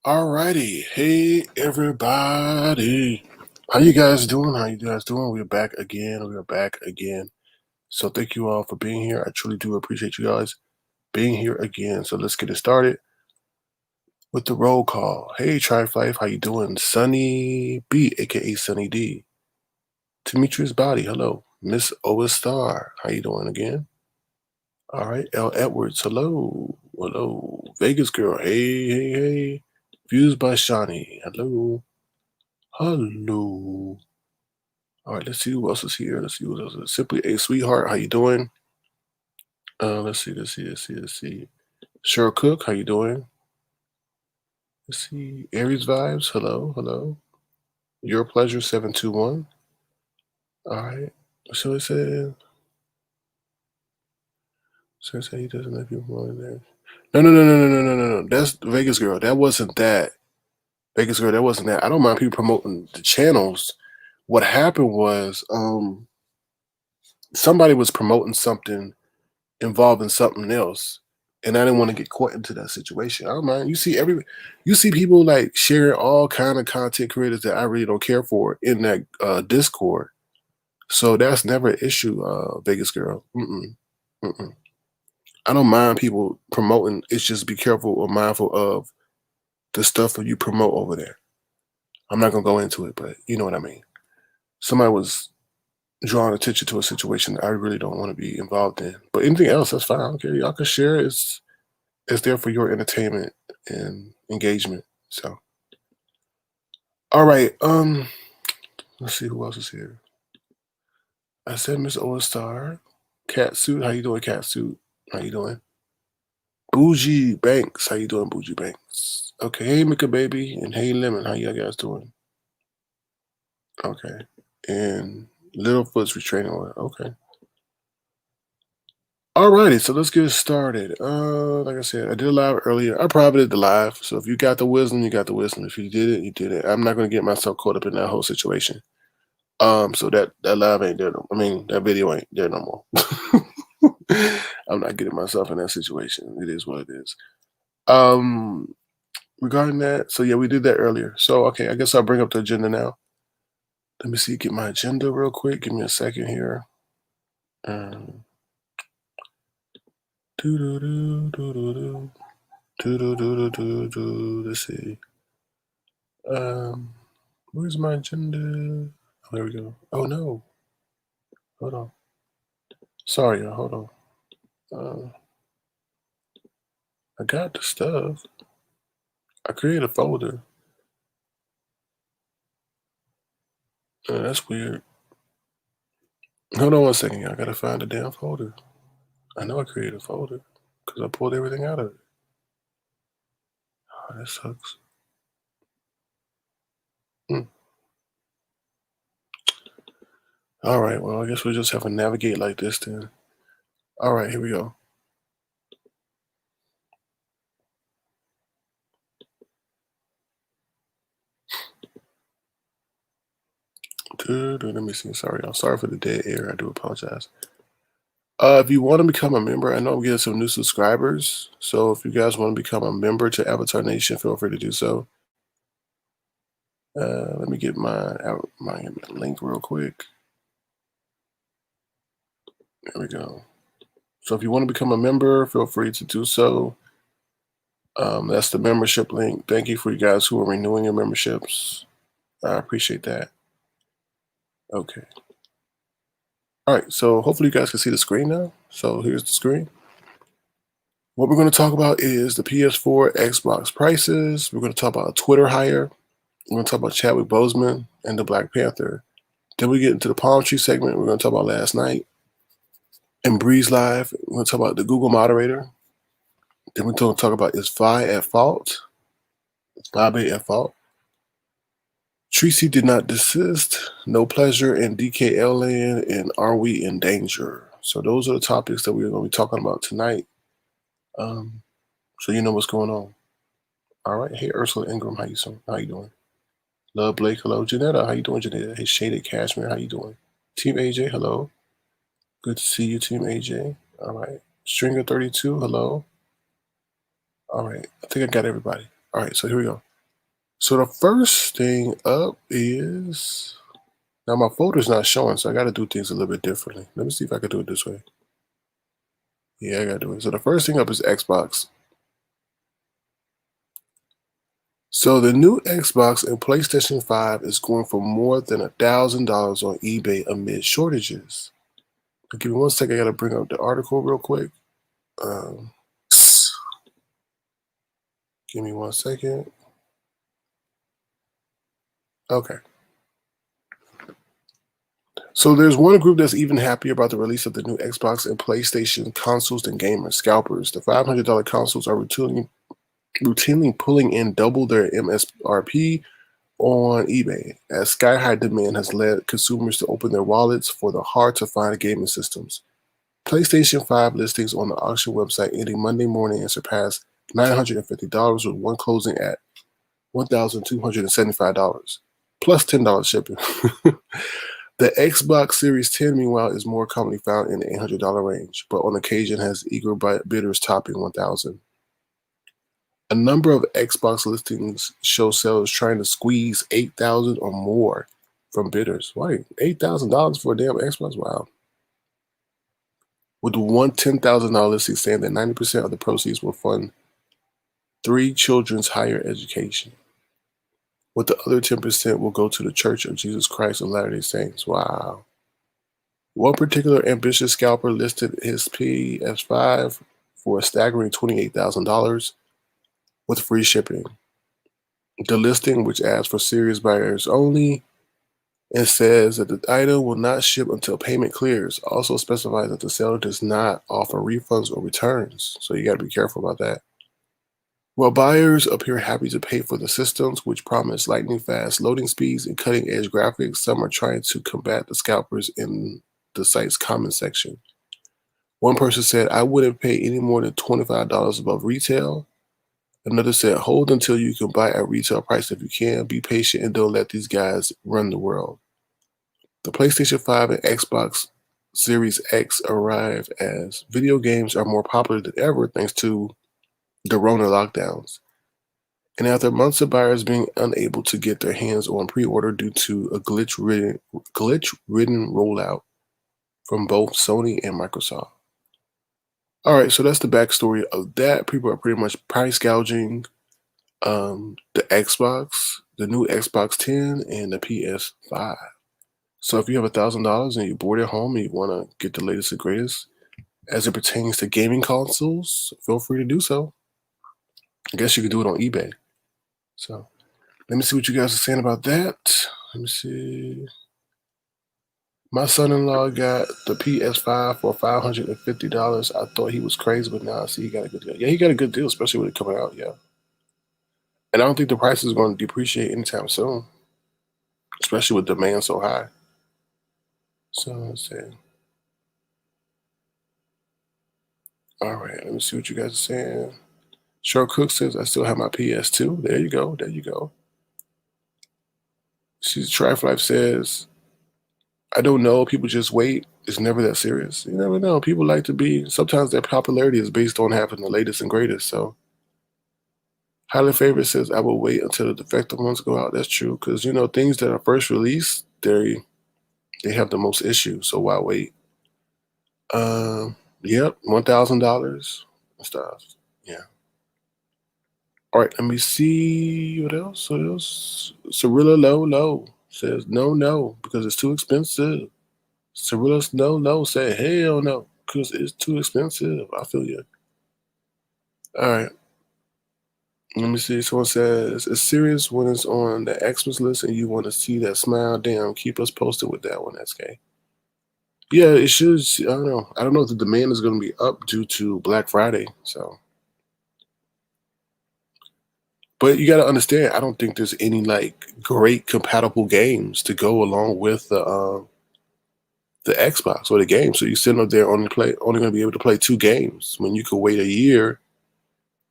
Alrighty, hey everybody, how you guys doing? We're back again. So thank you all for being here. I truly do appreciate you guys being here again. So let's get it started with the roll call. Hey Tri-Life, how you doing? Sunny B, aka Sunny D. Demetrius Body, hello. Miss Oa Star, how you doing again? All right, L Edwards, hello. Vegas Girl, hey. Views by Shawnee, hello. All right, let's see who else is here. Simply a Sweetheart, how you doing? Let's see. Cheryl Cook, how you doing? Let's see. Aries Vibes, hello. Your Pleasure 721. All right. So it said he doesn't let people in there. No. That's Vegas Girl. That wasn't that. Vegas Girl, that wasn't that. I don't mind people promoting the channels. What happened was somebody was promoting something involving something else, and I didn't want to get caught into that situation. I don't mind. You see people like sharing all kind of content creators that I really don't care for in that Discord. So that's never an issue, Vegas Girl. I don't mind people promoting. It's just be careful or mindful of the stuff that you promote over there. I'm not gonna go into it, but you know what I mean. Somebody was drawing attention to a situation that I really don't want to be involved in. But anything else, that's fine. Okay, y'all can share. It's there for your entertainment and engagement. So, all right. Let's see who else is here. I said Miss Owen Star, Catsuit. How you doing, Catsuit? How you doing? Bougie Banks. How you doing, Bougie Banks? Okay. Hey, Mika Baby, and hey, Lemon. How y'all guys doing? Okay. And Littlefoot's retraining oil. Okay. Alrighty, so let's get started. Like I said, I did a live earlier. I probably did the live. So if you got the wisdom, you got the wisdom. If you did it, you did it. I'm not gonna get myself caught up in that whole situation. So that live ain't there. I mean, that video ain't there no more. I'm not getting myself in that situation. It is what it is. Regarding that, so yeah, we did that earlier. So okay, I guess I'll bring up the agenda now. Let me see, get my agenda real quick. Give me a second here. Let's see. Where's my agenda? Oh, there we go. Oh no. Hold on. Sorry, hold on. I got the stuff. I created a folder. That's weird. Hold on 1 second. I gotta find the damn folder. I know I created a folder because I pulled everything out of it. Oh, that sucks. Hmm. All right. Well, I guess we'll just have to navigate like this then. All right. Here we go. Let me see. Sorry. I'm sorry for the dead air. I do apologize. If you want to become a member, I know I'm getting some new subscribers. So if you guys want to become a member to Avatar Nation, feel free to do so. Let me get my link real quick. There we go. So if you want to become a member, feel free to do so. That's the membership link. Thank you for you guys who are renewing your memberships. I appreciate that. Okay. All right. So hopefully you guys can see the screen now. So here's the screen. What we're going to talk about is the PS4, Xbox prices. We're going to talk about a Twitter hire. We're going to talk about Chadwick Boseman and the Black Panther. Then we get into the palm tree segment. We're going to talk about last night. In Breeze Live, we're going to talk about the Google moderator. Then we're going to talk about is Fye at fault? Is Fyebabe at fault? Tracy did not desist. No pleasure in DKL land, and are we in danger? So those are the topics that we're going to be talking about tonight. So you know what's going on. All right. Hey, Ursula Ingram, how you doing? Love Blake, hello. Janetta, how you doing, Janetta? Hey, Shaded Cashmere, how you doing? Team AJ, hello. Good to see you, Team AJ. All right. Stringer 32, hello. All right. I think I got everybody. All right. So here we go. So the first thing up is, now my folder's not showing, so I got to do things a little bit differently. Let me see if I can do it this way. Yeah, I got to do it. So the first thing up is Xbox. So the new Xbox and PlayStation 5 is going for more than $1,000 on eBay amid shortages. Give me 1 second. I got to bring up the article real quick. Give me 1 second. Okay. So there's one group that's even happier about the release of the new Xbox and PlayStation consoles than gamers, scalpers. The $500 consoles are routinely pulling in double their MSRP on eBay, as sky-high demand has led consumers to open their wallets for the hard-to-find gaming systems. PlayStation 5 listings on the auction website ending Monday morning and surpassed $950, with one closing at $1,275, plus $10 shipping. The Xbox Series 10, meanwhile, is more commonly found in the $800 range, but on occasion has eager bidders topping $1,000. A number of Xbox listings show sellers trying to squeeze $8,000 or more from bidders. Why $8,000 for a damn Xbox? Wow. With one $10,000 listing saying that 90% of the proceeds will fund 3 children's higher education, with the other 10% will go to the Church of Jesus Christ of Latter-day Saints. Wow. One particular ambitious scalper listed his PS5 for a staggering $28,000 with free shipping. The listing, which asks for serious buyers only and says that the item will not ship until payment clears, also specifies that the seller does not offer refunds or returns. So you got to be careful about that. While buyers appear happy to pay for the systems, which promise lightning fast loading speeds and cutting edge graphics, some are trying to combat the scalpers in the site's comment section. One person said, "I wouldn't pay any more than $25 above retail." Another said, "Hold until you can buy at retail price if you can. Be patient and don't let these guys run the world." The PlayStation 5 and Xbox Series X arrive as video games are more popular than ever thanks to the Rona lockdowns. And after months of buyers being unable to get their hands on pre-order due to a glitch-ridden rollout from both Sony and Microsoft. All right, so that's the backstory of that. People are pretty much price gouging the Xbox, the new Xbox 10, and the PS5. So if you have $1,000 and you're bored at home and you want to get the latest and greatest as it pertains to gaming consoles, feel free to do so. I guess you could do it on eBay. So let me see what you guys are saying about that. Let me see. My son-in-law got the PS5 for $550. I thought he was crazy, but now I see he got a good deal. Yeah, he got a good deal, especially with it coming out. Yeah, and I don't think the price is going to depreciate anytime soon, especially with demand so high. So let's see. All right, let me see what you guys are saying. Short Cook says, I still have my PS2. There you go. There you go. She's Triflife says, I don't know. People just wait. It's never that serious. You never know. People like to be, sometimes their popularity is based on having the latest and greatest. So Highly Favorite says, I will wait until the defective ones go out. That's true. Because, you know, things that are first released, they have the most issues. So why wait? Yep, $1,000 and stuff. Yeah. All right, let me see what else. What else? Cirilla Low says no because it's too expensive. Cirilla's no said hell no because it's too expensive. I feel you. All right, let me see. Someone says it's serious when it's on the Xmas list and you want to see that smile. Damn, keep us posted with that one, SK. Yeah, it should. I don't know. I don't know if the demand is going to be up due to Black Friday. So. But you got to understand, I don't think there's any like great compatible games to go along with the Xbox or the game. So you're sitting up there only going to be able to play 2 games when you could wait a year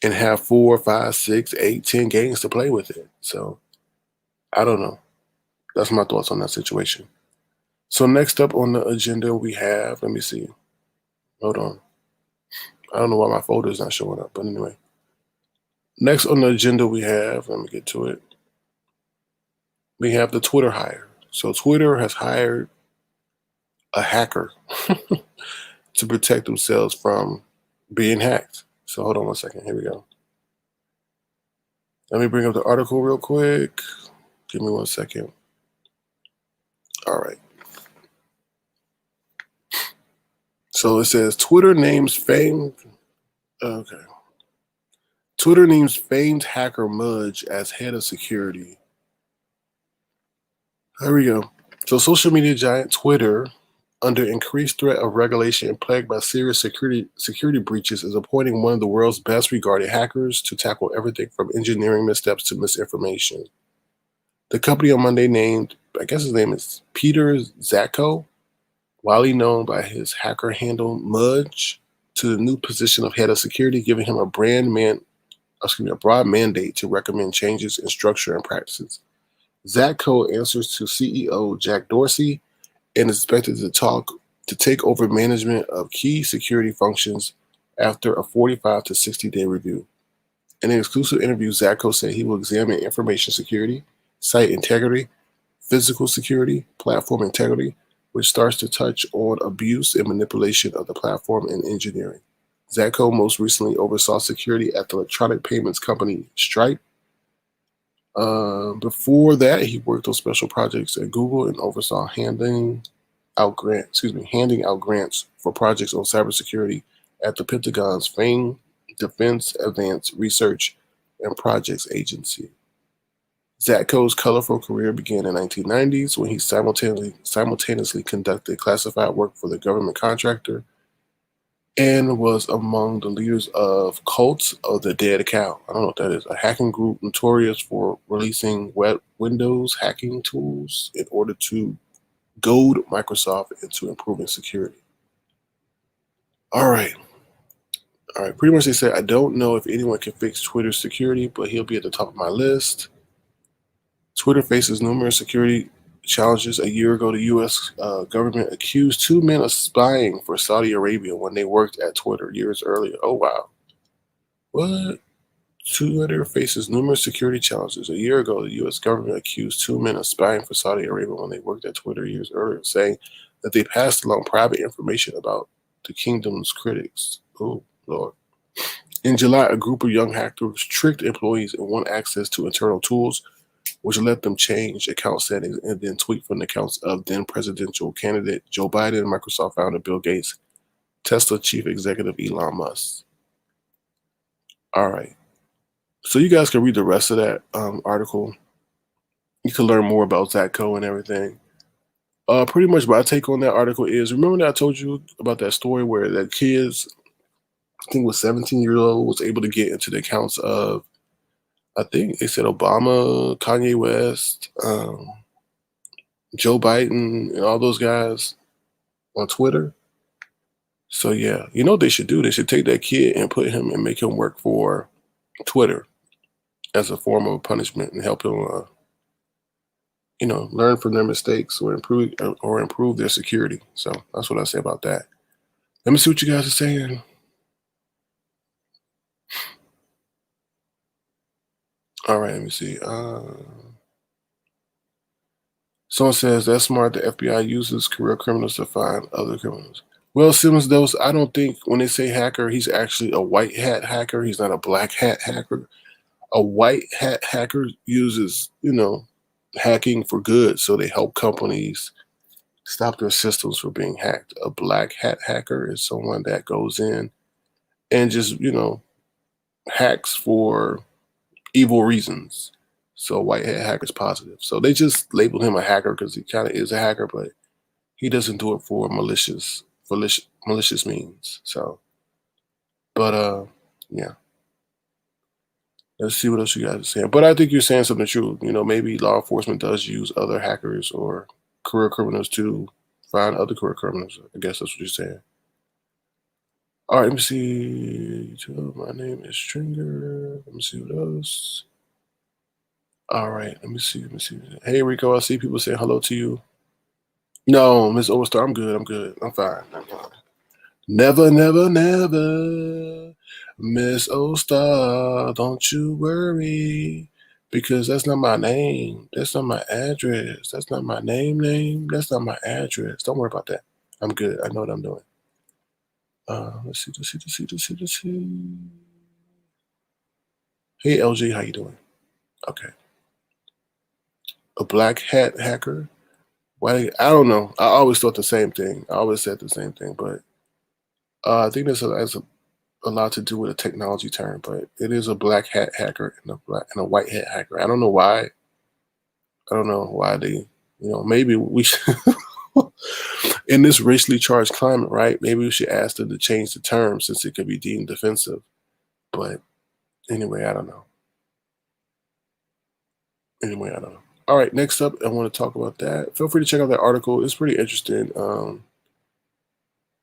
and have 4, 5, 6, 8, 10 games to play with it. So I don't know. That's my thoughts on that situation. So next up on the agenda we have, let me see. Hold on. I don't know why my folder is not showing up, but anyway. Next on the agenda we have, let me get to it. We have the Twitter hire. So Twitter has hired a hacker to protect themselves from being hacked. So hold on one second. Here we go. Let me bring up the article real quick. Give me one second. All right. So it says Twitter names famed. Okay. Twitter names famed hacker Mudge as head of security. There we go. So social media giant Twitter, under increased threat of regulation and plagued by serious security breaches, is appointing one of the world's best regarded hackers to tackle everything from engineering missteps to misinformation. The company on Monday named, I guess his name is Peter Zatko, widely known by his hacker handle Mudge, to the new position of head of security, giving him a broad mandate to recommend changes in structure and practices. Zatko answers to CEO Jack Dorsey and is expected to take over management of key security functions after a 45 to 60-day review. In an exclusive interview, Zatko said he will examine information security, site integrity, physical security, platform integrity, which starts to touch on abuse and manipulation of the platform and engineering. Zatko most recently oversaw security at the electronic payments company Stripe. Before that, he worked on special projects at Google and oversaw handing out grants for projects on cybersecurity at the Pentagon's famed Defense Advanced Research and Projects Agency. Zatko's colorful career began in the 1990s when he simultaneously conducted classified work for the government contractor and was among the leaders of Cults of the Dead Cow. I don't know what that is. A hacking group notorious for releasing Windows hacking tools in order to goad Microsoft into improving security. All right. Pretty much they said, I don't know if anyone can fix Twitter's security, but he'll be at the top of my list. Twitter faces numerous security challenges. A year ago, the U.S. Government accused 2 men of spying for Saudi Arabia when they worked at Twitter years earlier. Oh, wow. What? Twitter faces numerous security challenges. A year ago, the U.S. government accused 2 men of spying for Saudi Arabia when they worked at Twitter years earlier, saying that they passed along private information about the kingdom's critics. Oh, Lord. In July, a group of young hackers tricked employees and won access to internal tools, which let them change account settings and then tweet from the accounts of then presidential candidate Joe Biden, Microsoft founder Bill Gates, Tesla chief executive Elon Musk. All right. So you guys can read the rest of that article. You can learn more about Zatco and everything. Pretty much my take on that article is, remember that I told you about that story where that kids, I think was 17 years old, was able to get into the accounts of, I think they said Obama, Kanye West, Joe Biden, and all those guys on Twitter. So yeah, you know what they should do? They should take that kid and put him and make him work for Twitter as a form of punishment and help him, learn from their mistakes or improve their security. So that's what I say about that. Let me see what you guys are saying. All right, let me see. Someone says that's smart. The FBI uses career criminals to find other criminals. Well, Simmons, those I don't think when they say hacker, he's actually a white hat hacker. He's not a black hat hacker. A white hat hacker uses, hacking for good. So they help companies stop their systems from being hacked. A black hat hacker is someone that goes in and just, hacks for evil reasons. So white hat hacker is positive. So they just labeled him a hacker because he kind of is a hacker, but he doesn't do it for malicious means. So, but yeah. Let's see what else you guys are saying. But I think you're saying something true. Maybe law enforcement does use other hackers or career criminals to find other career criminals. I guess that's what you're saying. All right, let me see. My name is Stringer. Let me see what else. All right, let me see. Hey, Rico, I see people saying hello to you. No, Miss Overstar, I'm good. I'm fine. Never, never, never, Miss Ostar, don't you worry, because that's not my name. That's not my address. That's not my name. That's not my address. Don't worry about that. I'm good. I know what I'm doing. Let's see. Hey, LG, how you doing? Okay. A black hat hacker? Why? I don't know. I always thought the same thing. I always said the same thing, but I think that's a lot to do with a technology term, but it is a black hat hacker and a white hat hacker. I don't know why. I don't know why they, maybe we should, in this racially charged climate, right? Maybe we should ask them to change the term since it could be deemed offensive. But anyway, I don't know. All right, next up, I want to talk about that. Feel free to check out that article. It's pretty interesting.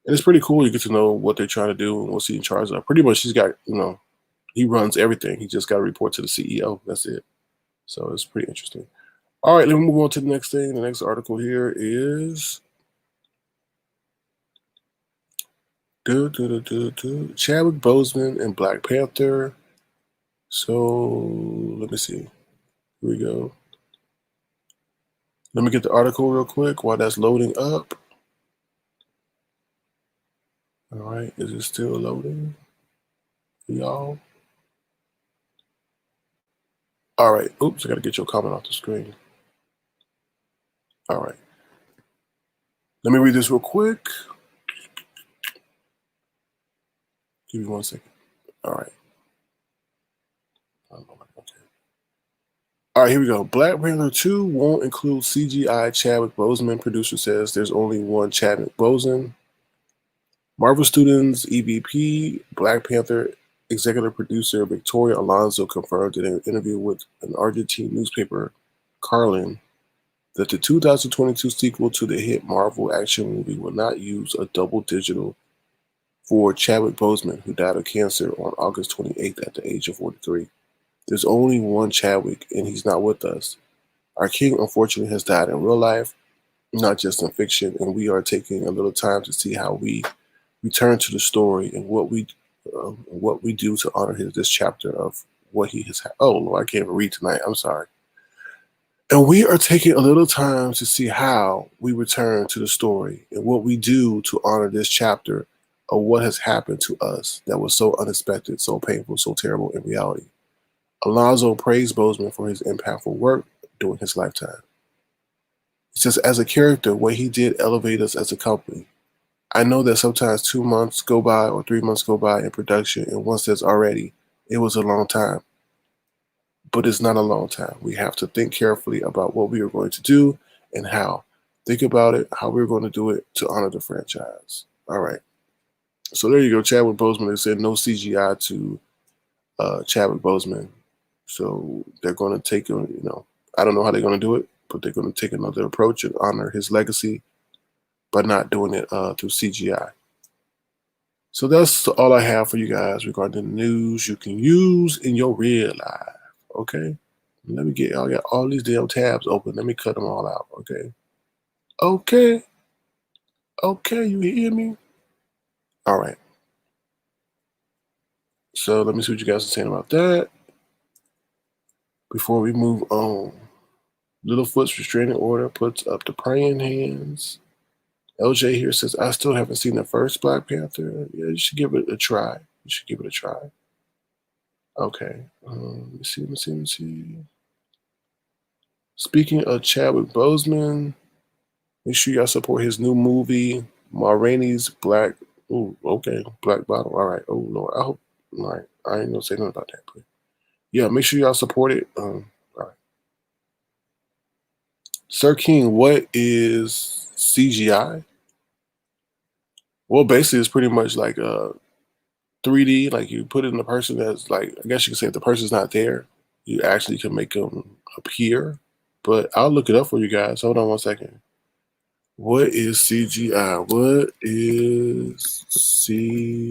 And it's pretty cool. You get to know what they're trying to do and what's he in charge of. Pretty much, he's got, he runs everything. He just got to report to the CEO. That's it. So it's pretty interesting. All right, let me move on to the next thing. The next article here is Chadwick Boseman and Black Panther. So let me see. Here we go. Let me get the article real quick while that's loading up. All right, is it still loading for y'all? All right, oops, I gotta get your comment off the screen. All right. Let me read this real quick. Give me 1 second. All right. Okay. All right, here we go. Black Panther 2 won't include CGI Chadwick Boseman. Producer says there's only one Chadwick Boseman. Marvel Studios EVP, Black Panther executive producer Victoria Alonso confirmed in an interview with an Argentine newspaper, Carlin, that the 2022 sequel to the hit Marvel action movie will not use a double digital for Chadwick Boseman, who died of cancer on August 28th at the age of 43. There's only one Chadwick, and he's not with us. Our king, unfortunately, has died in real life, not just in fiction, and we are taking a little time to see how we return to the story and what we do to honor this chapter of what he has had. Oh, Lord, I can't even read tonight. I'm sorry. And we are taking a little time to see how we return to the story and what we do to honor this chapter of what has happened to us that was so unexpected, so painful, so terrible in reality. Alonzo praised Boseman for his impactful work during his lifetime. He says, as a character, what he did elevate us as a company. I know that sometimes 2 months go by or 3 months go by in production, and one says already, it was a long time. but it's not a long time. We have to think carefully about what we are going to do and how. Think about it, how we're going to do it to honor the franchise. All right. So there you go. Chadwick Boseman. They said no CGI to Chadwick Boseman. So they're going to take, I don't know how they're going to do it, but they're going to take another approach and honor his legacy by not doing it through CGI. So that's all I have for you guys regarding the news you can use in your real life. Okay. Let me I got all these damn tabs open. Let me cut them all out. Okay. Okay. Okay. You hear me? All right. So let me see what you guys are saying about that. Before we move on, Littlefoot's restraining order puts up the praying hands. LJ here says, I still haven't seen the first Black Panther. Yeah, you should give it a try. You should give it a try. Okay. Let me see. Speaking of Chadwick Boseman, make sure y'all support his new movie, Ma Rainey's Black. Ooh, okay. Black Bottle. All right. Oh, Lord. I hope. All right. I ain't going to say nothing about that. But yeah, make sure y'all support it. All right. Sir King, what is CGI? Well, basically, it's pretty much like 3D. Like you put it in a person that's like, I guess you could say if the person's not there, you actually can make them appear. But I'll look it up for you guys. Hold on one second. What is CGI? What is CGI?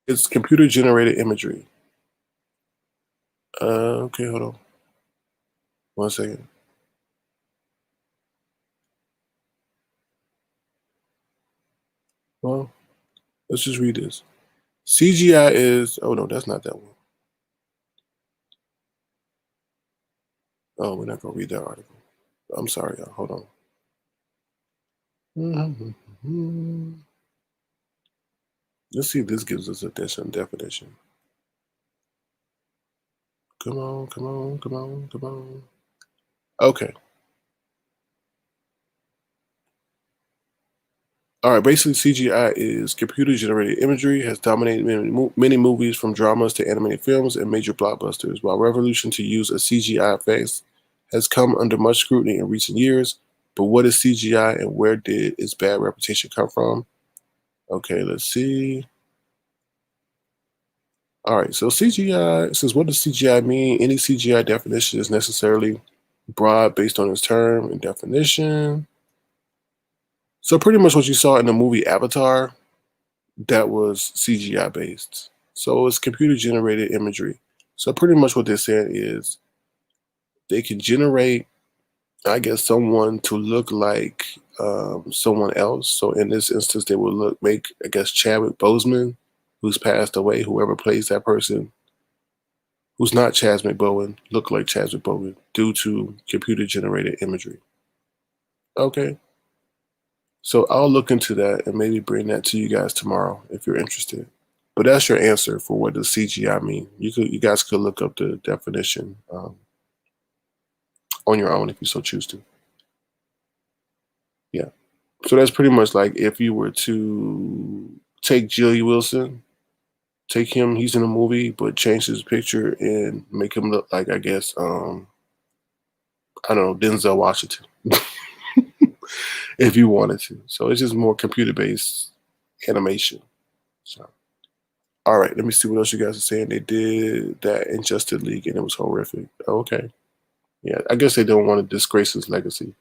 It's computer generated imagery. Okay, hold on. One second. Well, let's just read this. CGI is, oh no, that's not that one. Oh, we're not going to read that article. I'm sorry, y'all. Hold on. Let's see if this gives us a definition. Come on. Okay. All right, basically CGI is computer-generated imagery, has dominated many movies from dramas to animated films and major blockbusters. While revolution to use a CGI effects has come under much scrutiny in recent years, but what is CGI and where did its bad reputation come from? Okay, let's see. All right, so CGI says, what does CGI mean? Any CGI definition is necessarily broad based on its term and definition. So pretty much what you saw in the movie Avatar, that was CGI based. So it's computer generated imagery. So pretty much what they're saying is they can generate, I guess, someone to look like someone else. So in this instance, they would make, I guess, Chadwick Boseman, who's passed away, whoever plays that person, who's not Chadwick Boseman, look like Chadwick Boseman due to computer generated imagery. Okay. So I'll look into that and maybe bring that to you guys tomorrow if you're interested. But that's your answer for what does CGI mean. You guys could look up the definition on your own if you so choose to. Yeah. So that's pretty much like if you were to take Jilly Wilson, take him, he's in a movie, but change his picture and make him look like, I guess, I don't know, Denzel Washington. If you wanted to. So it's just more computer based animation. So all right, let me see what else you guys are saying. They did that in Justice League and it was horrific. Okay. Yeah, I guess they don't want to disgrace his legacy.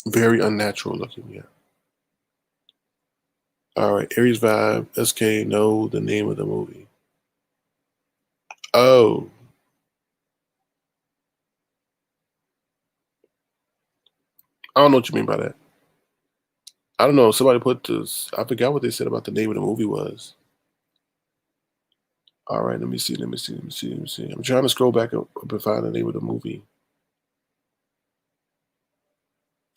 Very unnatural looking, yeah. All right, Aries Vibe, SK, know the name of the movie. Oh. I don't know what you mean by that. I don't know. Somebody put this, I forgot what they said about the name of the movie was. All right, let me see. I'm trying to scroll back up and find the name of the movie.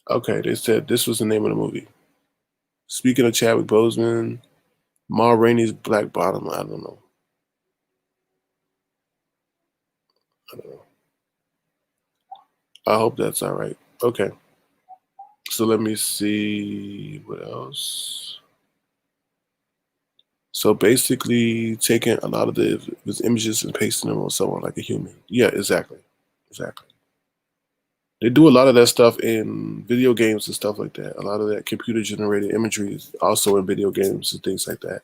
Okay, they said this was the name of the movie. Speaking of Chadwick Boseman, Ma Rainey's Black Bottom. I don't know. I hope that's all right. Okay. So let me see what else. So basically taking a lot of his images and pasting them on someone like a human. Yeah, exactly. Exactly. They do a lot of that stuff in video games and stuff like that. A lot of that computer generated imagery is also in video games and things like that.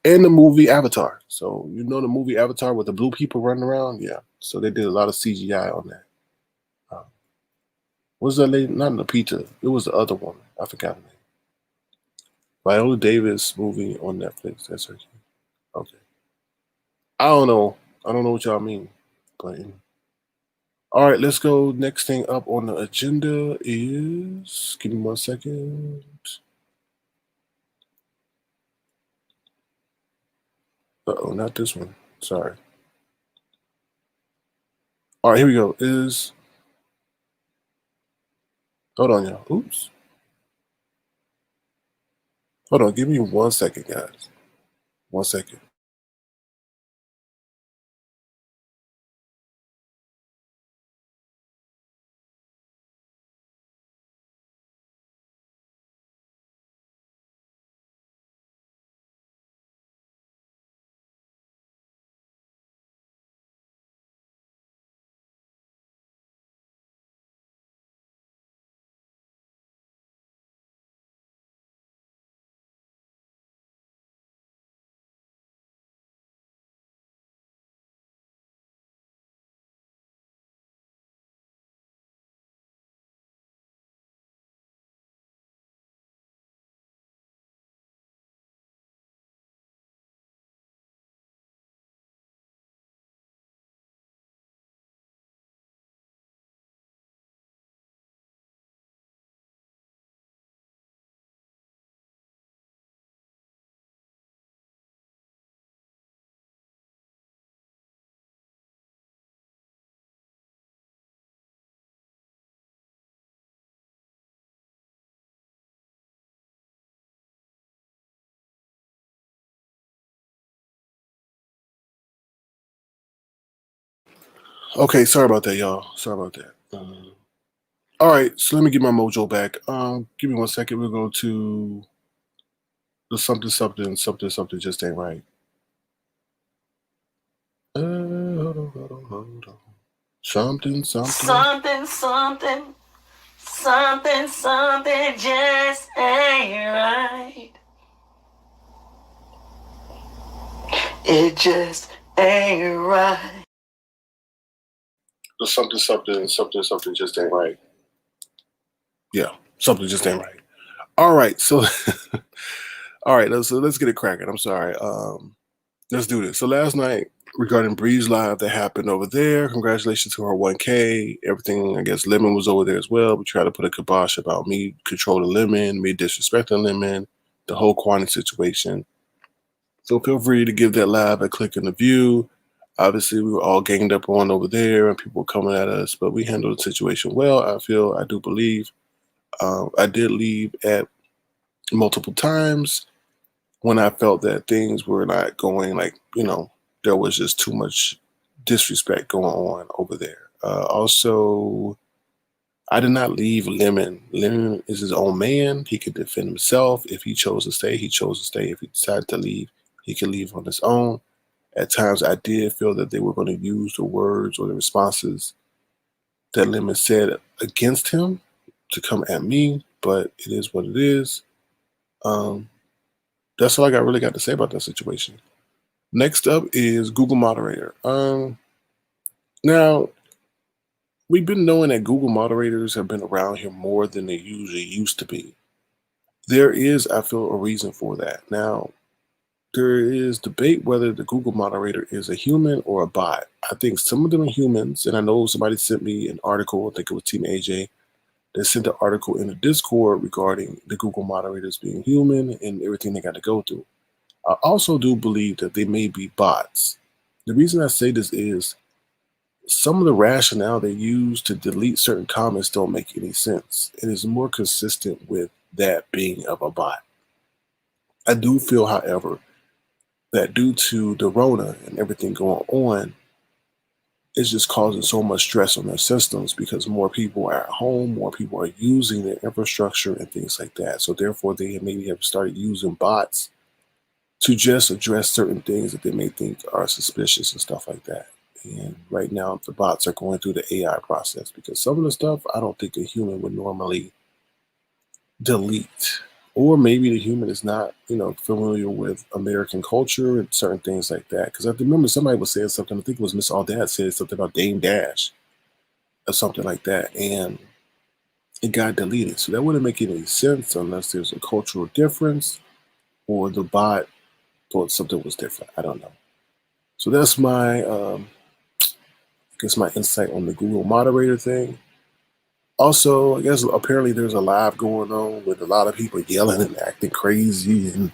And the movie Avatar. So you know the movie Avatar with the blue people running around? Yeah. So they did a lot of CGI on that. What was that lady? Not Lupita. It was the other one. I forgot her name. Viola Davis movie on Netflix. That's her. Okay. I don't know. I don't know what y'all mean. But all right, let's go. Next thing up on the agenda is, give me 1 second. Uh-oh, not this one. Sorry. All right, here we go. Hold on, y'all. Oops. Hold on. Give me 1 second, guys. 1 second. Okay, sorry about that, y'all. Sorry about that. All right, so let me get my mojo back. Give me 1 second. We'll go to the something just ain't right. Hold on. Something just ain't right. It just ain't right. The something just ain't right. Yeah, something just ain't right. All right, so all right, let's get it cracking. I'm sorry. Let's do this. So last night regarding Breeze Live that happened over there, congratulations to her 1K. Everything, I guess Lemon was over there as well. We tried to put a kibosh about me controlling Lemon, me disrespecting Lemon, the whole Kwani situation. So feel free to give that live a click in the view. Obviously, we were all ganged up on over there and people were coming at us, but we handled the situation well. I do believe. I did leave at multiple times when I felt that things were not going like, there was just too much disrespect going on over there. Also, I did not leave Lemon. Lemon is his own man. He could defend himself. If he chose to stay, he chose to stay. If he decided to leave, he could leave on his own. At times, I did feel that they were going to use the words or the responses that Lemon said against him to come at me, but it is what it is. That's all I really got to say about that situation. Next up is Google Moderator. Now, we've been knowing that Google moderators have been around here more than they usually used to be. There is, I feel, a reason for that. Now, there is debate whether the Google moderator is a human or a bot. I think some of them are humans, and I know somebody sent me an article, I think it was Team AJ, that sent an article in the Discord regarding the Google moderators being human and everything they got to go through. I also do believe that they may be bots. The reason I say this is some of the rationale they use to delete certain comments don't make any sense. It is more consistent with that being of a bot. I do feel, however, that due to the Rona and everything going on, it's just causing so much stress on their systems because more people are at home, more people are using their infrastructure and things like that. So therefore, they maybe have started using bots to just address certain things that they may think are suspicious and stuff like that. And right now, the bots are going through the AI process because some of the stuff I don't think a human would normally delete. Or maybe the human is not, familiar with American culture and certain things like that. Because I remember somebody was saying something, I think it was Miss Aldad said something about Dame Dash or something like that. And it got deleted. So that wouldn't make any sense unless there's a cultural difference or the bot thought something was different. I don't know. So that's my, my insight on the Google moderator thing. Also, I guess apparently there's a live going on with a lot of people yelling and acting crazy and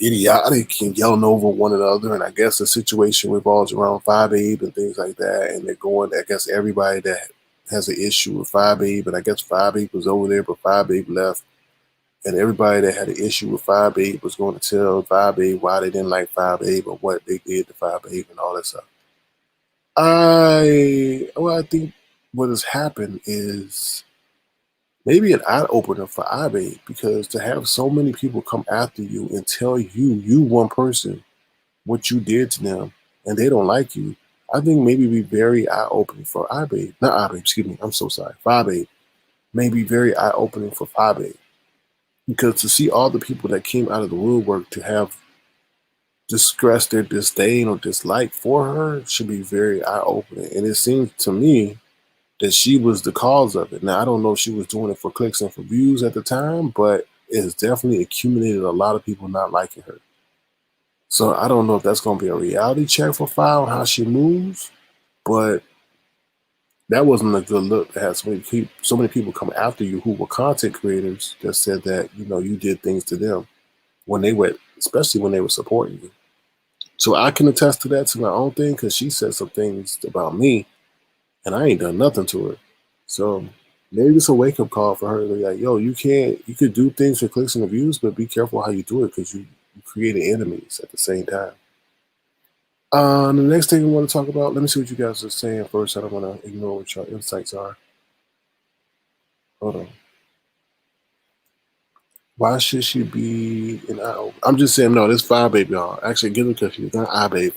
idiotic and yelling over one another. And I guess the situation revolves around Fyebabe and things like that. And they're going, I guess everybody that has an issue with Fyebabe, and I guess Fyebabe was over there, but Fyebabe left. And everybody that had an issue with Fyebabe was going to tell Fyebabe why they didn't like Fyebabe or what they did to Fyebabe and all that stuff. I think what has happened is maybe an eye opener for Fyebabe, because to have so many people come after you and tell you one person, what you did to them, and they don't like you, I think maybe be very eye opening for Fyebabe. Not Fyebabe, excuse me. I'm so sorry. Fyebabe may be very eye opening for Fyebabe, because to see all the people that came out of the woodwork to have expressed their disdain or dislike for her should be very eye opening. And it seems to me that she was the cause of it. Now, I don't know if she was doing it for clicks and for views at the time, but it has definitely accumulated a lot of people not liking her. So I don't know if that's going to be a reality check for Fye on how she moves, but that wasn't a good look to have so many people come after you who were content creators that said that, you did things to them when they were, especially when they were supporting you. So I can attest to that, to my own thing, because she said some things about me and I ain't done nothing to her. So maybe it's a wake-up call for her to be like, yo, you could do things for clicks and views, but be careful how you do it, because you created enemies at the same time. The next thing I want to talk about, let me see what you guys are saying first. I don't want to ignore what your insights are. Hold on. Why should she be an I'm just saying, no, this Fyebabe, y'all. Actually, get them confused. Not Fyebabe,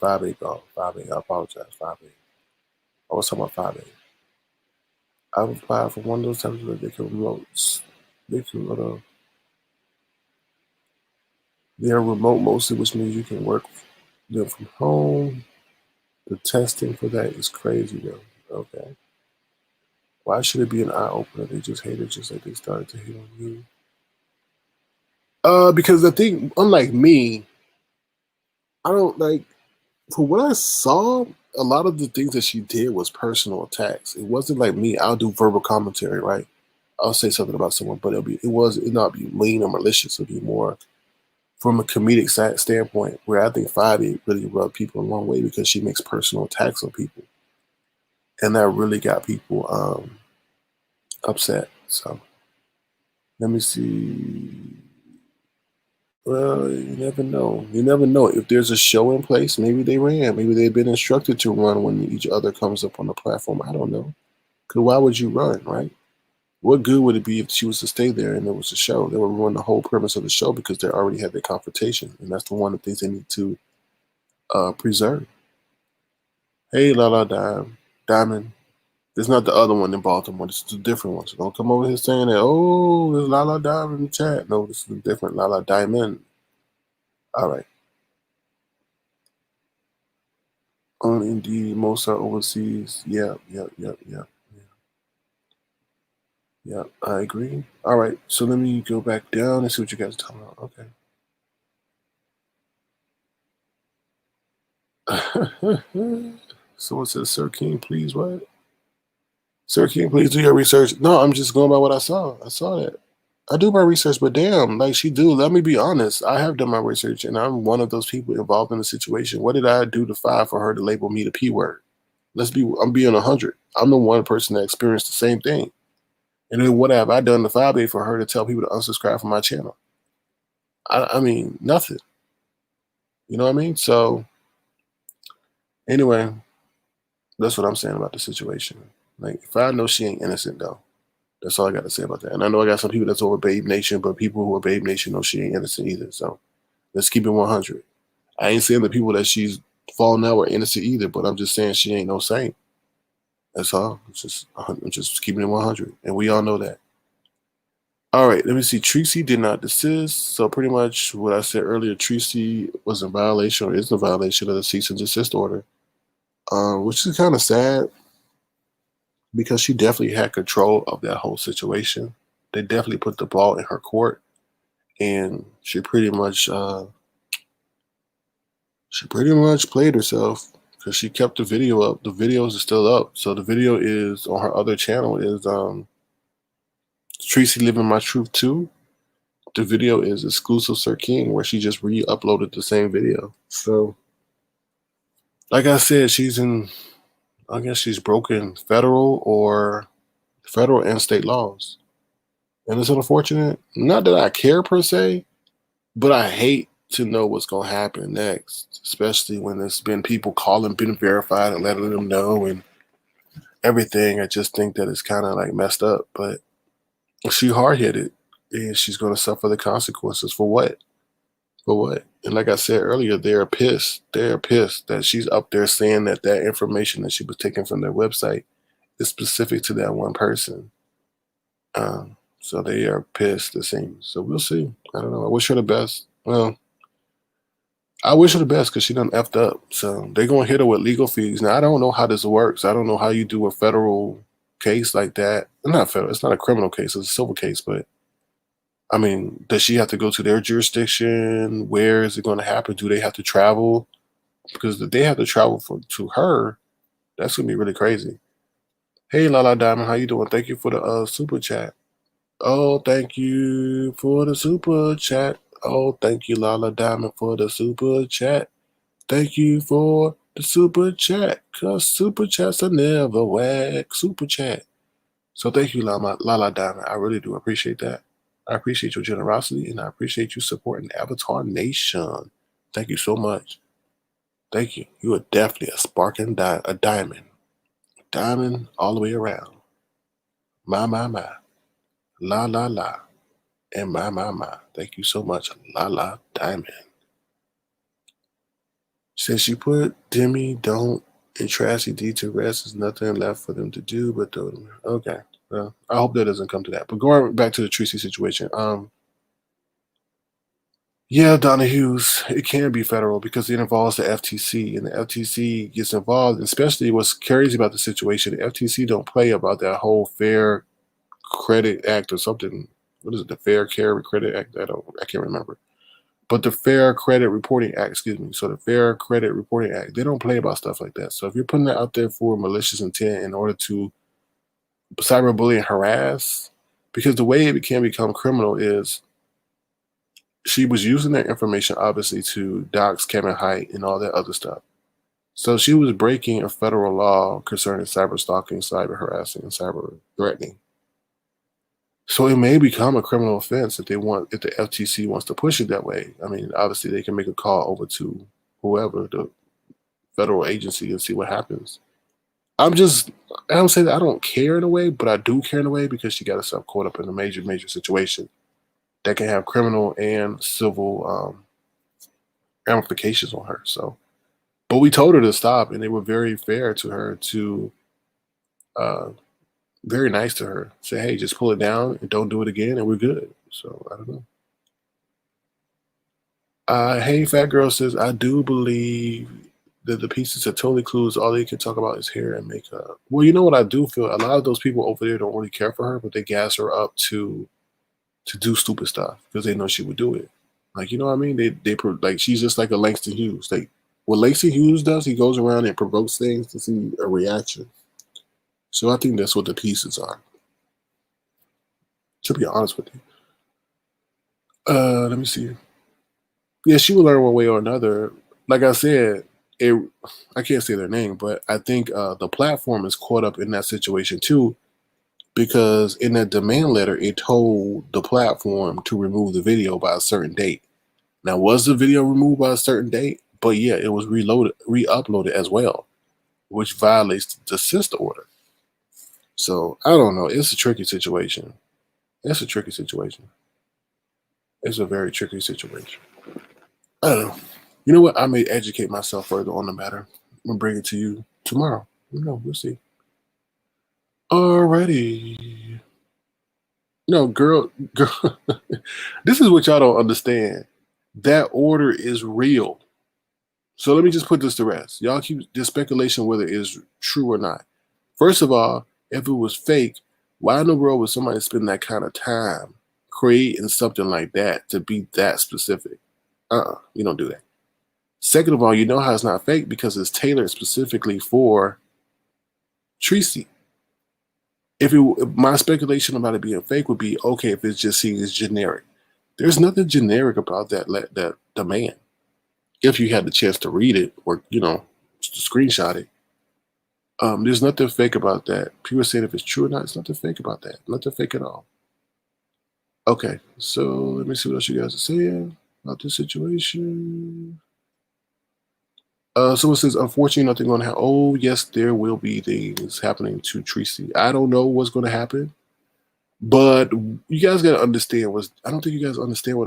Fyebabe, y'all. Fyebabe, I apologize, Fyebabe. I was talking about Fyebabe. I was applied for one of those times where they can remote. They are remote mostly, which means you can work them from home. The testing for that is crazy, though. Okay. Why should it be an eye opener? They just hate it, just like they started to hate on you. Because I think, unlike me, I don't like. For what I saw, a lot of the things that she did was personal attacks. It wasn't like me. I'll do verbal commentary, right? I'll say something about someone, but it'll not be mean or malicious. It'll be more from a comedic standpoint, where I think Fyebabe really rubbed people a long way, because she makes personal attacks on people, and that really got people upset. So let me see. Well, you never know. You never know. If there's a show in place, maybe they ran. Maybe they've been instructed to run when each other comes up on the platform. I don't know. Because why would you run, right? What good would it be if she was to stay there and there was a show? They would ruin the whole premise of the show, because they already had their confrontation. And that's the one of the things they need to preserve. Hey, Diamond. It's not the other one in Baltimore. This is a different one. So don't come over here saying that, oh, there's Lala Diamond in the chat. No, this is a different Lala Diamond. All right. Indeed, most are overseas. Yeah. I agree. All right. So let me go back down and see what you guys are talking about. Okay. Someone says, Sir King, please what? Sir King, please do your research. No, I'm just going by what I saw. I saw that. I do my research, but damn, like she do. Let me be honest. I have done my research, and I'm one of those people involved in the situation. What did I do to Fye for her to label me the P word? I'm being 100. I'm the one person that experienced the same thing. And then what have I done to Fyebabe for her to tell people to unsubscribe from my channel? I mean, nothing. You know what I mean? So anyway, that's what I'm saying about the situation. Like, if I know she ain't innocent, though, that's all I got to say about that. And I know I got some people that's over Babe Nation, but people who are Babe Nation know she ain't innocent either. So Let's keep it 100. I ain't saying the people that she's falling out were innocent either, but I'm just saying she ain't no saint. That's all. I'm just keeping it 100, and we all know that. All right, let me see. Tracy did not desist. So pretty much what I said earlier, Tracy was in violation or is in violation of the cease and desist order, which is kind of sad because she definitely had control of that whole situation. They definitely put the ball in her court, and she pretty much played herself because she kept the video up. The videos are still up, so the video is on her other channel. Is Tracy Living My Truth 2. The video is exclusive Sir King, where she just re-uploaded the same video. So, like I said, I guess she's broken federal and state laws. And it's unfortunate. Not that I care per se, but I hate to know what's going to happen next, especially when there's been people calling, been verified and letting them know and everything. I just think that it's kind of like messed up, but she hard-headed and she's going to suffer the consequences for what? For what? And like I said earlier, they're pissed. They're pissed that she's up there saying that information that she was taking from their website is specific to that one person. So they are pissed, it seems. So we'll see. I don't know. I wish her the best. Well, I wish her the best because she done effed up. So they're going to hit her with legal fees. Now, I don't know how this works. I don't know how you do a federal case like that. Not federal. It's not a criminal case. It's a civil case, but I mean, does she have to go to their jurisdiction? Where is it going to happen? Do they have to travel? Because if they have to travel to her, that's going to be really crazy. Hey, Lala Diamond, how you doing? Thank you for the super chat. Oh, thank you for the super chat. Oh, thank you, Lala Diamond, for the super chat. Thank you for the super chat, because super chats are never whack. Super chat. So thank you, Lala Diamond. I really do appreciate that. I appreciate your generosity, and I appreciate you supporting Avatar Nation. Thank you so much. Thank you. You are definitely a sparking a diamond. Diamond all the way around. My. La, la, la. And my. Thank you so much, La Diamond. Since you put Demi, Don't, and Trashy D to rest, there's nothing left for them to do but throw them. Okay. Well, I hope that doesn't come to that. But going back to the Tracy situation, yeah, Donna Hughes, it can be federal because it involves the FTC, and the FTC gets involved, especially what's crazy about the situation. The FTC don't play about that whole Fair Credit Act or something. What is it? The Fair Care Credit Act? I can't remember. But the Fair Credit Reporting Act, excuse me. So the Fair Credit Reporting Act, they don't play about stuff like that. So if you're putting that out there for malicious intent in order to cyberbully and harass, because the way it can become criminal is she was using that information obviously to dox Kevin Hite and all that other stuff. So she was breaking a federal law concerning cyber stalking, cyber harassing, and cyber threatening. So it may become a criminal offense if the FTC wants to push it that way. I mean, obviously they can make a call over to whoever, the federal agency, and see what happens. I don't say that I don't care in a way, but I do care in a way because she got herself caught up in a major situation that can have criminal and civil ramifications on her. So, but we told her to stop, and they were very fair to her, very nice to her. Say, hey, just pull it down and don't do it again, and we're good. So I don't know. Hey, Fat Girl says, I do believe that the pieces are totally clues. All they can talk about is hair and makeup. Well, you know what I do feel? A lot of those people over there don't really care for her, but they gas her up to do stupid stuff because they know she would do it. Like, you know what I mean? They like, she's just like a Langston Hughes. Like, what Langston Hughes does, he goes around and provokes things to see a reaction. So I think that's what the pieces are. To be honest with you. Let me see. Yeah, she will learn one way or another. Like I said, I can't say their name, but I think the platform is caught up in that situation too, because in that demand letter, it told the platform to remove the video by a certain date. Now, was the video removed by a certain date? But yeah, it was re-uploaded as well, which violates the desist order. So I don't know. It's a tricky situation. It's a tricky situation. It's a very tricky situation. I don't know. You know what? I may educate myself further on the matter. I'm gonna bring it to you tomorrow. No, we'll see. Alrighty. No, girl. This is what y'all don't understand. That order is real. So let me just put this to rest. Y'all keep this speculation whether it is true or not. First of all, if it was fake, why in the world would somebody spend that kind of time creating something like that to be that specific? You don't do that. Second of all, you know how it's not fake because it's tailored specifically for Tracy. If my speculation about it being fake would be okay if it's just seen as generic. There's nothing generic about that demand. If you had the chance to read it or screenshot it, there's nothing fake about that. People saying if it's true or not, it's nothing fake about that. Nothing fake at all. Okay, so let me see what else you guys are saying about this situation. Someone says, unfortunately, nothing going to happen. Oh, yes, there will be things happening to Tracy. I don't know what's going to happen, but you guys got to understand. I don't think you guys understand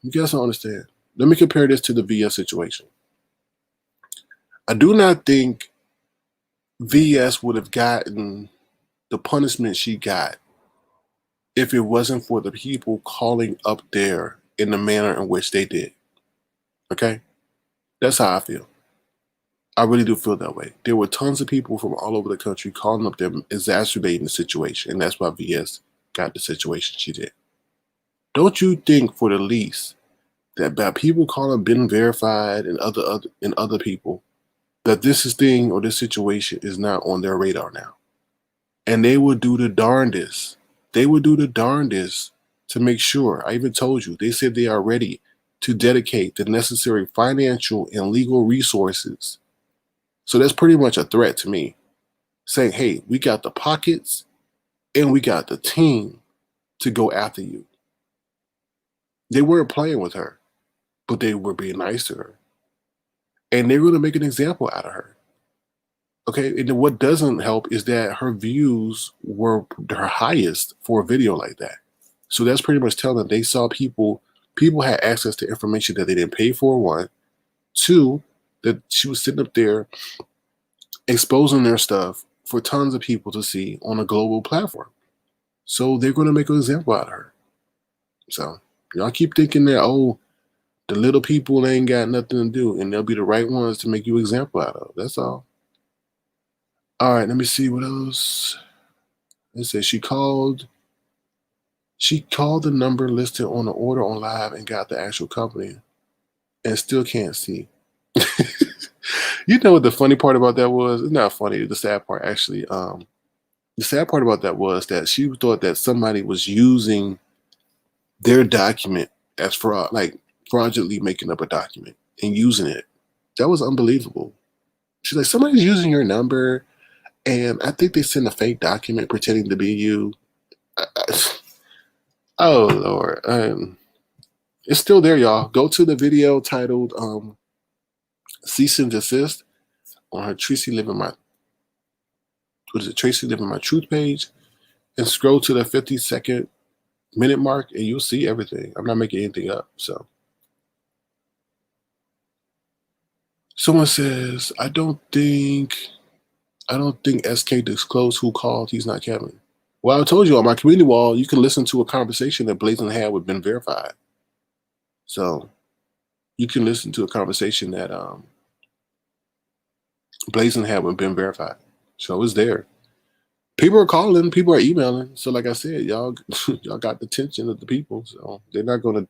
you guys don't understand. Let me compare this to the VS situation. I do not think VS would have gotten the punishment she got if it wasn't for the people calling up there in the manner in which they did. Okay? That's how I feel. I really do feel that way. There were tons of people from all over the country calling up them, exacerbating the situation, and that's why VS got the situation she did. Don't you think, for the least, that by people calling been verified and other people, that this thing or this situation is not on their radar now, and they would do the darndest. They would do the darndest to make sure. I even told you they said they are ready to dedicate the necessary financial and legal resources. So that's pretty much a threat to me, saying, hey, we got the pockets and we got the team to go after you. They weren't playing with her, but they were being nice to her. And they're going to make an example out of her. Okay, and what doesn't help is that her views were her highest for a video like that. So that's pretty much telling them they saw people had access to information that they didn't pay for, one. Two, that she was sitting up there exposing their stuff for tons of people to see on a global platform. So they're going to make an example out of her. So y'all keep thinking that, oh, the little people ain't got nothing to do, and they'll be the right ones to make you an example out of. That's all. All right, let me see what else. It says she called the number listed on the order on live and got the actual company and still can't see. You know what the funny part about that was? It's not funny. The sad part, actually. The sad part about that was that she thought that somebody was using their document as fraud, like fraudulently making up a document and using it. That was unbelievable. She's like, somebody's using your number, and I think they sent a fake document pretending to be you. Oh Lord, it's still there, y'all. Go to the video titled "Cease and Desist" on her Tracy Living My Truth page, and scroll to the 50-second minute mark, and you'll see everything. I'm not making anything up. So, someone says, I don't think SK disclosed who called. He's not Kevin. Well, I told you on my community wall, you can listen to a conversation that Blazing had with Ben Verified. So you can listen to a conversation that Blazing had with Ben Verified. So it's there. People are calling, people are emailing. So like I said, y'all got the attention of the people. So they're not going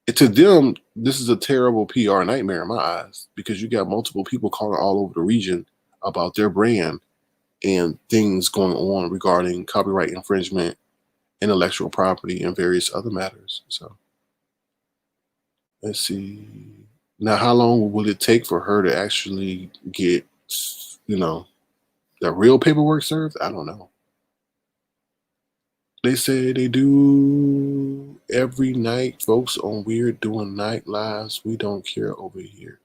to them, this is a terrible PR nightmare in my eyes, because you got multiple people calling all over the region about their brand and things going on regarding copyright infringement, intellectual property, and various other matters. So let's see. Now, how long will it take for her to actually get, the real paperwork served? I don't know. They say they do every night, folks on Weird doing night lives. We don't care over here.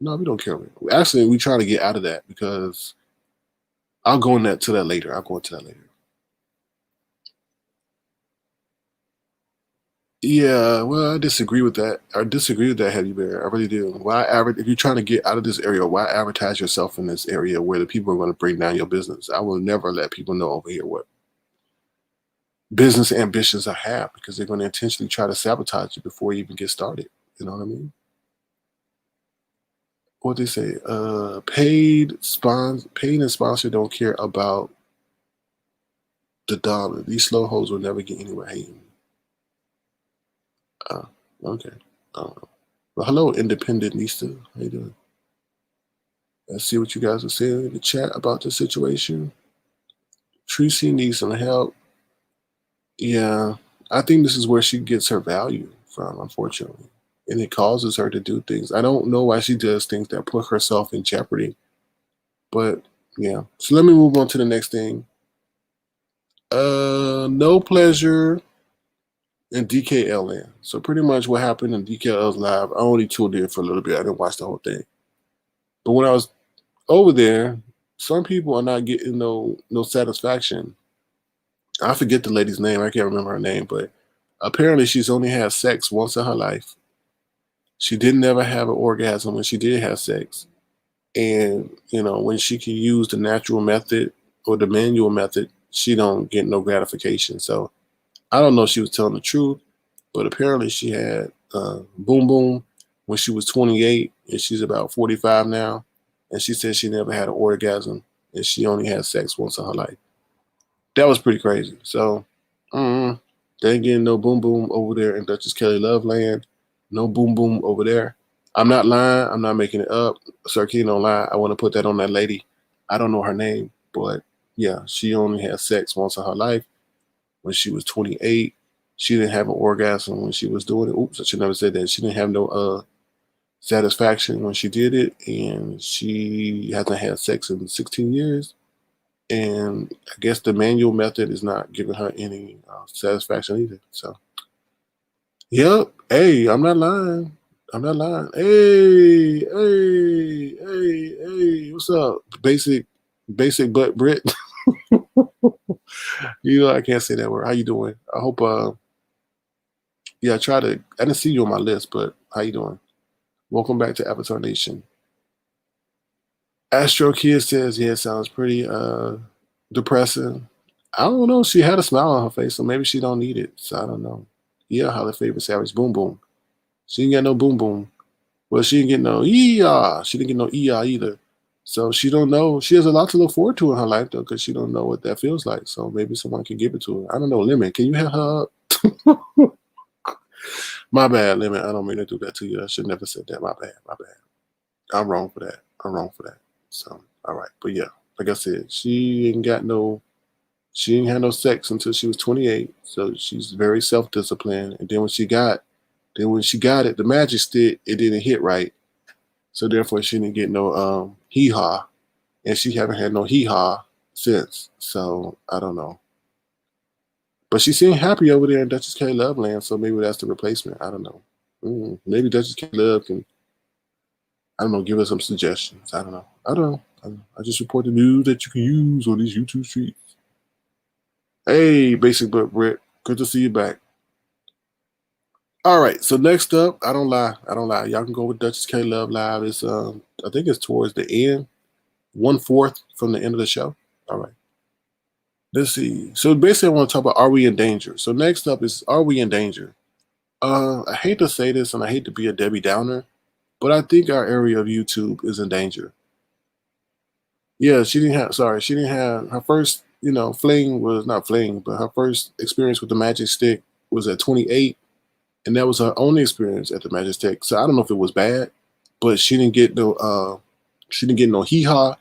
No, we don't care over here. Actually, we try to get out of that, because I'll go into that later. Yeah, well, I disagree with that. I disagree with that, Heavy Bear. I really do. Why if you're trying to get out of this area, why advertise yourself in this area where the people are going to bring down your business? I will never let people know over here what business ambitions I have because they're going to intentionally try to sabotage you before you even get started. You know what I mean? What they say? Paid and sponsor don't care about the dollar. These slow hoes will never get anywhere hating. Uh, okay. Well, hello, independent Nista. How you doing? Let's see what you guys are saying in the chat about the situation. Tracy needs some help. Yeah, I think this is where she gets her value from, unfortunately. And it causes her to do things. I don't know why she does things that put herself in jeopardy. But yeah. So let me move on to the next thing. No pleasure in DKLN. So pretty much what happened in DKL's live, I only tuned in for a little bit. I didn't watch the whole thing. But when I was over there, some people are not getting no satisfaction. I forget the lady's name. I can't remember her name, but apparently she's only had sex once in her life. She didn't ever have an orgasm when she did have sex. And, when she can use the natural method or the manual method, she don't get no gratification. So I don't know if she was telling the truth, but apparently she had boom boom when she was 28 and she's about 45 now. And she said she never had an orgasm and she only had sex once in her life. That was pretty crazy. So, they ain't getting no boom boom over there in Duchess Kelly Love Land. No boom boom over there. I'm not lying. I'm not making it up. Sir King don't lie. I want to put that on that lady. I don't know her name, but yeah, she only had sex once in her life when she was 28. She didn't have an orgasm when she was doing it. Oops, I should never said that. She didn't have no satisfaction when she did it, and she hasn't had sex in 16 years. And I guess the manual method is not giving her any satisfaction either. So, yep. Hey, I'm not lying. I'm not lying. Hey. What's up? Basic butt Brit. I can't say that word. How you doing? I hope. Yeah, I didn't see you on my list, but how you doing? Welcome back to Avatar Nation. Astro Kid says, yeah, it sounds pretty depressing. I don't know. She had a smile on her face, so maybe she don't need it. So I don't know. Yeah, Holly favorite Savage Boom Boom. She didn't get no boom boom. Well, she didn't get no ee-ah. She didn't get no ee-ah either. So she don't know. She has a lot to look forward to in her life, though, because she don't know what that feels like. So maybe someone can give it to her. I don't know. Lemon, can you help her up? My bad, Lemon. I don't mean to do that to you. I should never said that. My bad. I'm wrong for that. So, all right. But yeah, like I said, she ain't had no sex until she was 28. So she's very self-disciplined. And then when she got it, the magic stick, it didn't hit right. So therefore she didn't get no hee-haw. And she haven't had no hee-haw since. So I don't know. But she seemed happy over there in Duchess K Loveland, so maybe that's the replacement. I don't know. Maybe Duchess K Love can, I don't know, give us some suggestions. I don't know. I just report the news that you can use on these YouTube streets. Hey, Basic Butt Brit. Good to see you back. All right, so next up, I don't lie. Y'all can go with Duchess K Love Live. It's I think it's towards the end, 1/4 from the end of the show. All right. Let's see. So basically I want to talk about Are We in Danger? So next up is Are We in Danger? I hate to say this and I hate to be a Debbie Downer, but I think our area of YouTube is in danger. Yeah, she didn't have her first, fling was not fling, but her first experience with the magic stick was at 28, and that was her only experience at the magic stick. So I don't know if it was bad, but she didn't get no hee haw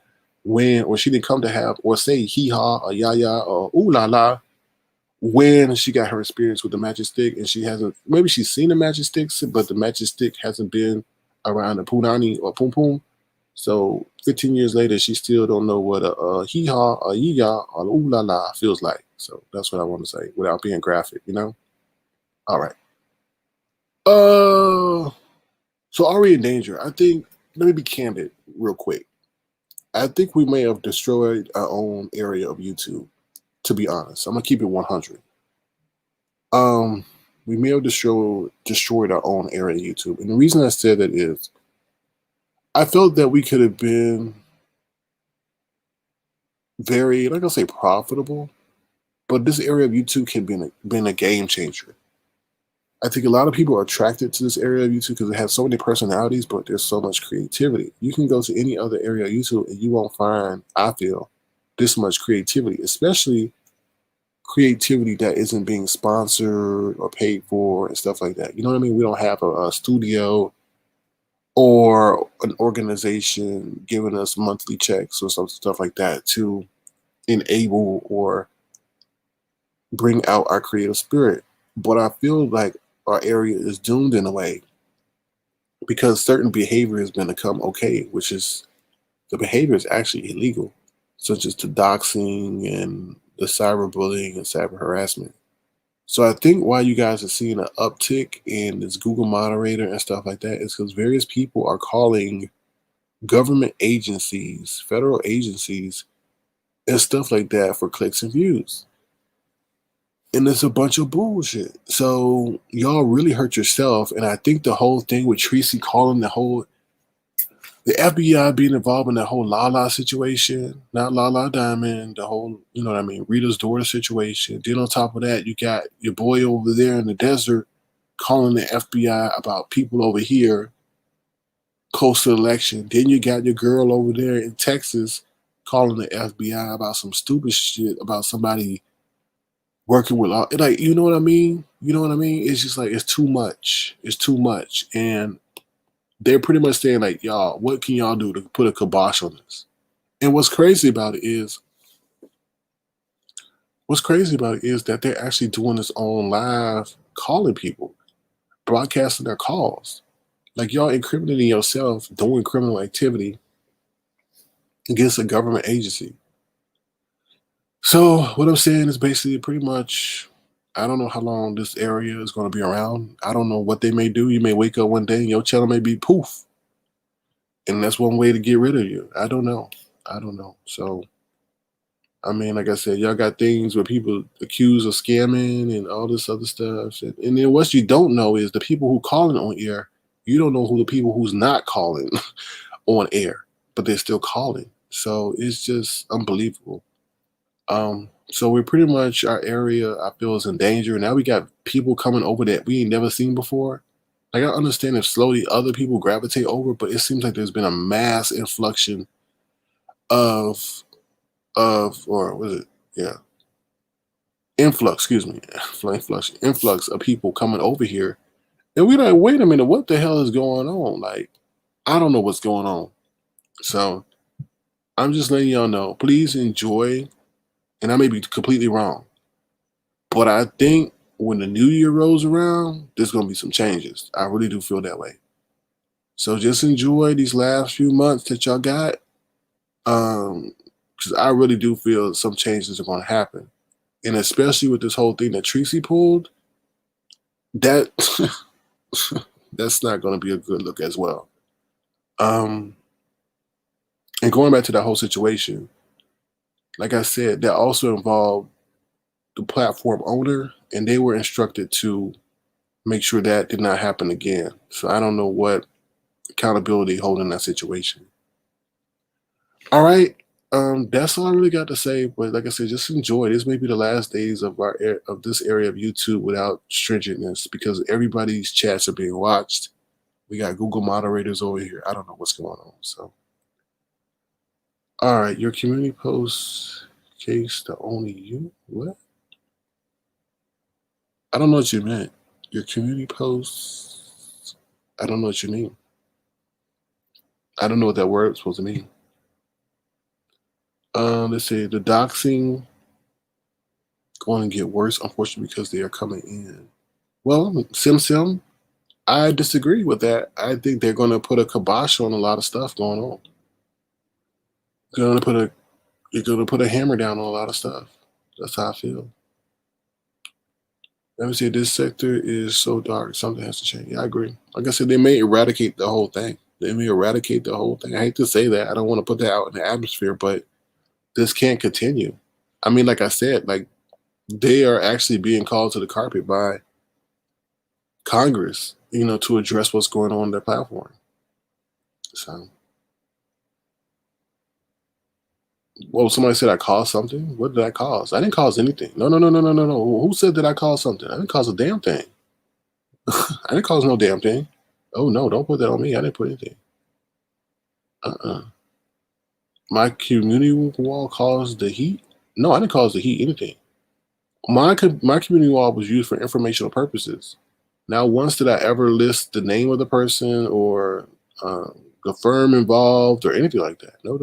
or she didn't come to have or say hee haw or ya ya or ooh la la when she got her experience with the magic stick, and she hasn't. Maybe she's seen the magic stick, but the magic stick hasn't been around the punani or pum pum. So 15 years later, she still don't know what a hee haw, a yee ya, or ooh la la feels like. So that's what I want to say without being graphic. All right. So are we in danger? I think. Let me be candid, real quick. I think we may have destroyed our own area of YouTube. To be honest, I'm gonna keep it 100. we may have destroyed our own area of YouTube. And the reason I said that is I felt that we could have been very, like I say, profitable, but this area of YouTube can been a game changer. I think a lot of people are attracted to this area of YouTube because it has so many personalities, but there's so much creativity. You can go to any other area of YouTube and you won't find, I feel, this much creativity, especially creativity that isn't being sponsored or paid for and stuff like that. You know what I mean? We don't have a studio or an organization giving us monthly checks or some stuff like that to enable or bring out our creative spirit. But I feel like our area is doomed in a way because certain behavior has been become okay, which is the behavior is actually illegal, such as the doxing and the cyberbullying and cyber harassment. So I think why you guys are seeing an uptick in this Google moderator and stuff like that is because various people are calling government agencies, federal agencies, and stuff like that for clicks and views. And it's a bunch of bullshit. So y'all really hurt yourself. And I think the whole thing with Tracy calling the FBI being involved in that whole Lala situation, not Lala Diamond, the whole, you know what I mean, Rita's daughter situation. Then on top of that, you got your boy over there in the desert calling the FBI about people over here close to the election. Then you got your girl over there in Texas calling the FBI about some stupid shit about somebody working with like, you know what I mean? You know what I mean? It's just like it's too much. It's too much. And they're pretty much saying like, y'all, what can y'all do to put a kibosh on this? And what's crazy about it is that they're actually doing this on live, calling people, broadcasting their calls. Like y'all incriminating yourself doing criminal activity against a government agency. So what I'm saying is basically pretty much, I don't know how long this area is going to be around. I don't know what they may do. You may wake up one day and your channel may be poof. And that's one way to get rid of you. I don't know. I don't know. So, I mean, like I said, y'all got things where people accused of scamming and all this other stuff. And then what you don't know is the people who calling on air, you don't know who the people who's not calling on air, but they're still calling. So it's just unbelievable. So we're pretty much, our area, I feel, is in danger. Now we got people coming over that we ain't never seen before. Like I understand if slowly other people gravitate over, but it seems like there's been a mass influxion of or was it, yeah, influx, excuse me, influx of people coming over here. And we're like, wait a minute, what the hell is going on? Like, I don't know what's going on. So I'm just letting y'all know, please enjoy, and I may be completely wrong, but I think when the new year rolls around, there's gonna be some changes. I really do feel that way. So just enjoy these last few months that y'all got. Because I really do feel some changes are gonna happen. And especially with this whole thing that Tracy pulled, that that's not gonna be a good look as well. And going back to that whole situation, like I said, that also involved the platform owner, and they were instructed to make sure that did not happen again. So I don't know what accountability holding that situation. All right. That's all I really got to say. But like I said, just enjoy. This may be the last days of of this area of YouTube without stringentness because everybody's chats are being watched. We got Google moderators over here. I don't know what's going on. So, all right, your community post case to only you. What? I don't know what you meant. Your community posts. I don't know what you mean. I don't know what that word is supposed to mean. Let's say the doxing going to get worse, unfortunately, because they are coming in. Well, Sim, I disagree with that. I think they're going to put a kibosh on a lot of stuff going on. Going to put a You're going to put a hammer down on a lot of stuff. That's how I feel. Let me see. This sector is so dark. Something has to change. Yeah, I agree. Like I said, they may eradicate the whole thing. They may eradicate the whole thing. I hate to say that. I don't want to put that out in the atmosphere, but this can't continue. I mean, like I said, like they are actually being called to the carpet by Congress, to address what's going on their platform. So, well, somebody said I caused something. What did I cause? I didn't cause anything. No. Who said that I caused something? I didn't cause a damn thing. I didn't cause no damn thing. Oh no, don't put that on me. I didn't put anything. My community wall caused the heat? No, I didn't cause the heat anything. My community wall was used for informational purposes. Now, once did I ever list the name of the person or the firm involved or anything like that? No.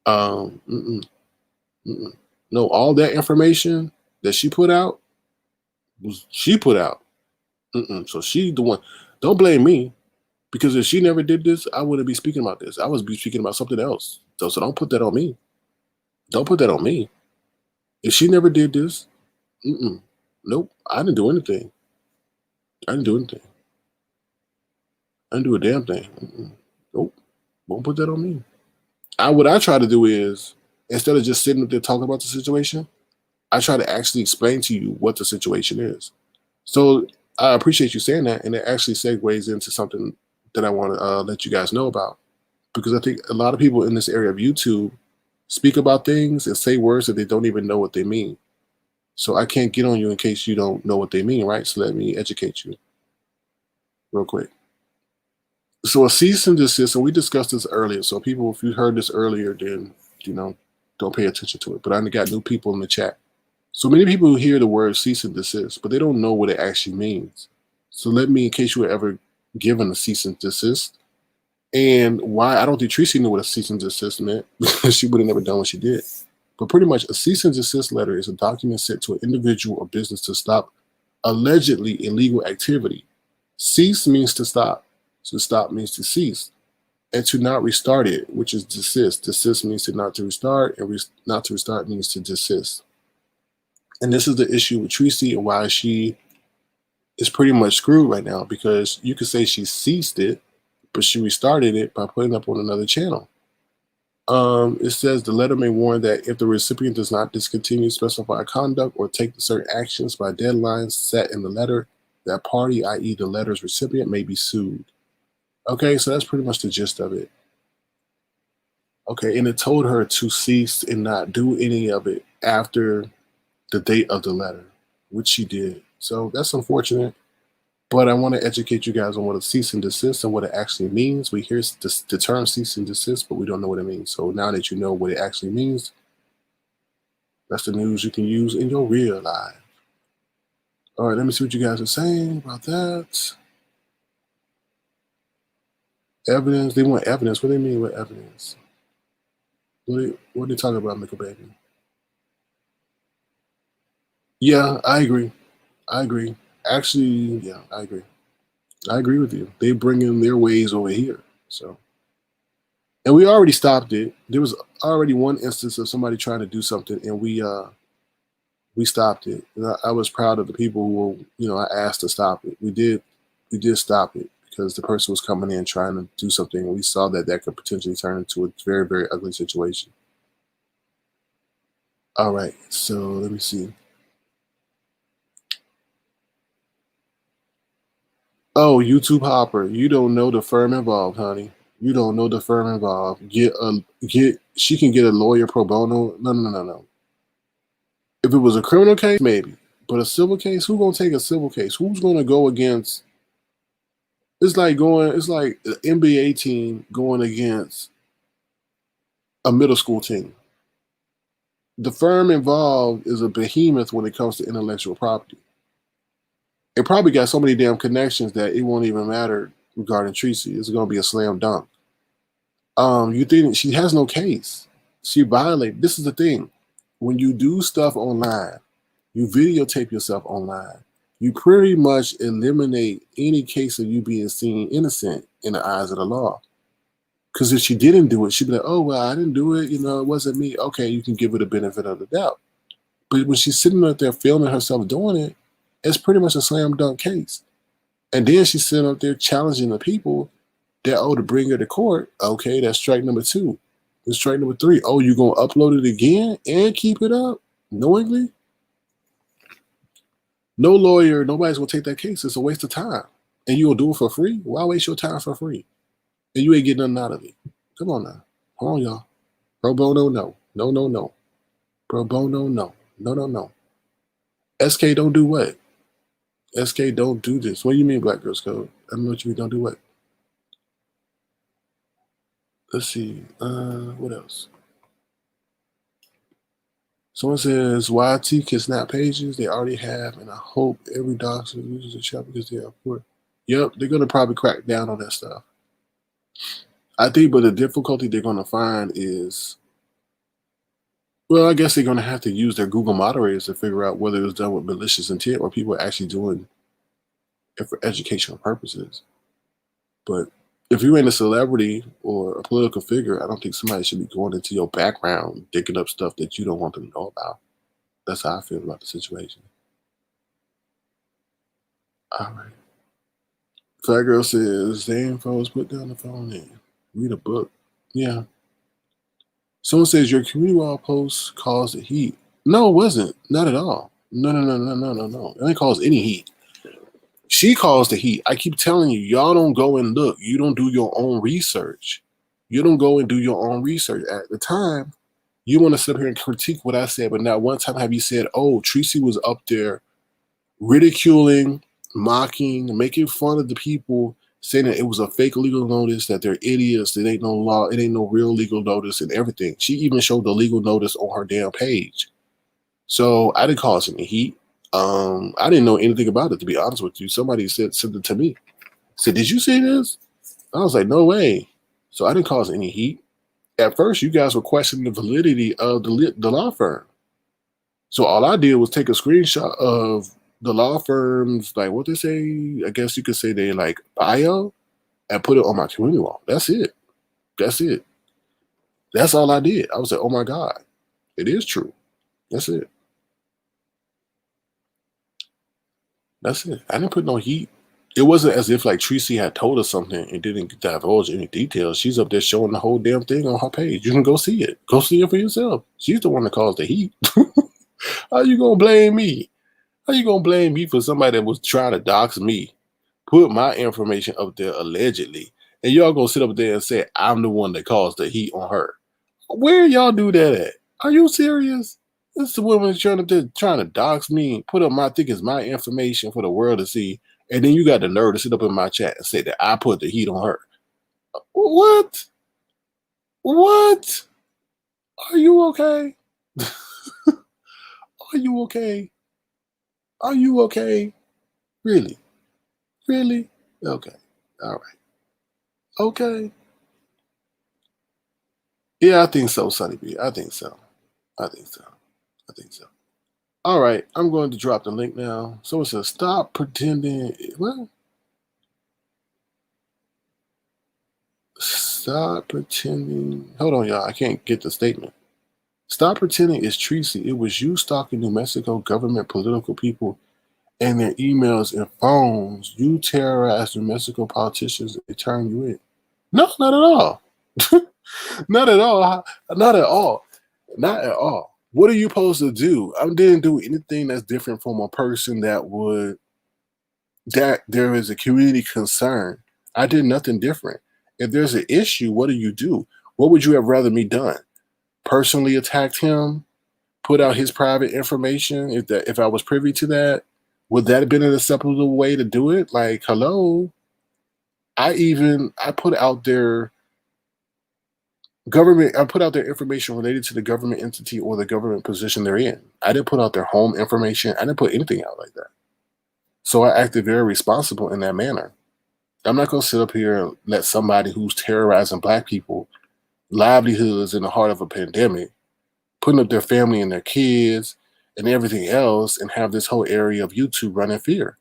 Mm-mm, mm-mm. No, all that information that she put out was she put out. So she the one. Don't blame me, because if she never did this, I wouldn't be speaking about this. I would be speaking about something else. So don't put that on me. Don't put that on me. If she never did this, nope, I didn't do anything. I didn't do anything. I didn't do a damn thing. Nope, won't put that on me. What I try to do is, instead of just sitting up there talking about the situation, I try to actually explain to you what the situation is. So I appreciate you saying that, and it actually segues into something that I want to let you guys know about, because I think a lot of people in this area of YouTube speak about things and say words that they don't even know what they mean. So I can't get on you in case you don't know what they mean, right? So let me educate you real quick. So a cease and desist, and we discussed this earlier. So people, if you heard this earlier, then don't pay attention to it. But I got new people in the chat. So many people hear the word cease and desist, but they don't know what it actually means. So let me, in case you were ever given a cease and desist, and why I don't think Tracy knew what a cease and desist meant, because she would have never done what she did. But pretty much a cease and desist letter is a document sent to an individual or business to stop allegedly illegal activity. Cease means to stop. So stop means to cease. And to not restart it, which is desist. Desist means to not to restart, and not to restart means to desist. And this is the issue with Tracy and why she is pretty much screwed right now, because you could say she ceased it, but she restarted it by putting up on another channel. It says the letter may warn that if the recipient does not discontinue specified conduct or take certain actions by deadlines set in the letter, that party, i.e. the letter's recipient, may be sued. Okay, so that's pretty much the gist of it. Okay, and it told her to cease and not do any of it after the date of the letter, which she did. So that's unfortunate. But I want to educate you guys on what a cease and desist and what it actually means. We hear the term cease and desist, but we don't know what it means. So now that you know what it actually means, that's the news you can use in your real life. All right, let me see what you guys are saying about that. Evidence. They want evidence. What do they mean with evidence? What are they talking about, Michael Baby? Yeah, I agree. Actually, yeah, I agree. I agree with you. They bring in their ways over here. So, and we already stopped it. There was already one instance of somebody trying to do something, and we stopped it. And I was proud of the people who were, I asked to stop it. We did stop it because the person was coming in trying to do something, and we saw that could potentially turn into a very, very ugly situation. All right, so let me see. Oh, YouTube Hopper, you don't know the firm involved, honey. You don't know the firm involved. She can get a lawyer pro bono. No. If it was a criminal case, maybe. But a civil case, who's gonna take a civil case? Who's gonna go against? It's like an NBA team going against a middle school team. The firm involved is a behemoth when it comes to intellectual property. It probably got so many damn connections that it won't even matter regarding Tracy. It's gonna be a slam dunk. You think she has no case? She violated. This is the thing. When you do stuff online, you videotape yourself online, you pretty much eliminate any case of you being seen innocent in the eyes of the law. Because if she didn't do it, she'd be like, oh, well, I didn't do it. It wasn't me. Okay, you can give her the benefit of the doubt. But when she's sitting up there filming herself doing it, it's pretty much a slam dunk case. And then she's sitting up there challenging the people that, to bring her to court. Okay, that's strike number 2. Then strike number 3. Oh, you're going to upload it again and keep it up knowingly? No lawyer, nobody's gonna take that case. It's a waste of time. And you gonna do it for free? Why waste your time for free? And you ain't getting nothing out of it. Come on now. Hold on, y'all. Pro bono, no. No, no, no. Pro bono, no. No, no, no. SK don't do what? SK don't do this. What do you mean, Black Girls Code? I don't know what you mean, don't do what? Let's see. What else? Someone says YT can snap pages. They already have, and I hope every doctor uses a chat because they are poor. Yep, they're gonna probably crack down on that stuff. I think, but the difficulty they're gonna find is, well, I guess they're gonna have to use their Google moderators to figure out whether it was done with malicious intent or people are actually doing it for educational purposes. But if you ain't a celebrity or a political figure, I don't think somebody should be going into your background, digging up stuff that you don't want them to know about. That's how I feel about the situation. All right. Fat Girl says, the info is put down the phone and read a book. Yeah. Someone says, your community wall post caused the heat. No, it wasn't. Not at all. No, no, no, no, no, no, no. It didn't cause any heat. She caused the heat. I keep telling you, y'all don't go and look. You don't do your own research. You don't go and do your own research. At the time, you want to sit here and critique what I said, but not one time have you said, oh, Tracy was up there ridiculing, mocking, making fun of the people, saying that it was a fake legal notice, that they're idiots, it ain't no law, it ain't no real legal notice and everything. She even showed the legal notice on her damn page. So I didn't cause any heat. I didn't know anything about it, to be honest with you. Somebody said something to me. Said, did you see this? I was like, no way. So I didn't cause any heat. At first, you guys were questioning the validity of the law firm. So all I did was take a screenshot of the law firm's, like, what they say, I guess you could say they like bio, and put it on my community wall. That's it. That's it. That's all I did. I was like, oh my God, it is true. That's it. That's it. I didn't put no heat. It wasn't as if like Tracy had told us something and didn't divulge any details. She's up there showing the whole damn thing on her page. You can go see it. Go see it for yourself. She's the one that caused the heat. How you gonna blame me? How you gonna blame me for somebody that was trying to dox me, put my information up there allegedly, and y'all gonna sit up there and say I'm the one that caused the heat on her? Where y'all do that at? Are you serious? This is the woman trying to dox me, put up my think it's my information for the world to see, and then you got the nerve to sit up in my chat and say that I put the heat on her. What? What? Are you okay? Are you okay? Are you okay? Really? Really? Okay. All right. Okay. Yeah, I think so, Sonny B. I think so. I think so. I think so. All right. I'm going to drop the link now. So it says, stop pretending. Well, stop pretending. Hold on, y'all. I can't get the statement. Stop pretending it's Tracy. It was you stalking New Mexico government political people and their emails and phones. You terrorized New Mexico politicians. They turned you in. No, not at all. Not at all. Not at all. Not at all. What are you supposed to do? I didn't do anything that's different from a person that there is a community concern. I did nothing different. If there's an issue, what do you do? What would you have rather me done? Personally attacked him, put out his private information? If I was privy to that, would that have been an acceptable way to do it? Like, hello. I put out their government, I put out their information related to the government entity or the government position they're in. I didn't put out their home information. I didn't put anything out like that. So I acted very responsible in that manner. I'm not going to sit up here and let somebody who's terrorizing Black people, livelihoods in the heart of a pandemic, putting up their family and their kids and everything else, and have this whole area of YouTube running fear.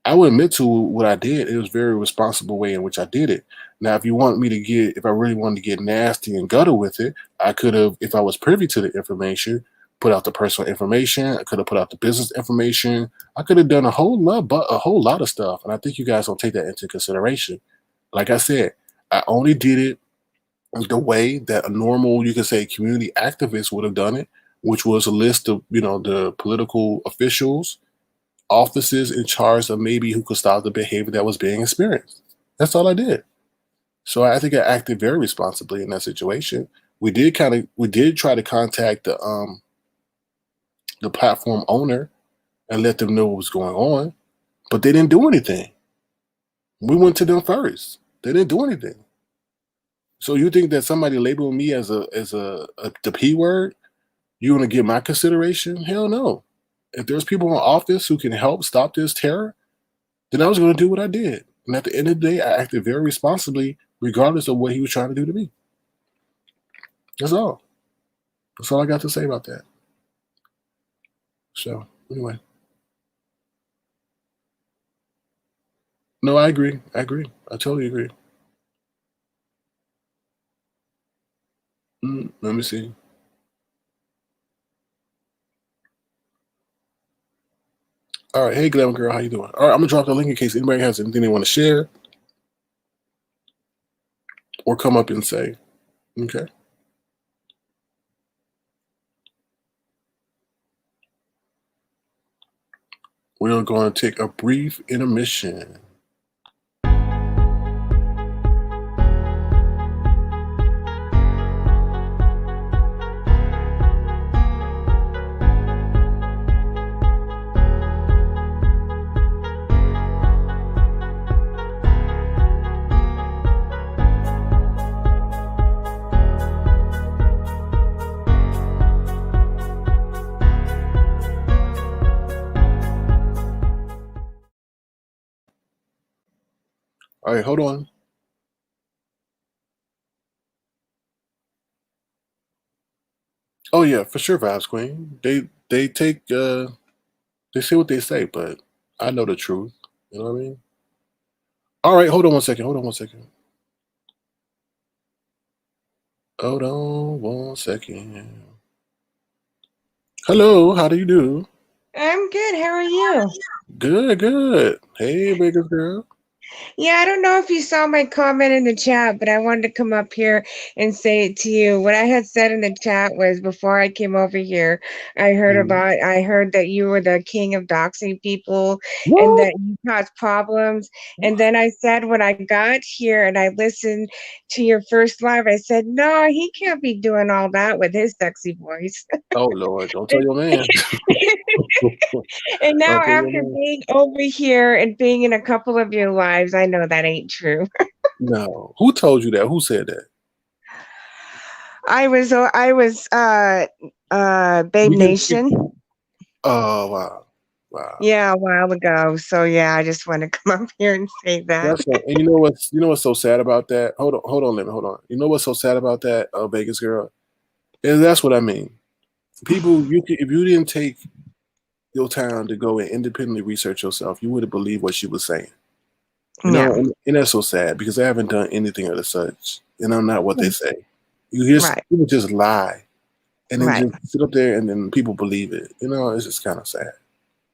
I will admit to what I did. It was a very responsible way in which I did it. Now, if I really wanted to get nasty and gutter with it, I could have, if I was privy to the information, put out the personal information. I could have put out the business information. I could have done a whole lot of stuff. And I think you guys don't take that into consideration. Like I said, I only did it the way that a normal, you could say, community activist would have done it, which was a list of, the political officials, officers in charge of maybe who could stop the behavior that was being experienced. That's all I did. So I think I acted very responsibly in that situation. We did try to contact the platform owner and let them know what was going on, but they didn't do anything. We went to them first. They didn't do anything. So you think that somebody labeled me as the P word, you want to get my consideration? Hell no. If there's people in office who can help stop this terror, then I was going to do what I did. And at the end of the day, I acted very responsibly, regardless of what he was trying to do to me. That's all. That's all I got to say about that. So, anyway. No, I agree. I totally agree. Let me see. All right. Hey, Glam Girl, how you doing? All right, I'm going to drop the link in case anybody has anything they want to share or come up and say. Okay. We're going to take a brief intermission. All right, hold on. Oh yeah, for sure, Vibes Queen. They take they say what they say, but I know the truth. You know what I mean? All right, hold on one second. Hold on one second. Hello, how do you do? I'm good. How are you? Good. Hey, Vegas girl. Yeah, I don't know if you saw my comment in the chat, but I wanted to come up here and say it to you. What I had said in the chat was before I came over here, I heard that you were the king of doxing people and What? that you caused problems. And then I said when I got here and I listened to your first live, I said, no, he can't be doing all that with his sexy voice. Oh Lord, don't tell your man. And now Don't tell your after man. being over here and being in a couple of your lives, I know that ain't true. No. Who told you that? Who said that? Babe You can speak. Nation. Oh wow. Yeah, a while ago. So yeah, I just want to come up here and say that. That's right. And you know what's so sad about that? Hold on, let me hold on. You know what's so sad about that, Vegas girl? And that's what I mean. People, if you didn't take your time to go and independently research yourself, you would have believed what she was saying. You know, Yeah. and that's so sad because I haven't done anything of the such, and I'm not what they say. Right. People just lie and then Right. just sit up there and then people believe it. You know, it's just kind of sad.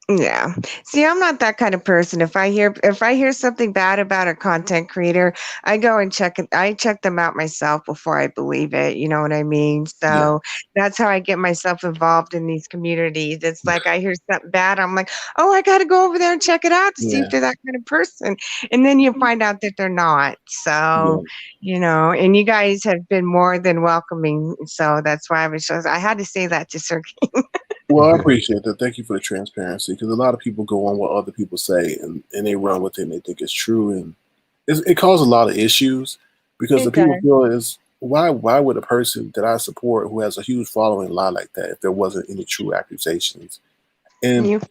Yeah. See, I'm not that kind of person. If I hear something bad about a content creator, I go and check it. I check them out myself before I believe it. You know what I mean? Yeah. So that's how I get myself involved in these communities. It's like I hear something bad, I'm like, oh, I got to go over there and check it out to see if Yeah. they're that kind of person. And then you find out that they're not. So, Yeah. and you guys have been more than welcoming. So that's why I had to say that to Sir King. Well, I appreciate that. Thank you for the transparency because a lot of people go on what other people say and they run with it and they think it's true. And it causes a lot of issues because the It people does. feel is why would a person that I support who has a huge following lie like that if there wasn't any true accusations? And You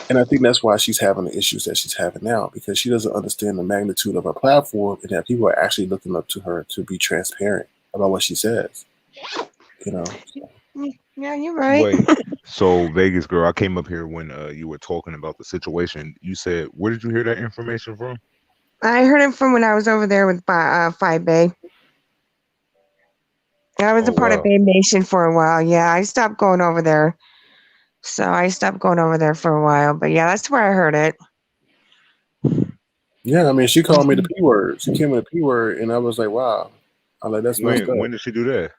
and I think that's why she's having the issues that she's having now because she doesn't understand the magnitude of her platform and that people are actually looking up to her to be transparent about what she says. You know. Yeah, you're right. Wait, so Vegas girl, I came up here when you were talking about the situation. You said, where did you hear that information from? I heard it from when I was over there with Fyebabe. I was Oh a part of wow. Babe Nation for a while. Yeah, I stopped going over there. So I stopped going over there for a while. But yeah, that's where I heard it. Yeah, I mean, she called me the P word. She came with the P word, and I was like, wow. I'm like, that's messed up. When did she do that?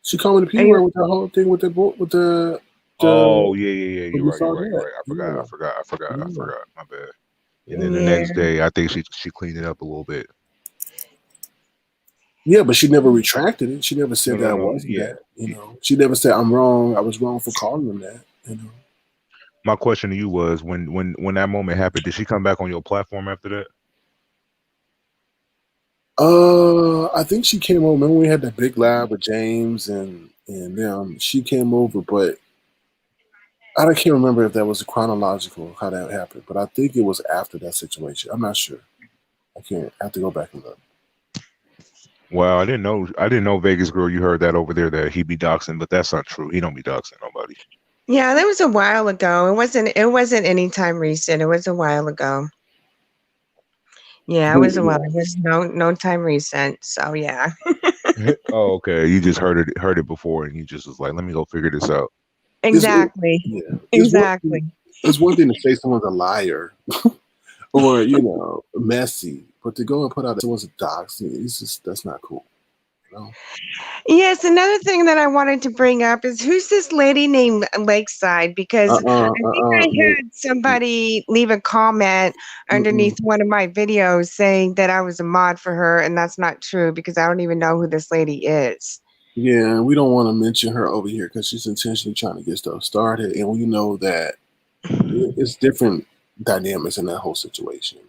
She called me the P Are word you with the whole thing with the Oh yeah. when You're we right. You're saw right. You're that. right. I forgot. Yeah, I forgot. I forgot. I yeah, forgot. My bad. And then the yeah. next Yeah. day, I think she cleaned it up a little bit. Yeah, but she never retracted it. She never No, said no, that it no. wasn't Yeah. that. You know, she never said I'm wrong. I was wrong for calling them that. You know. My question to you was when that moment happened, did she come back on your platform after that? I think she came over. Remember we had that big live with James and them. She came over, but I can't remember if that was chronological how that happened. But I think it was after that situation. I'm not sure. I can't. I have to go back and look. Well, I didn't know. I didn't know Vegas girl. You heard that over there that he be doxing, but that's not true. He don't be doxing nobody. Yeah, that was a while ago. It wasn't anytime recent. It was a while ago. Yeah, it was a while. Yeah. It was no time recent. So yeah. Oh, okay. You just heard it before, and you just was like, let me go figure this out. It's Exactly. yeah. Exactly. It's one thing to say someone's a liar or messy, but to go and put out someone's a dox, it's just that's not cool. You know? Yes, another thing that I wanted to bring up is who's this lady named Lakeside? Because I think I Yeah. had somebody leave a comment underneath one of my videos saying that I was a mod for her, and that's not true because I don't even know who this lady is. Yeah, we don't want to mention her over here because she's intentionally trying to get stuff started, and we know that it's different dynamics in that whole situation.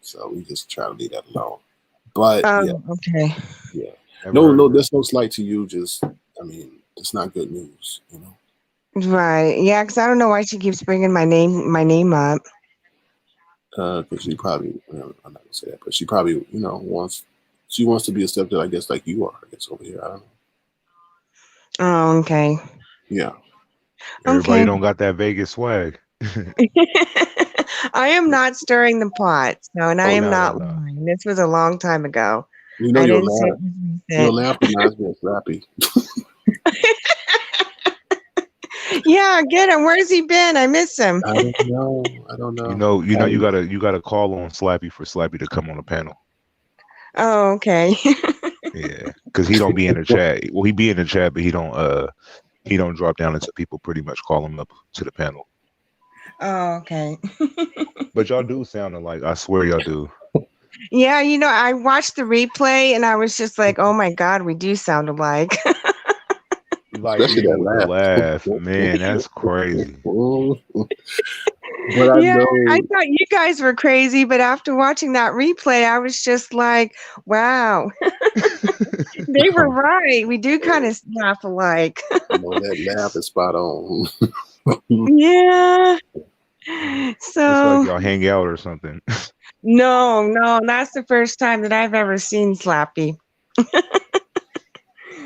So we just try to leave that alone. But yeah, Oh, okay. yeah. Never No, heard no, of her. there's no slight to you. Just, I mean, it's not good news, you know. Right. Yeah, because I don't know why she keeps bringing my name up. Because she probably, I'm not gonna say that, but she probably, she wants to be accepted, I guess, like you are, I guess, over here. I don't know. Oh, okay. Yeah. Everybody Okay. don't got that Vegas swag. I am not stirring the pot, so, and I Oh, am No. not lying. This was a long time ago. you know I your didn't say laugh. it was Your recent. laugh reminds me of Slappy. Yeah, get him. Where's he been? I miss him. I don't know. I don't know. You gotta call on Slappy for Slappy to come on the panel. Oh, okay. Yeah, because he don't be in the chat. Well, he be in the chat, but he don't drop down until people pretty much call him up to the panel. Oh, okay. But y'all do sound alike. I swear y'all do. Yeah, I watched the replay and I was just like, oh my God, we do sound alike. Like Especially even that with the laugh. laugh, man, that's crazy. But I Yeah, I know, thought you guys were crazy, but after watching that replay, I was just like, wow, they were right. We do kind of laugh alike. that laugh is spot on. Yeah. It's like So, y'all hang out or something. no, that's the first time that I've ever seen Slappy.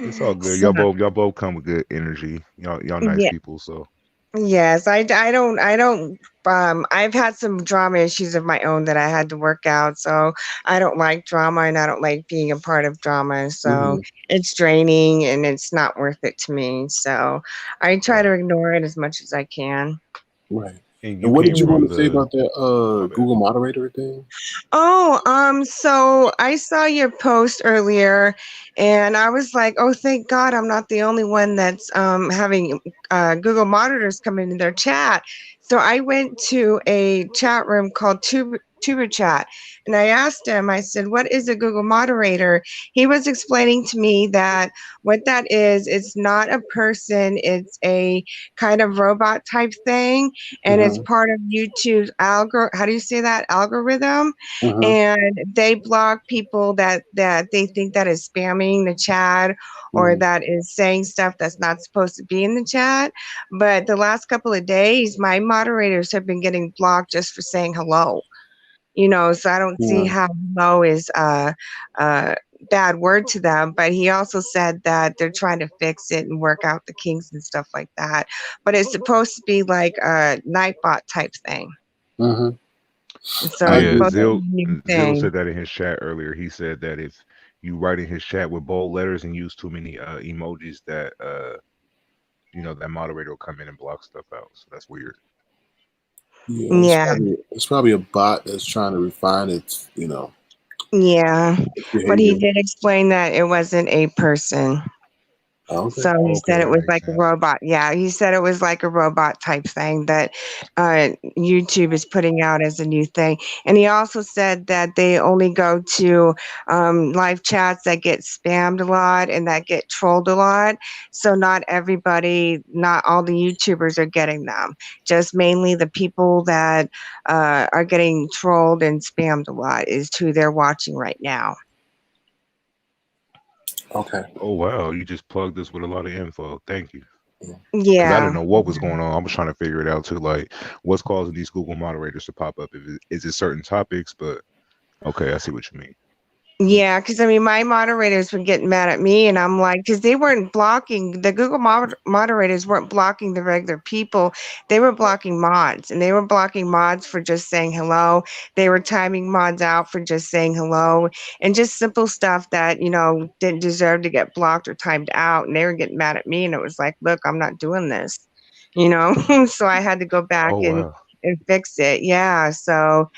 It's all good. So, Y'all both come with good energy. Y'all nice yeah. people. So Yes, I don't I've had some drama issues of my own that I had to work out. So I don't like drama and I don't like being a part of drama. So Mhm. it's draining and it's not worth it to me. So I try to ignore it as much as I can. Right. and And you what did came you from want to say the about that my bad. Google moderator thing? Oh, so I saw your post earlier and I was like, oh, thank God I'm not the only one that's having Google monitors come into their chat. So I went to a chat room called Tuber Chat and I asked him, I said, what is a Google moderator? He was explaining to me that what that is, it's not a person, it's a kind of robot type thing. And it's Uh-huh. part of YouTube's how do you say that? Algorithm, Uh-huh. and they block people that they think that is spamming the chat or Mhm. that is saying stuff that's not supposed to be in the chat. But the last couple of days, my moderators have been getting blocked just for saying hello. So I don't see Yeah. how hello is a bad word to them. But he also said that they're trying to fix it and work out the kinks and stuff like that. But it's supposed to be like a Nightbot type thing. Uh-huh. So Oh I it's yeah, agree with supposed to that. be a new Zil thing. said that in his chat earlier. He said that if you write in his chat with bold letters and use too many emojis, that that moderator will come in and block stuff out. So that's weird. Yeah, Yeah, it's probably a bot that's trying to refine yeah. its But he behavior. did explain that it wasn't a person. Okay. So he Okay, said it that was makes like a sense. robot. Yeah, he said it was like a robot type thing that YouTube is putting out as a new thing. And he also said that they only go to live chats that get spammed a lot and that get trolled a lot. So not everybody, not all the YouTubers are getting them. Just mainly the people that are getting trolled and spammed a lot is who they're watching right now. Okay. Oh wow, you just plugged us with a lot of info. Thank you. Because I didn't Yeah. know what was going on. I was trying to figure it out too. Like, what's causing these Google moderators to pop up? Is it certain topics? But okay, I see what you mean. Yeah, because I mean, my moderators were getting mad at me, and I'm like, because they weren't blocking the Google moderators weren't blocking the regular people. They were blocking mods, and they were blocking mods for just saying hello. They were timing mods out for just saying hello, and just simple stuff that didn't deserve to get blocked or timed out. And they were getting mad at me, and it was like, look, I'm not doing this, so I had to go back Oh and wow. fix it. Yeah, so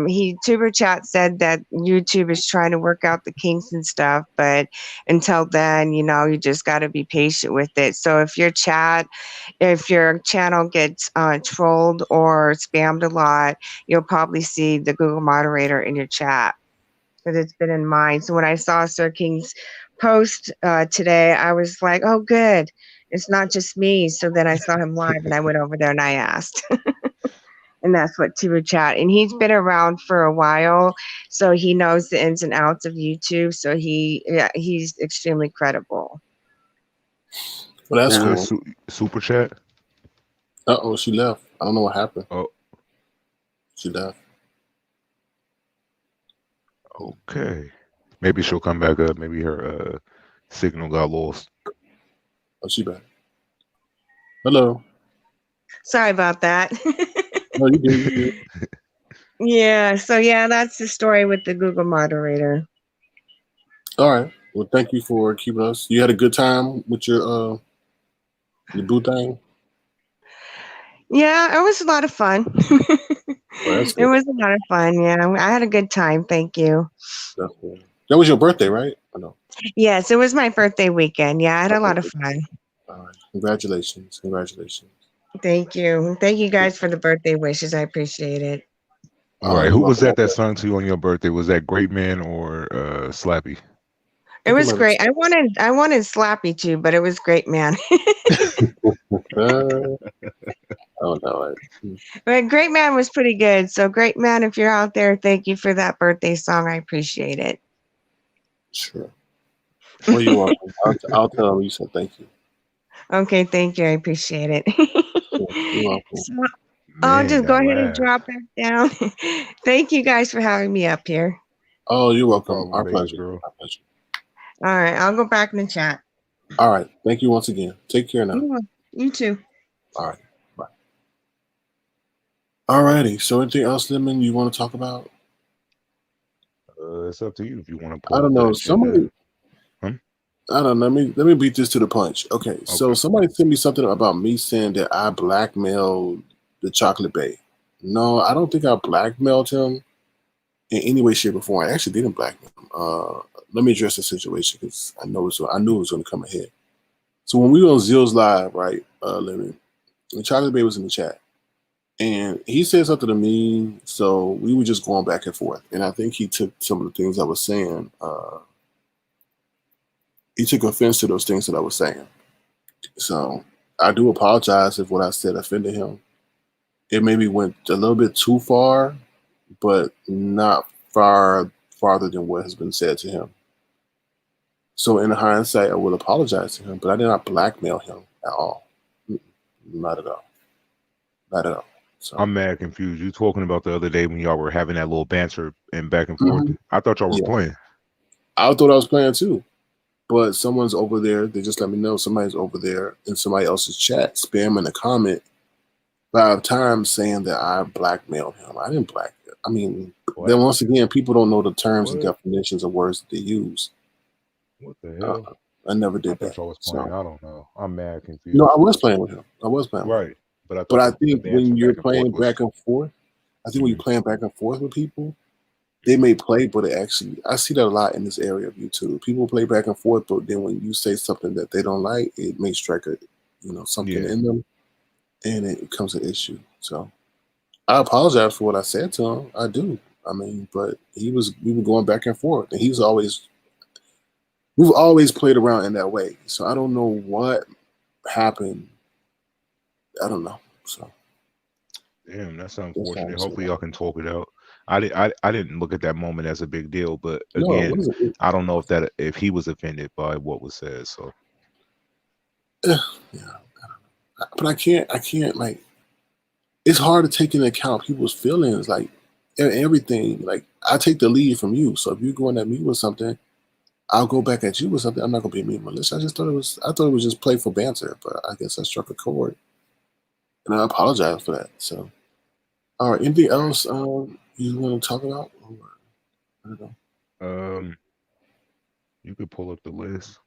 he Tuber Chat said that YouTube is trying to work out the kinks and stuff, but until then, you just got to be patient with it. So if your channel gets trolled or spammed a lot, you'll probably see the Google moderator in your chat because it's been in mine. So when I saw Sir King's post today, I was like, oh, good. It's not just me. So then I saw him live and I went over there and I asked. And that's what Tuber Chat. And he's been around for a while, so he knows the ins and outs of YouTube. So he's extremely credible. Well, that's Who cool. is super chat? Oh, she left. I don't know what happened. Oh, She left. okay. Maybe she'll come back up. Maybe her signal got lost. Oh, she back. Hello. Sorry about that. No, you good. You good. Yeah. So yeah, that's the story with the Google moderator. All right. Well, thank you for keeping us. You had a good time with your boo thing. Yeah, it was a lot of fun. Well, that's It good. was a lot of fun. Yeah, I had a good time. Thank you. That's good. That was your birthday, right? I know. Yes, it was my birthday weekend. Yeah, I had a lot of fun. All right. Congratulations. Congratulations. Thank you. Thank you guys for the birthday wishes. I appreciate it. Right. You're Who was welcome. that sung to you on your birthday? Was that Great Man or Slappy? It was great. I wanted Slappy too, but it was great, man. Oh no. But Great Man was pretty good. So Great Man, if you're out there, thank you for that birthday song. I appreciate it. Sure. Well, you're welcome. I'll tell him you said thank you. Okay, thank you. I appreciate it. Sure. You're welcome. So I'll Man, just go that ahead and laugh. drop back down. Thank you guys for having me up here. Oh, you're No welcome. problem, Our baby pleasure. girl. Our pleasure. All right, I'll go back in the chat. All right. Thank you once again. Take care now. You too. All right. Bye. All righty. So anything else, Lemon, you want to talk about? It's up to you if you want to I pull don't up the know. agenda. Somebody I don't know. Let me beat this to the punch. Okay. So Okay. somebody sent me something about me saying that I blackmailed the Chocolate Bay. No, I don't think I blackmailed him in any way, shape, or form. I actually didn't blackmail him. Let me address the situation because I knew it was going to come ahead. So when we were on Zill's Live, right, Lemon, the Chocolate Bay was in the chat. And he said something to me, so we were just going back and forth. And I think he took some of the things I was saying. He took offense to those things that I was saying. So I do apologize if what I said offended him. It maybe went a little bit too far, but not farther than what has been said to him. So in hindsight, I will apologize to him, but I did not blackmail him at all. Not at all. Not at all. So I'm mad confused. You talking about the other day when y'all were having that little banter and back and forth? I thought y'all were playing. I thought I was playing too. But someone's over there. They just let me know somebody's over there in somebody else's chat, spamming a comment 5 times saying that I blackmailed him. I didn't blackmail. I mean, then once again, people don't know the terms and definitions of words that they use. What the hell? I never did I thought that. y'all was playing. I don't know. I'm mad confused. No, I was playing with him. Right. But I think when you're playing back and forth, with people, they may play, but I see that a lot in this area of YouTube. People play back and forth, but then when you say something that they don't like, it may strike something Yeah. in them, and it becomes an issue. So I apologize for what I said to him. I do. I mean, but we were going back and forth, and we've always played around in that way. So I don't know what happened. I don't know. So Damn, that's that's how unfortunate. I'm saying. Hopefully y'all can talk it out. I didn't look at that moment as a big deal, but No, it again, wasn't. I don't know if he was offended by what was said. So Yeah, but I can't like. It's hard to take into account people's feelings, like everything. Like I take the lead from you. So if you're going at me with something, I'll go back at you with something. I'm not gonna be mean malicious. I thought it was just playful banter, but I guess I struck a chord, and I apologize for that. So, all right, anything else you want to talk about? Or, I don't know. um, you could pull up the list.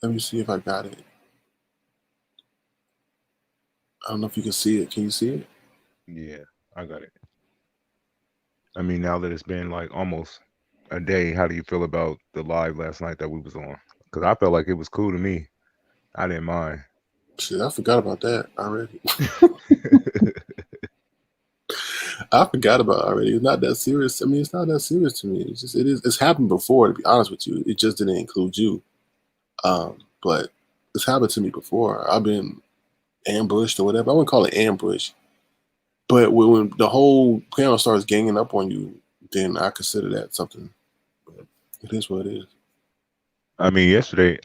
Let me see if I got it. I don't know if you can see it. Can you see it? Yeah, I got it. I mean, now that it's been like almost a day, how do you feel about the live last night that we was on? Because I felt like it was cool to me. I didn't mind. Shit, I forgot about that already. I forgot about it already. It's not that serious. I mean, it's not that serious to me. It's just it is. It's happened before. To be honest with you, it just didn't include you. But it's happened to me before. I've been ambushed or whatever. I wouldn't call it ambush, but when the whole panel starts ganging up on you, then I consider that something. But it is what it is. I mean, yesterday,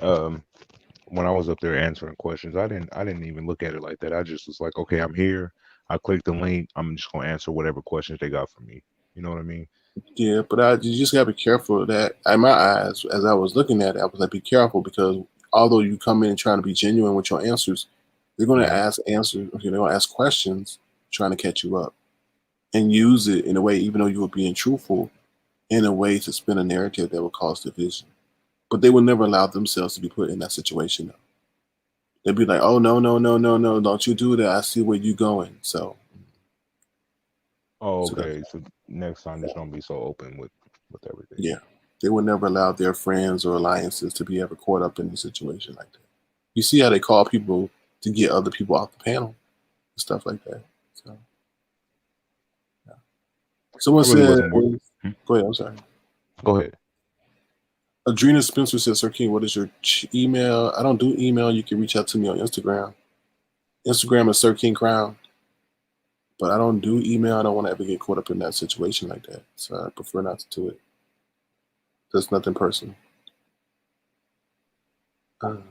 when I was up there answering questions, I didn't even look at it like that. I just was like, okay, I'm here. I clicked the link. I'm just gonna answer whatever questions they got for me. You know what I mean? Yeah, but you just gotta be careful of that. In my eyes, as I was looking at it, I was like, be careful because although you come in trying to be genuine with your answers, they're going to Mhm. ask answers. Okay, they're going to ask questions trying to catch you up and use it in a way, even though you were being truthful, in a way to spin a narrative that would cause division. But they would never allow themselves to be put in that situation. Though. They'd be like, "Oh no, no, no, no, no! Don't you do that? I see where you're going." Oh, So that's okay. So next time, just don't be so open with everything. yeah. They would never allow their friends or alliances to be ever caught up in a situation like that. You see how they call people to get other people off the panel and stuff like that. So, yeah. Someone I really said, wasn't worried. "Go ahead." I'm sorry. Go ahead. Adrena Spencer says, "Sir King, what is your email?" I don't do email. You can reach out to me on Instagram. Instagram is Sir King Crown, but I don't do email. I don't want to ever get caught up in that situation like that. So I prefer not to do it. There's nothing personal. Um,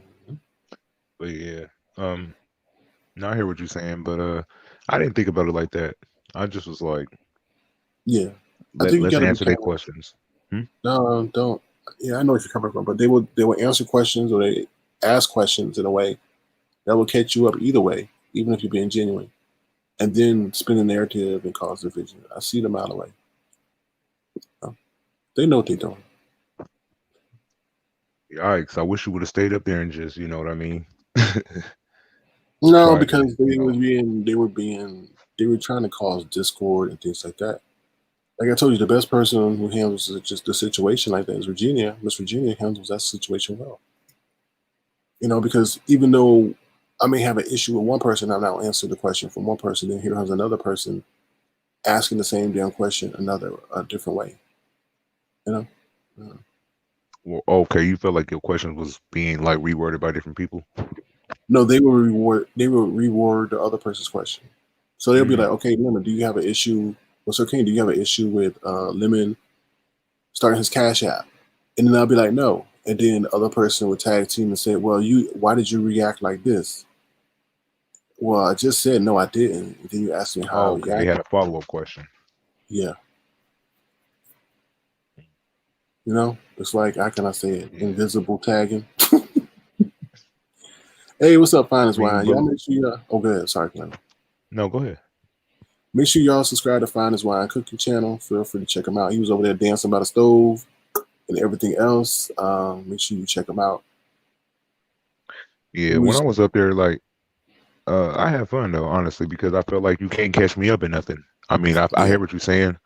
But yeah, now I hear what you're saying, but I didn't think about it like that. I just was like, yeah, I think you let's got to be answer their careful. questions. Hmm? No, don't. Yeah, I know what you're coming from, but they will answer questions or they ask questions in a way that will catch you up either way, even if you're being genuine, and then spin the narrative and cause division. I see them out of the way. They know what they're doing. Yikes! I wish you would have stayed up there and just, you know what I mean? No, Tried to, because they were trying to cause discord and things like that. Like I told you, the best person who handles just the situation like that is Virginia. Miss Virginia handles that situation well. Because even though I may have an issue with one person, I'm now answering the question from one person, then here comes another person asking the same damn question a different way. You know? Uh, Well, okay, you felt like your question was being like reworded by different people. no, they will reward. They will reward the other person's question. So they'll be Mm. like, "Okay, Lemon, do you have an issue? What's okay? Do you have an issue with Lemon starting his Cash App?" And then I'll be like, "No." And then the other person would tag team and say, "Well, why did you react like this?" Well, I just said no, I didn't. And then you asked me how I Oh, okay, they had reacted. a follow-up question. Yeah, it's like how can I say it? Yeah, Invisible tagging. Hey, what's up, I Finest mean, Wine? but Y'all make sure y'all. Oh, good. Sorry, Clem. no, go ahead. Make sure y'all subscribe to Finest Wine Cooking Channel. Feel free to check him out. He was over there dancing by the stove and everything else. Make sure you check him out. Yeah, We when I just- was up there, like, I had fun though, honestly, because I felt like you can't catch me up in nothing. I mean, I yeah, hear what you're saying,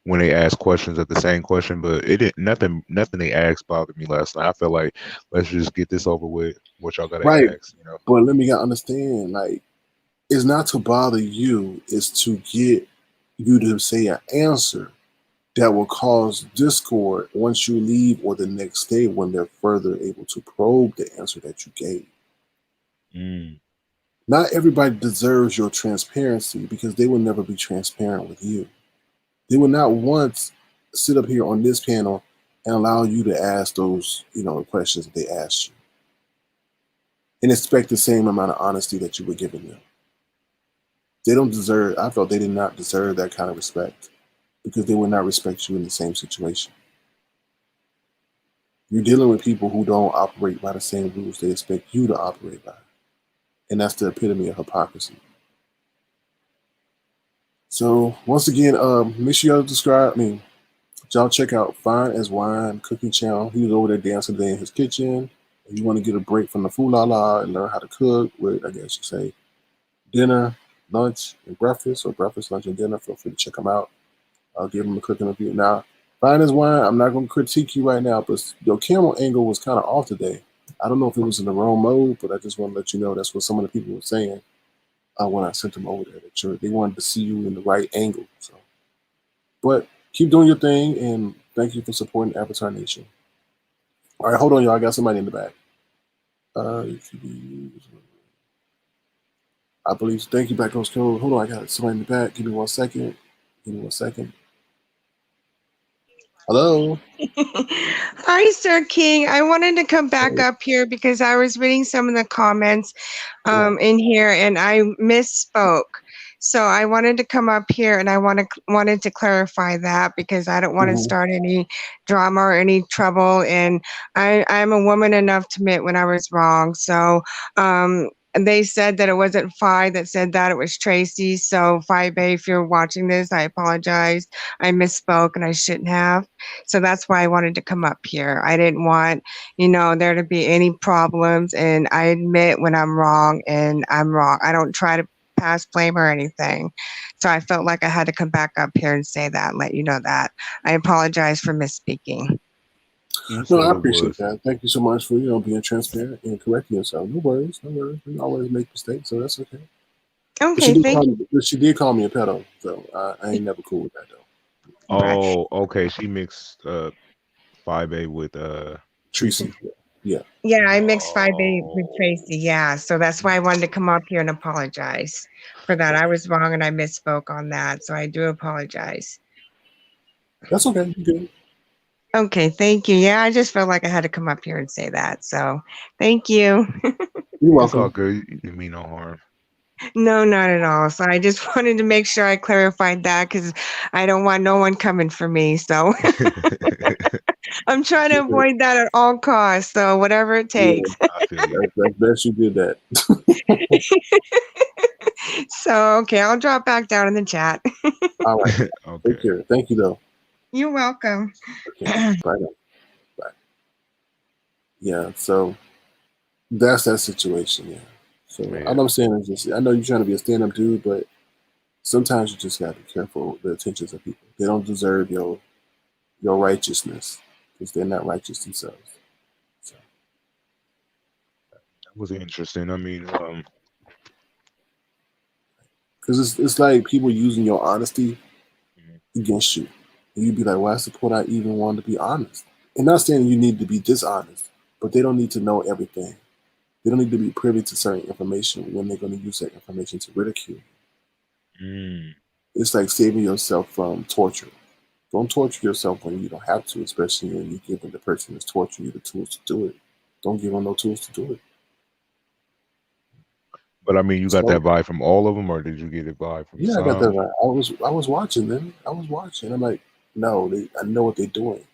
when they ask questions at the same question, but it didn't nothing they asked bothered me last night. I felt like let's just get this over with. What y'all gotta Right. ask, you know? But let me understand, like, it's not to bother you, it's to get you to say an answer that will cause discord once you leave or the next day when they're further able to probe the answer that you gave. Mm. Not everybody deserves your transparency because they will never be transparent with you. They will not once sit up here on this panel and allow you to ask those, questions that they asked you and expect the same amount of honesty that you were giving them. They don't deserve, I felt they did not deserve that kind of respect because they would not respect you in the same situation. You're dealing with people who don't operate by the same rules they expect you to operate by. And that's the epitome of hypocrisy. So once again, make sure y'all check out Fine as Wine cooking channel. He was over there dancing today in his kitchen. If you want to get a break from the foolala and learn how to cook with, I guess you say, dinner, lunch, and breakfast, or breakfast, lunch, and dinner, feel free to check him out. I'll give him a cooking review. Now, Fine as Wine, I'm not going to critique you right now, but your camera angle was kind of off today. I don't know if it was in the wrong mode, but I just want to let you know that's what some of the people were saying when I sent them over there. That they wanted to see you in the right angle. So, but keep doing your thing, and thank you for supporting Avatar Nation. All right, hold on, y'all. I got somebody in the back. I believe. Thank you, Back Coast Code. Hold on, I got somebody in the back. Give me 1 second. Give me 1 second. Hello. Hi, Sir King. I wanted to come back up here because I was reading some of the comments in here and I misspoke. So I wanted to come up here and I wanted to clarify that because I don't want to start any drama or any trouble. And I'm a woman enough to admit when I was wrong. So they said that it wasn't Phi that said that, it was Tracy. So Fyebabe, if you're watching this, I apologize. I misspoke and I shouldn't have. So that's why I wanted to come up here. I didn't want, there to be any problems. And I admit when I'm wrong and I'm wrong. I don't try to pass blame or anything. So I felt like I had to come back up here and say that and let you know that. I apologize for misspeaking. No, I appreciate that. Thank you so much for being transparent and correcting yourself. No worries, no worries. We always make mistakes, so that's okay. Okay, thank you. She did call me a pedo, so I ain't never cool with that though. Oh, okay. She mixed Fyebabe with Tracy. Yeah. Yeah, I mixed Fyebabe with Tracy. Yeah, so that's why I wanted to come up here and apologize for that. I was wrong and I misspoke on that, so I do apologize. That's okay. You good. Okay, thank you. Yeah, I just felt like I had to come up here and say that. So, thank you. You're welcome. It's all good. You mean no harm. No, not at all. So I just wanted to make sure I clarified that because I don't want no one coming for me. So I'm trying to avoid that at all costs. So whatever it takes. I feel you. That's best you did that. So, okay, I'll drop back down in the chat. All right. Okay. Take care. Thank you, though. You're welcome. Okay. Bye now. Bye. Yeah, so that's that situation, yeah. So all I'm saying is just, I know you're trying to be a stand-up dude, but sometimes you just gotta be careful with the attentions of people. They don't deserve your righteousness because they're not righteous themselves. So. That was interesting. I mean, because it's like people using your honesty against you. And you'd be like, what's the point I even want to be honest? And not saying you need to be dishonest, but they don't need to know everything. They don't need to be privy to certain information when they're going to use that information to ridicule you. It's like saving yourself from torture. Don't torture yourself when you don't have to, especially when you're giving the person that's torturing you the tools to do it. Don't give them no tools to do it. But I mean, you got that vibe from all of them, or did you get it vibe from some? I got that vibe. I was watching them. I was watching. I'm like, no, I know what they're doing.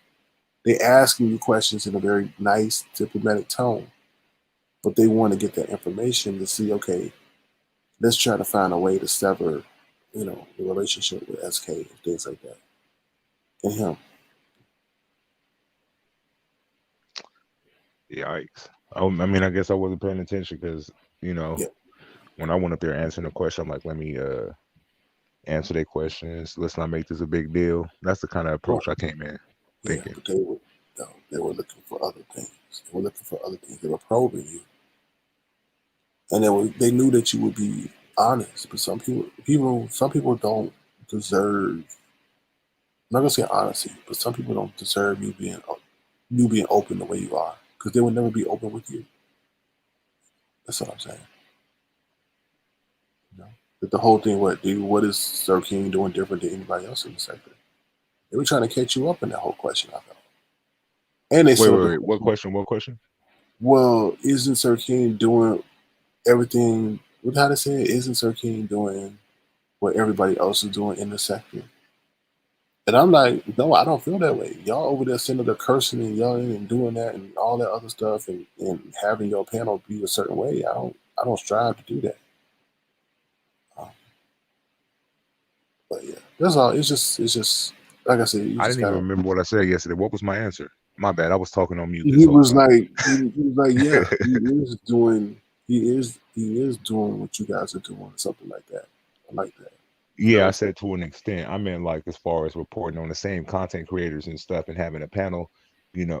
They asking you questions in a very nice, diplomatic tone, but they want to get that information to see, okay, let's try to find a way to sever, the relationship with SK and things like that, and him. Yikes! I mean, I guess I wasn't paying attention because when I went up there answering the question, I'm like, let me answer their questions. Let's not make this a big deal. That's the kind of approach I came in Yeah, thinking. but they were looking for other things. They were looking for other things. They were probing you, and they knew that you would be honest. But some people don't deserve. I'm not gonna say honesty, but some people don't deserve you being open the way you are, because they would never be open with you. That's what I'm saying. You know, but the whole thing, what is Sir King doing different than anybody else in the sector? They were trying to catch you up in that whole question, I felt. And they wait. What question? Well, isn't Sir King doing everything? How to say it? Isn't Sir King doing what everybody else is doing in the sector? And I'm like, no, I don't feel that way. Y'all over there sitting there cursing and yelling and doing that and all that other stuff and having your panel be a certain way. I don't strive to do that. But yeah, that's all. It's just like I said. I didn't even remember what I said yesterday. What was my answer? My bad. I was talking on mute. He was like, yeah, he is doing what you guys are doing, something like that. I like that. Yeah, I said to an extent. I meant like as far as reporting on the same content creators and stuff and having a panel, Yeah.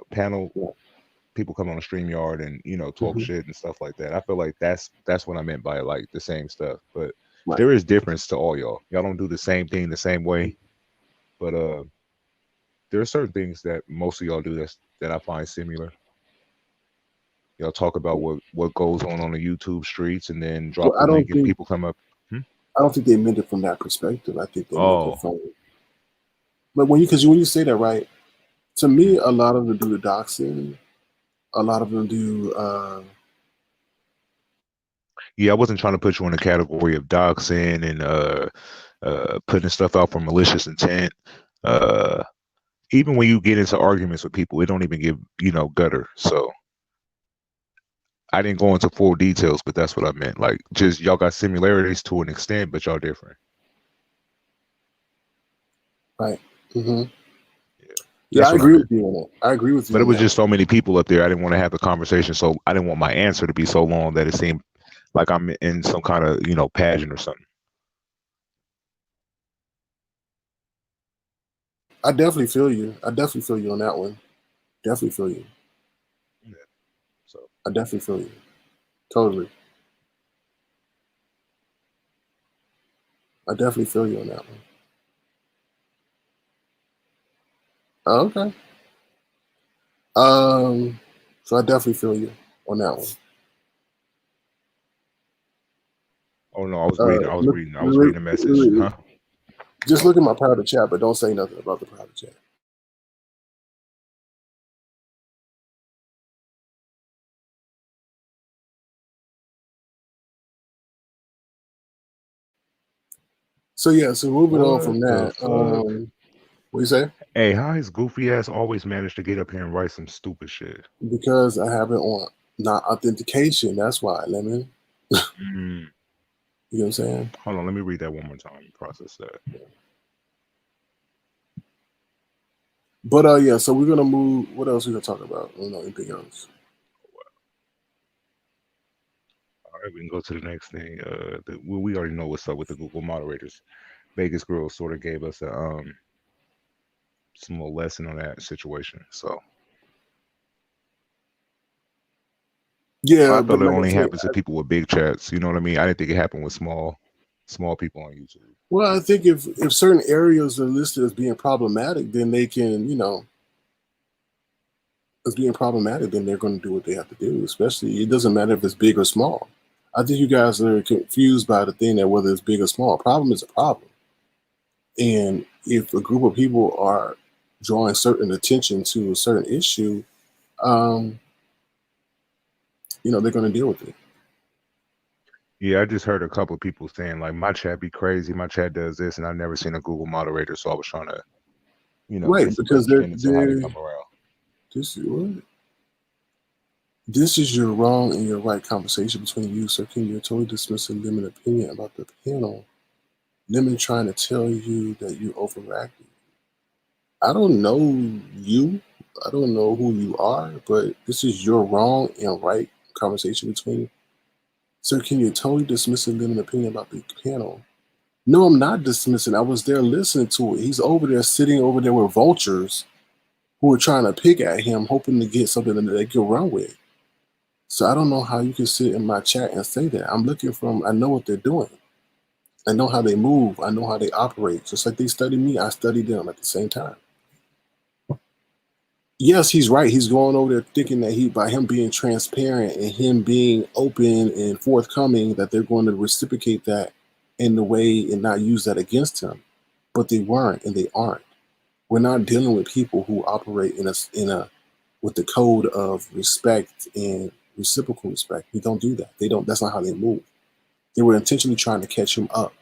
people come on a StreamYard and talk shit and stuff like that. I feel like that's what I meant by like the same stuff. But there is difference to all y'all. Y'all don't do the same thing the same way. But there are certain things that most of y'all do that I find similar. Y'all talk about what goes on the YouTube streets and then drop the link and people come up. I don't think they meant it from that perspective. I think they meant it from. But when you say that, right? To me, a lot of them do the doxing. A lot of them do. Yeah, I wasn't trying to put you in a category of doxing and putting stuff out for malicious intent. Even when you get into arguments with people, it don't even give gutter. So I didn't go into full details, but that's what I meant. Like, just y'all got similarities to an extent, but y'all different. Right. Mm-hmm. Yeah, I agree with you on that. I agree with you. But it was just so many people up there. I didn't want to have the conversation, so I didn't want my answer to be so long that it seemed like I'm in some kind of pageant or something. I definitely feel you. I definitely feel you on that one. Definitely feel you. Yeah. So I definitely feel you. Totally. I definitely feel you on that one. Okay. So I definitely feel you on that one. Oh no, I was reading a message. Huh? Just look at my private chat, but don't say nothing about the private chat. So yeah, so moving on from that. What you say? Hey, how has goofy ass always managed to get up here and write some stupid shit? Because I have it on not authentication. That's why, Lemon. You know what I'm saying? Hold on, let me read that one more time and process that. Yeah. But yeah, so we're gonna move. What else we gonna talk about? I don't know anything else. All right, we can go to the next thing. We already know what's up with the Google moderators. Vegas Girl sort of gave us a some little lesson on that situation. So yeah, I thought it only happens to people with big chats. You know what I mean? I didn't think it happened with small people on YouTube. Well, I think if certain areas are listed as being problematic, then they can, as being problematic, then they're going to do what they have to do. Especially, it doesn't matter if it's big or small. I think you guys are confused by the thing that whether it's big or small. A problem is a problem. And if a group of people are drawing certain attention to a certain issue, they're going to deal with it. Yeah, I just heard a couple of people saying like my chat be crazy, my chat does this, and I've never seen a Google moderator, so I was trying to, right, because they're how they come around. This is your wrong and your right conversation between you, Sir King. You're totally dismissing Lemon opinion about the panel. Lemon trying to tell you that you overreacted. I don't know you. I don't know who you are, but this is your wrong and right conversation between Sir King. You're totally dismissing Lemon opinion about the panel. No, I'm not dismissing. I was there listening to it. He's over there, sitting over there with vultures who are trying to pick at him, hoping to get something that they can run with. So I don't know how you can sit in my chat and say that. I'm looking from, I know what they're doing. I know how they move. I know how they operate. Just like they study me, I study them at the same time. Yes, he's right. He's going over there thinking that by him being transparent and him being open and forthcoming, that they're going to reciprocate that in the way and not use that against him. But they weren't, and they aren't. We're not dealing with people who operate with the code of respect and reciprocal respect. We don't do that. They don't. That's not how they move. They were intentionally trying to catch him up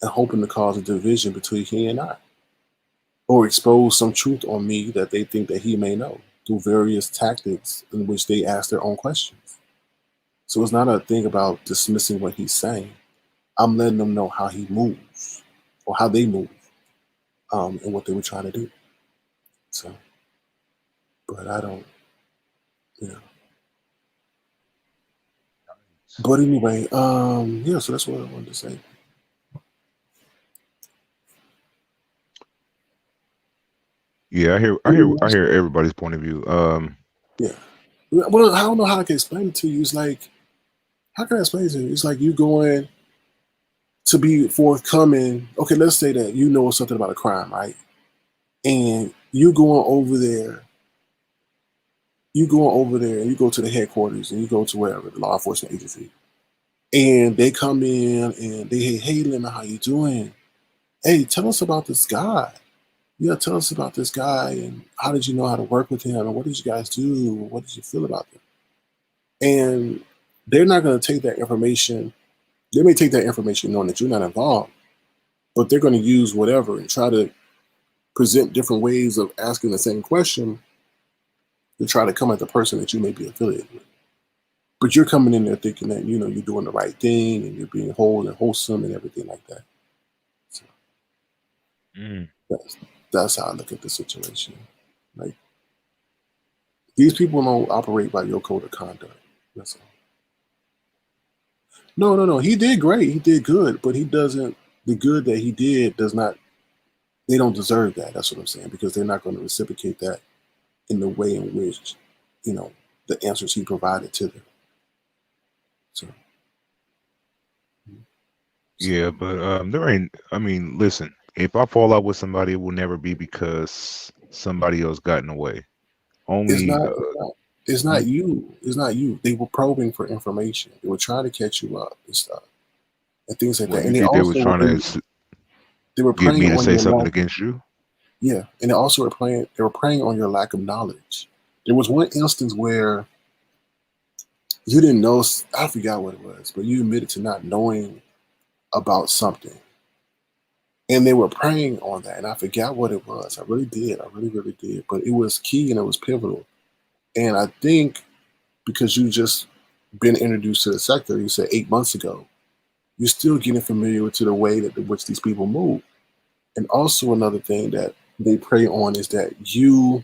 and hoping to cause a division between he and I, or expose some truth on me that they think that he may know through various tactics in which they ask their own questions. So it's not a thing about dismissing what he's saying. I'm letting them know how he moves or how they move, and what they were trying to do. So, but I don't, you know. But anyway, yeah. So that's what I wanted to say. Yeah, I hear everybody's point of view. Yeah. Well, I don't know how I can explain it to you. It's like, how can I explain it to you? It's like you going to be forthcoming. Okay, let's say that you know something about a crime, right? And you going over there, and you go to the headquarters and you go to wherever, the law enforcement agency. And they come in and they, hey, Lemon, how you doing? Hey, tell us about this guy. Yeah, tell us about this guy and how did you know how to work with him and what did you guys do? What did you feel about him? And they're not going to take that information. They may take that information knowing that you're not involved, but they're going to use whatever and try to present different ways of asking the same question to try to come at the person that you may be affiliated with. But you're coming in there thinking that, you're doing the right thing and you're being whole and wholesome and everything like that. So that's how I look at the situation. Like, these people don't operate by your code of conduct. That's all. No. He did great. He did good, but he doesn't. The good that he did does not. They don't deserve that. That's what I'm saying, because they're not going to reciprocate that in the way in which, the answers he provided to them. So. Yeah, but there ain't. I mean, listen. If I fall out with somebody, it will never be because somebody else got in the way. Only it's not you. It's not you. They were probing for information. They were trying to catch you up and stuff, and things like that. And they were trying to they were get preying me to on say your something lack, against you. Yeah, and they also were preying on your lack of knowledge. There was one instance where you didn't know. I forgot what it was, but you admitted to not knowing about something, and they were preying on that. And I forgot what it was. I really did. I really, really did. But it was key and it was pivotal. And I think because you just been introduced to the sector, you said 8 months ago, you're still getting familiar to the way that which these people move. And also another thing that they prey on is that you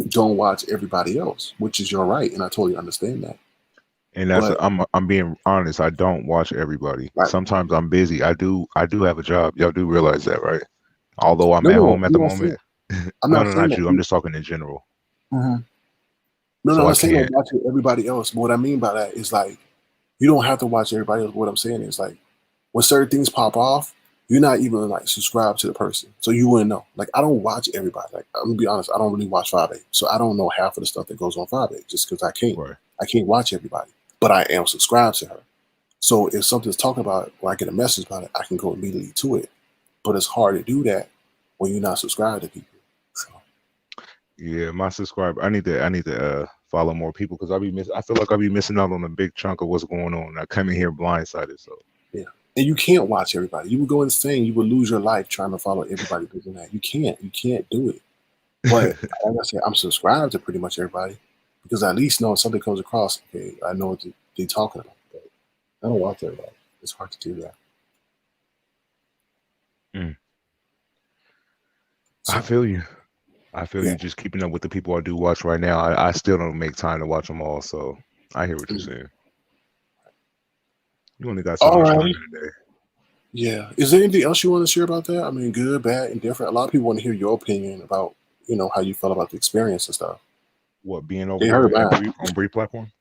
don't watch everybody else, which is your right, and I totally understand that. And I'm being honest. I don't watch everybody. Right. Sometimes I'm busy. I do have a job. Y'all do realize that, right? Although I'm at home at the moment. Not you. I'm just talking in general. Mm-hmm. No, I'm not saying I'm watching everybody else. But what I mean by that is, like, you don't have to watch everybody else. What I'm saying is, like, when certain things pop off, you're not even like subscribed to the person, so you wouldn't know. Like, I don't watch everybody. Like, I'm gonna be honest, I don't really watch Fyebabe, so I don't know half of the stuff that goes on Fyebabe just because I can't. Right. I can't watch everybody, but I am subscribed to her. So if something's talking about it, or I get a message about it, I can go immediately to it. But it's hard to do that when you're not subscribed to people. So. Yeah, my subscriber. I need to follow more people because I feel like I'll be missing out on a big chunk of what's going on. I come in here blindsided, so. Yeah. And you can't watch everybody. You would go insane. You would lose your life trying to follow everybody doing that. You can't do it. But like I said, I'm subscribed to pretty much everybody because I at least know if something comes across, okay, I know what they're talking about. But I don't watch everybody. It's hard to do that. So, I feel you. Just keeping up with the people I do watch right now. I still don't make time to watch them all, so I hear what you're saying. You only got so much time in a day. Yeah. Is there anything else you want to share about that? I mean, good, bad, indifferent. A lot of people want to hear your opinion about, how you felt about the experience and stuff. What, being over They heard there at mine. Brief on Brief platform?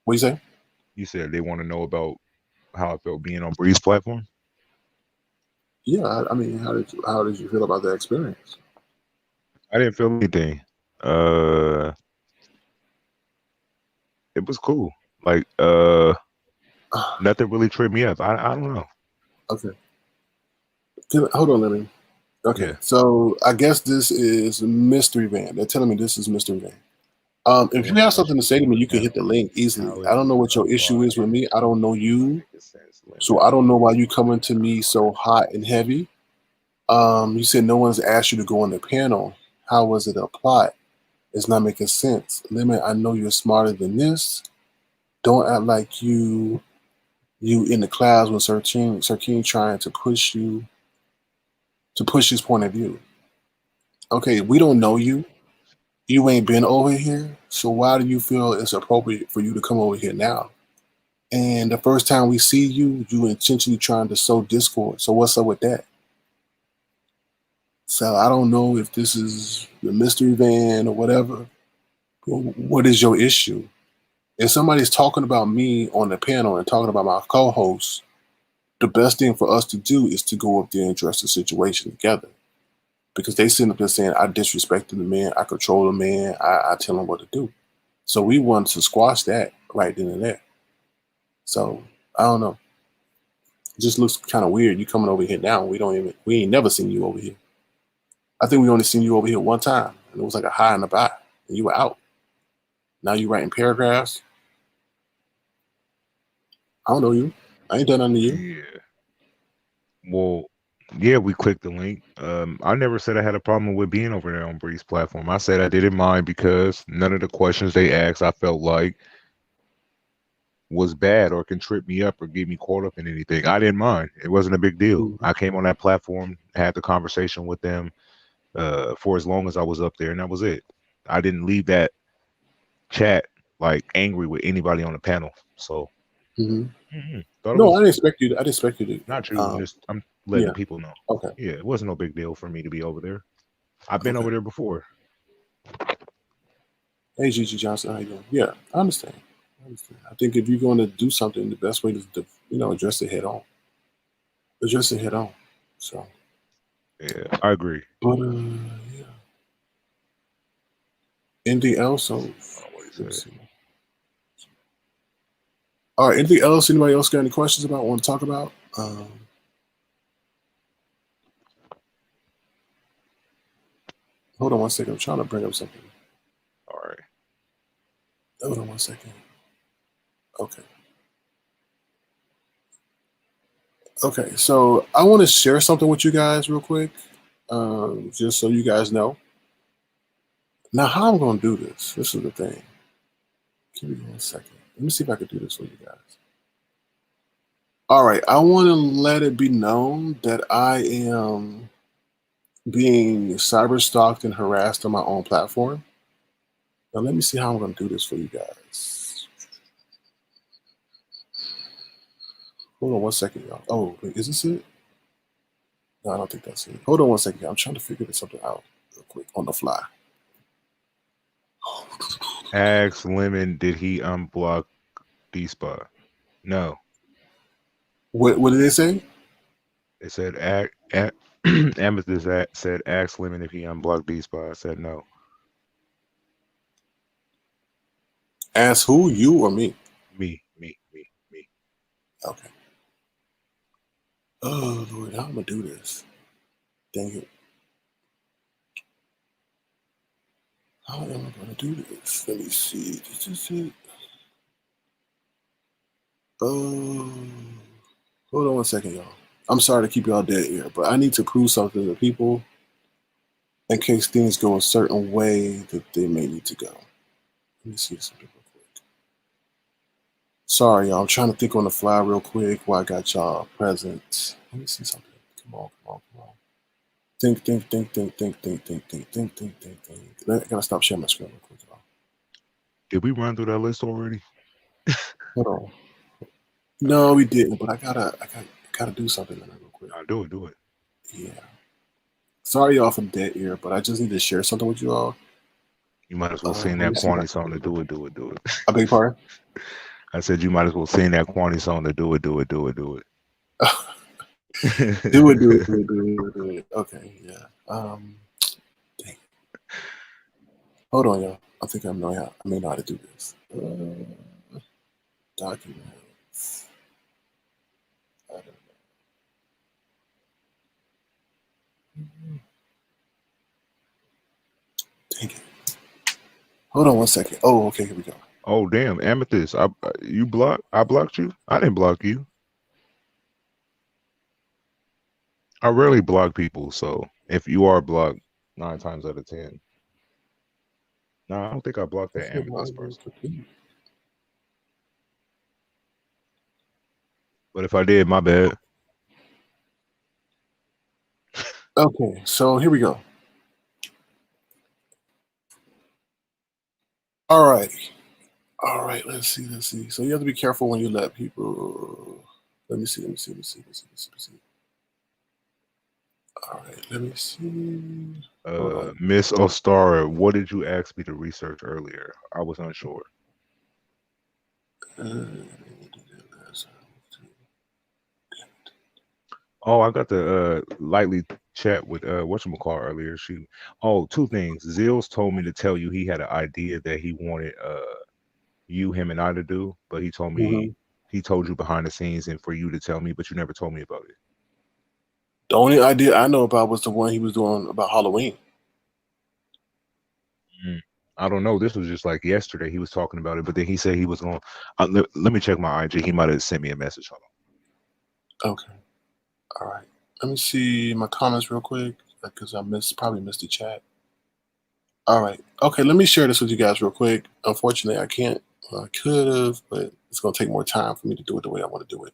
What you say? You said they want to know about how I felt being on Breeze platform. Yeah. I mean, how did you feel about that experience? I didn't feel anything. It was cool. Like nothing really tripped me up. I don't know. Okay. Hold on, let me. Okay. Yeah. So I guess this is Mystery Van. They're telling me this is Mystery Van. I If you want to have ask something to you say to me, on the you can hit the panel, link easily. how I is don't it know what your issue is applied? with me. I don't know If I you, make a sense so limit, I don't know why is you coming to me so hot and heavy. You said no one's asked you to go on the panel. How was it applied? It's not making sense. Limit, I know you're smarter than this. Don't act like you in the class with Sir King trying to push his point of view. Okay, we don't know you. You ain't been over here. So why do you feel it's appropriate for you to come over here now? And the first time we see you, you intentionally trying to sow discord. So what's up with that? So I don't know if this is the mystery van or whatever. What is your issue? If somebody's talking about me on the panel and talking about my co-host, the best thing for us to do is to go up there and address the situation together. Because they sitting up there saying I disrespected the man, I control the man, I tell him what to do. So we want to squash that right then and there. So I don't know. It just looks kind of weird. You coming over here now? We ain't never seen you over here. I think we only seen you over here one time, and it was like a high and a buy, and you were out. Now you writing paragraphs. I don't know you. I ain't done nothing to you. Yeah. Well, yeah, we clicked the link. I never said I had a problem with being over there on Breeze platform. I said I didn't mind because none of the questions they asked I felt like was bad or can trip me up or get me caught up in anything. I didn't mind. It wasn't a big deal. Mhm. I came on that platform, had the conversation with them for as long as I was up there, and that was it. I didn't leave that chat like angry with anybody on the panel. So Mhm. thought it No, I was didn't expect you. I didn't expect you to. not you. I'm letting Yeah. people know. Okay. Yeah, it wasn't no big deal for me to be over there. I've been Okay. over there before. Hey, Gigi Johnson, how you doing? Yeah, I understand. I think if you're going to do something, the best way to address it head on. Address it head on. So, Yeah, I agree. but yeah. Anything else? So What he let's said. see. All right. Anything else? Anybody else got any questions about? Want to talk about? Hold on one second. I'm trying to bring up something. All right. Hold on one second. Okay. Okay. So I want to share something with you guys real quick, just so you guys know. Now, how I'm going to do this? This is the thing. Give me 1 second. Let me see if I can do this for you guys. All right. I want to let it be known that I am being cyber stalked and harassed on my own platform. Now, let me see how I'm going to do this for you guys. Hold on 1 second, y'all. Oh, wait, is this it? No, I don't think that's it. Hold on 1 second. I'm trying to figure something out real quick on the fly. Ask Lemon, did he unblock D-Spot? No. What did they say? It said Amethyst said ask Lemon if he unblocked D-Spot. I said no. Ask who? You or me? Me. Okay. Oh, Lord, how am I going to do this? Dang it. How am I going to do this? Let me see. This is it. Oh, hold on 1 second, y'all. I'm sorry to keep y'all dead here, but I need to prove something to people in case things go a certain way that they may need to go. Let me see something real quick. Sorry, y'all. I'm trying to think on the fly real quick while I got y'all present. Let me see something. Come on. Think. I gotta stop sharing my screen real quick, y'all. Did we run through that list already? Hold on. No, we didn't, but I gotta gotta do something real quick. I'll do it. Do it. Yeah. Sorry, y'all, for the dead ear, but I just need to share something with you all. You might as well sing that Quantity song to do it. Do it. Do it. I beg your pardon? I said you might as well sing that Quantity song to do it. Do it. Do it. Do it. do it. Okay, yeah. Dang. Hold on, y'all. I think I may know how to do this. Documents. I don't know. Dang it. Hold on 1 second. Oh, okay, here we go. Oh, damn, Amethyst. I blocked you? I didn't block you. I rarely block people, so if you are blocked 9 times out of 10. No, I don't think I blocked that Amethyst person. But if I did, my bad. Okay, so here we go. All right, let's see. So you have to be careful when you let people. Let me see. All right, let me see. Miss Ostara, what did you ask me to research earlier? I was unsure. Oh, I got to lightly chat with whatchamacallit earlier. Two things. Zills told me to tell you he had an idea that he wanted him and I to do, but he told me he told you behind the scenes and for you to tell me, but you never told me about it. The only idea I know about was the one he was doing about Halloween. I don't know. This was just like yesterday. He was talking about it, but then he said he was going. Let me check my IG. He might have sent me a message. Hold on. Okay. All right. Let me see my comments real quick because I probably missed the chat. All right. Okay. Let me share this with you guys real quick. Unfortunately, I can't. I could have, but it's going to take more time for me to do it the way I want to do it.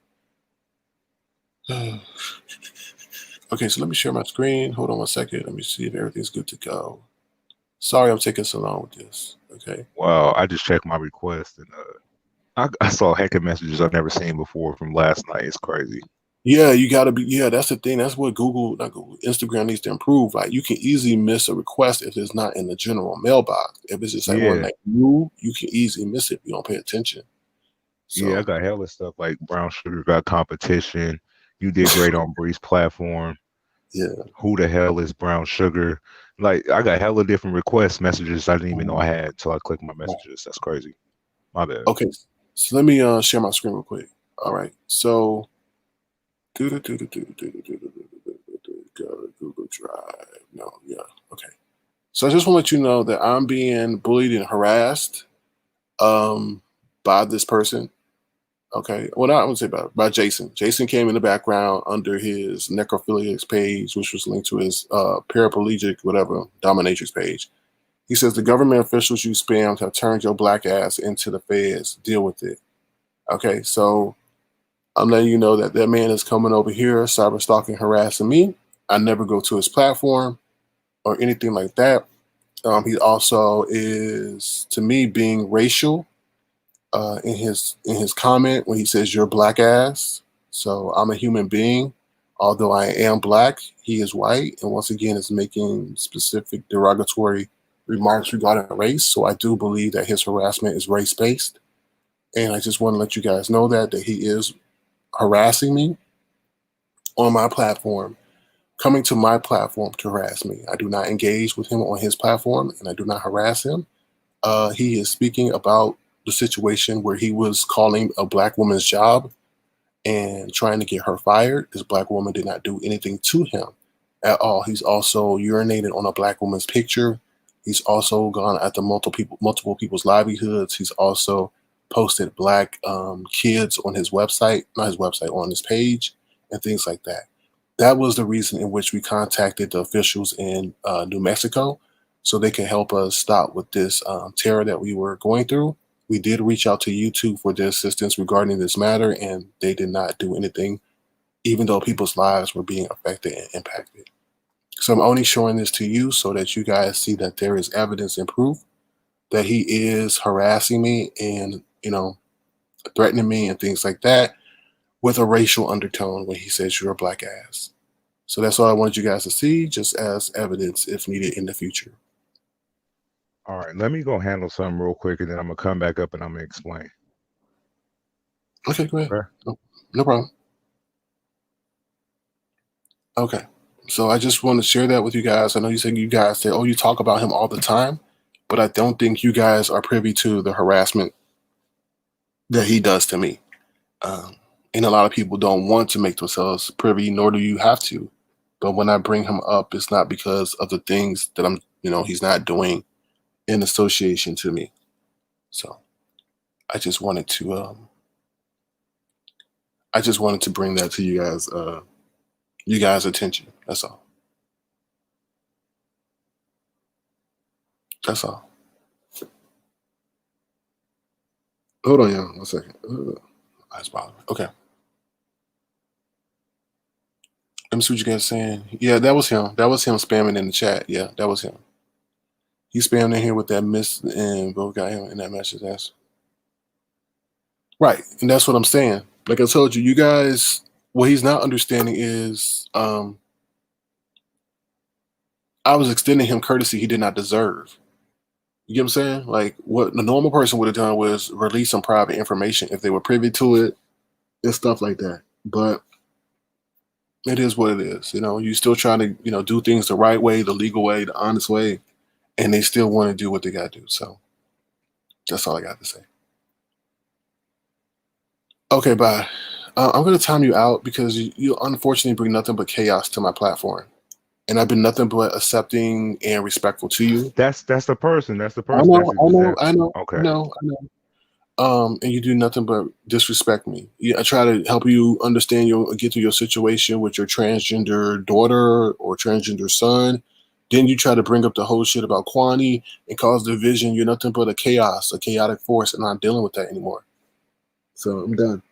Okay. So let me share my screen. Hold on 1 second. Let me see if everything's good to go. Sorry, I'm taking so long with this. Okay. Wow. I just checked my request and I saw heckin' messages I've never seen before from last night. It's crazy. Yeah, you got to be. Yeah, that's the thing. That's what Instagram needs to improve. Like, you can easily miss a request if it's not in the general mailbox. If it's just like one like you can easily miss it if you don't pay attention. So, yeah, I got hella stuff like Brown Sugar got competition. You did great on Bree's platform. Yeah. Who the hell is Brown Sugar? Like, I got hella different request messages I didn't even know I had until I clicked my messages. That's crazy. My bad. Okay, so let me share my screen real quick. All right, so Google Drive. No, yeah, okay. So I just want to let you know that I'm being bullied and harassed by this person. Okay, well, I wouldn't say by Jason. Jason came in the background under his necrophiliacs page, which was linked to his paraplegic, whatever, dominatrix page. He says the government officials you spammed have turned your black ass into the feds. Deal with it. Okay, so I'm letting you know that man is coming over here, cyber stalking, harassing me. I never go to his platform or anything like that. He also is, to me, being racial in his comment when he says you're black ass. So I'm a human being. Although I am black, he is white, and once again is making specific derogatory remarks regarding race. So I do believe that his harassment is race-based. And I just want to let you guys know that he is harassing me on my platform, coming to my platform to harass me. I do not engage with him on his platform, and I do not harass him. He is speaking about the situation where he was calling a black woman's job and trying to get her fired. This black woman did not do anything to him at all. He's also urinated on a black woman's picture. He's also gone after multiple people's livelihoods. He's also posted black kids on his website, not his website, on his page, and things like that. That was the reason in which we contacted the officials in New Mexico so they can help us stop with this terror that we were going through. We did reach out to YouTube for their assistance regarding this matter, and they did not do anything, even though people's lives were being affected and impacted. So I'm only showing this to you so that you guys see that there is evidence and proof that he is harassing me and, threatening me and things like that, with a racial undertone when he says you're a black ass. So that's all I wanted you guys to see, just as evidence if needed in the future. All right, let me go handle something real quick, and then I'm gonna come back up and I'm gonna explain. Okay, go ahead. Okay. No problem. Okay, so I just want to share that with you guys. I know you said you guys say, oh, you talk about him all the time, but I don't think you guys are privy to the harassment that he does to me. And a lot of people don't want to make themselves privy, nor do you have to. But when I bring him up, it's not because of the things that he's not doing in association to me. So I just wanted to bring that to you guys' attention. That's all. That's all. Hold on, y'all. 1 second. That's bothering me. Okay. Let me see what you guys are saying. Yeah, that was him. That was him spamming in the chat. Yeah, that was him. He spammed in here with that miss and both got him in that message. That's right. And that's what I'm saying. Like I told you, you guys, what he's not understanding is I was extending him courtesy he did not deserve. You get what I'm saying? Like what the normal person would have done was release some private information if they were privy to it and stuff like that. But it is what it is. You still trying to, do things the right way, the legal way, the honest way, and they still want to do what they got to do. So that's all I got to say. Okay, bye. I'm going to time you out because you unfortunately bring nothing but chaos to my platform. And I've been nothing but accepting and respectful to you. That's the person. That's the I person. know. Okay. I know. And you do nothing but disrespect me. I try to help you understand get through your situation with your transgender daughter or transgender son. Then you try to bring up the whole shit about Kwani and cause division. You're nothing but a chaotic force, and I'm not dealing with that anymore. So I'm done.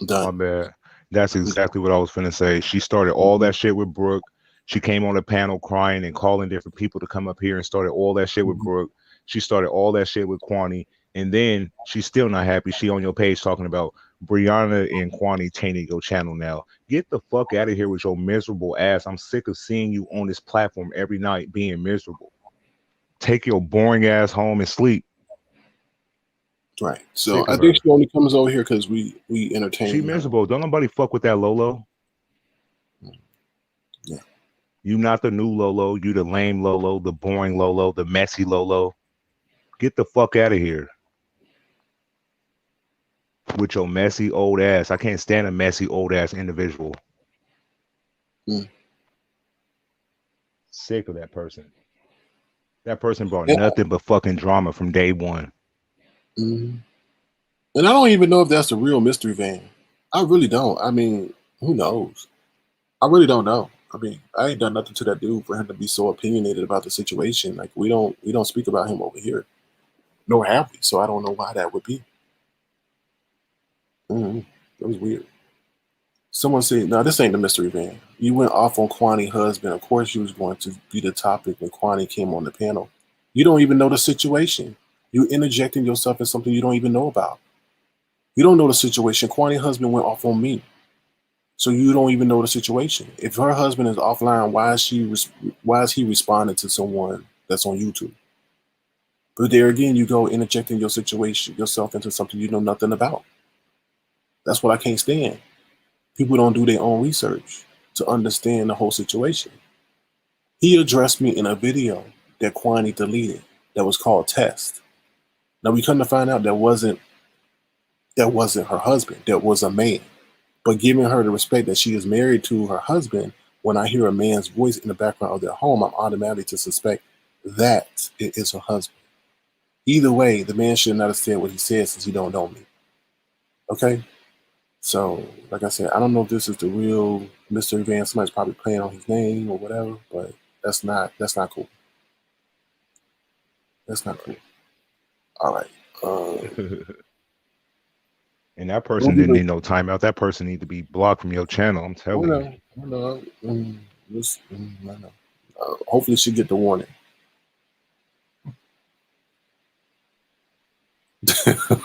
My bad. That's exactly what I was finna say. She started all that shit with Brooke. She came on the panel crying and calling different people to come up here and started all that shit with Brooke. She started all that shit with Kwani. And then she's still not happy. She on your page talking about Brianna and Kwani tainted your channel now. Get the fuck out of here with your miserable ass. I'm sick of seeing you on this platform every night being miserable. Take your boring ass home and sleep. Right. So I think she only comes over here because we entertain. She miserable. Don't nobody fuck with that Lolo. Yeah. You not the new Lolo. You the lame Lolo, the boring Lolo, the messy Lolo. Get the fuck out of here with your messy old ass. I can't stand a messy old ass individual. Sick of that person. That person brought nothing but fucking drama from day one. Mm-hmm. And I don't even know if that's the real mystery van. I really don't. I mean, who knows? I really don't know. I mean, I ain't done nothing to that dude for him to be so opinionated about the situation. Like we don't speak about him over here, nor have we. So I don't know why that would be. That was weird. Someone said, "No, this ain't the mystery van. You went off on Kwani husband. Of course, you was going to be the topic when Kwani came on the panel. You don't even know the situation. You interjecting yourself in something you don't even know about. You don't know the situation. Kwani husband went off on me. So you don't even know the situation. If her husband is offline, why is he responding to someone that's on YouTube? But there again, you go interjecting yourself into something you know nothing about. That's what I can't stand. People don't do their own research to understand the whole situation. He addressed me in a video that Kwani deleted that was called Test. Now we come to find out that wasn't her husband. That was a man. But giving her the respect that she is married to her husband, when I hear a man's voice in the background of their home, I'm automatic to suspect that it is her husband. Either way, the man should not have said what he said since he don't know me. Okay? So, like I said, I don't know if this is the real Mr. Van. Somebody's probably playing on his name or whatever, but that's not cool. That's not cool. All right. And that person didn't need no timeout. That person need to be blocked from your channel. I'm telling you. I know. Hopefully she get the warning.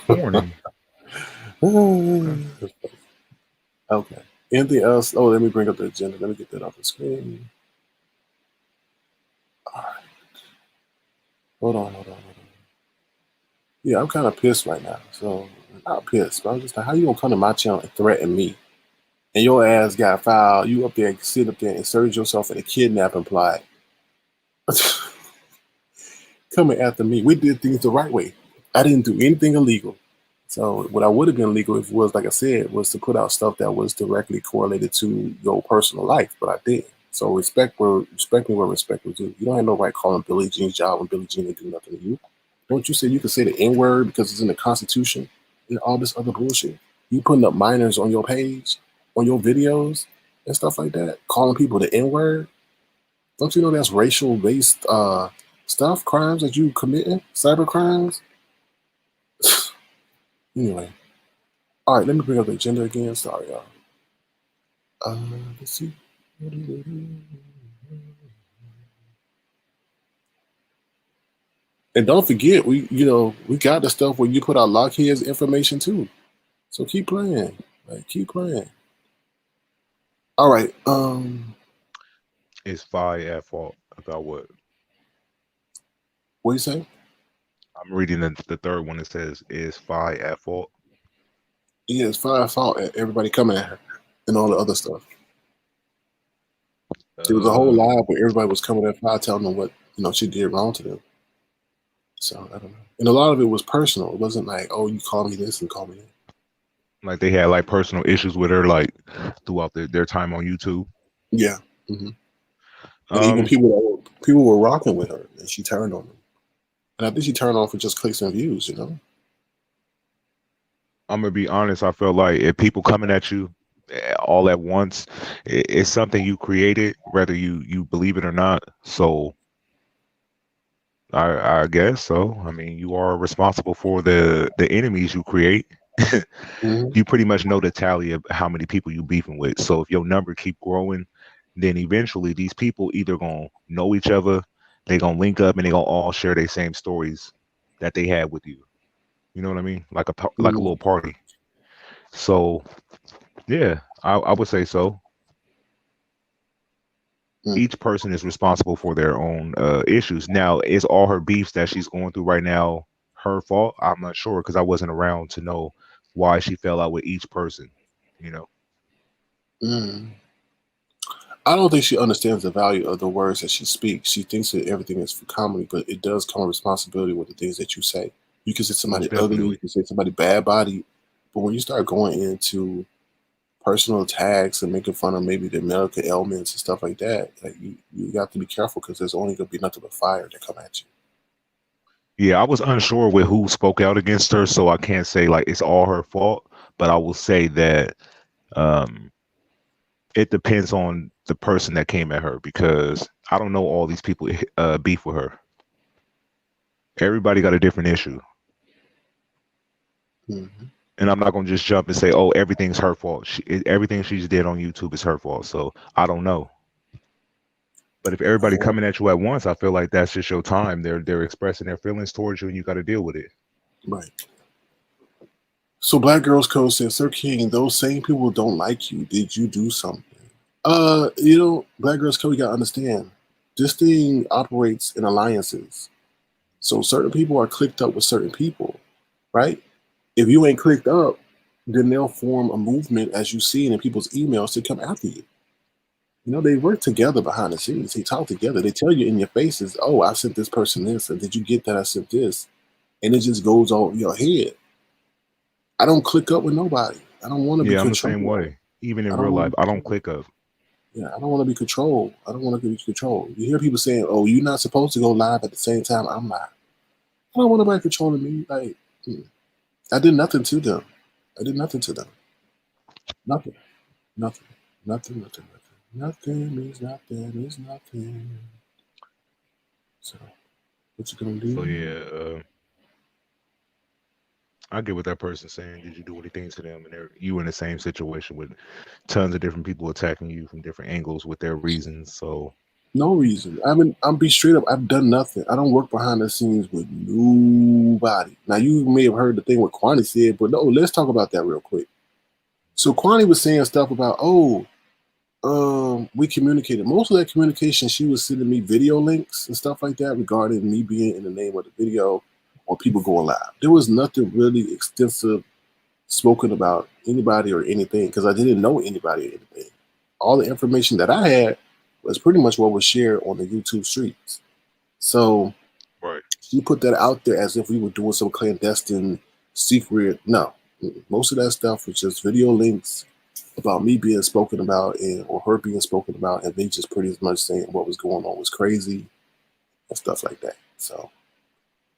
Warning. Okay. Anything else? Oh, let me bring up the agenda. Let me get that off the screen. All right. Hold on. Yeah, I'm kind of pissed right now. So, not pissed, but I'm just like, how you gonna come to my channel and threaten me? And your ass got filed. You up there and sit up there and insert yourself in a kidnapping plot. Coming after me. We did things the right way. I didn't do anything illegal. So what I would have been legal if it was, like I said, was to put out stuff that was directly correlated to your personal life, but I didn't. So respect me where respect was due. You don't have no right calling Billie Jean's job when Billie Jean didn't do nothing to you. Don't you say you can say the N-word because it's in the Constitution and all this other bullshit? You putting up minors on your page, on your videos and stuff like that, calling people the N-word? Don't you know that's racial-based stuff, crimes that you committing, cyber crimes? Anyway, all right, let me bring up the agenda again. Sorry, y'all. Let's see. And don't forget, we got the stuff where you put our Lockheed's information too. So keep playing, keep playing. All right. Is Fi at fault about what? What you say? I'm reading the third one. It says, "Is Fi at fault?" Yeah, it's Fi's fault at everybody coming at her and all the other stuff. There was a whole live where everybody was coming at Fi telling them what she did wrong to them. So I don't know. And a lot of it was personal. It wasn't like, oh, you call me this and call me that. Like they had like personal issues with her, like throughout their time on YouTube. Yeah. Mm-hmm. And even people were rocking with her, and she turned on them. And I think she turned on for just clicks and views. I'm gonna be honest. I felt like if people coming at you all at once, it's something you created, whether you believe it or not. So I guess so. I mean, you are responsible for the enemies you create. Mm-hmm. You pretty much know the tally of how many people you beefing with. So if your number keep growing, then eventually these people either gonna know each other, they gonna link up, and they gonna all share their same stories that they had with you. You know what I mean? Like a little party. So yeah, I would say so. Each person is responsible for their own issues. Now, is all her beefs that she's going through right now her fault? I'm not sure because I wasn't around to know why she fell out with each person. I don't think she understands the value of the words that she speaks. She thinks that everything is for comedy, but it does come with responsibility with the things that you say. You can say somebody ugly, you can say somebody bad body, but when you start going into personal attacks and making fun of maybe the medical ailments and stuff like that, you have to be careful because there's only going to be nothing but fire to come at you. Yeah, I was unsure with who spoke out against her, so I can't say like it's all her fault, but I will say that it depends on the person that came at her because I don't know all these people beef with her. Everybody got a different issue. And I'm not going to just jump and say, oh, everything's her fault. Everything she's did on YouTube is her fault. So I don't know. But if everybody coming at you at once, I feel like that's just your time. They're expressing their feelings towards you and you got to deal with it. Right. So Black Girls Code says, Sir King, those same people don't like you. Did you do something? Black Girls Code, you got to understand, this thing operates in alliances. So certain people are clicked up with certain people, right? If you ain't clicked up, then they'll form a movement, as you see in people's emails, to come after you. They work together behind the scenes. They talk together. They tell you in your faces, oh, I sent this person this, and did you get that I sent this? And it just goes over your head. I don't click up with nobody. I don't want to be controlled. I'm the same way. Even in real life, I don't click up. Yeah, I don't want to be controlled. I don't want to be controlled. You hear people saying, oh, you're not supposed to go live at the same time I'm live. I don't want nobody controlling me. I did nothing to them. Nothing. Nothing means nothing. So, what you gonna do? So yeah, I get what that person's saying. Did you do anything to them? And you in the same situation with tons of different people attacking you from different angles with their reasons. So no reason. I'm be straight up. I've done nothing. I don't work behind the scenes with nobody. Now you may have heard the thing what Kwani said, but no, let's talk about that real quick. So Kwani was saying stuff about, we communicated. Most of that communication, she was sending me video links and stuff like that regarding me being in the name of the video or people going live. There was nothing really extensive spoken about anybody or anything because I didn't know anybody or anything. All the information that I had was pretty much what was shared on the YouTube streets. So Right. she put that out there as if we were doing some clandestine secret. No, most of that stuff was just video links about me being spoken about or her being spoken about, and they just pretty much saying what was going on was crazy and stuff like that. So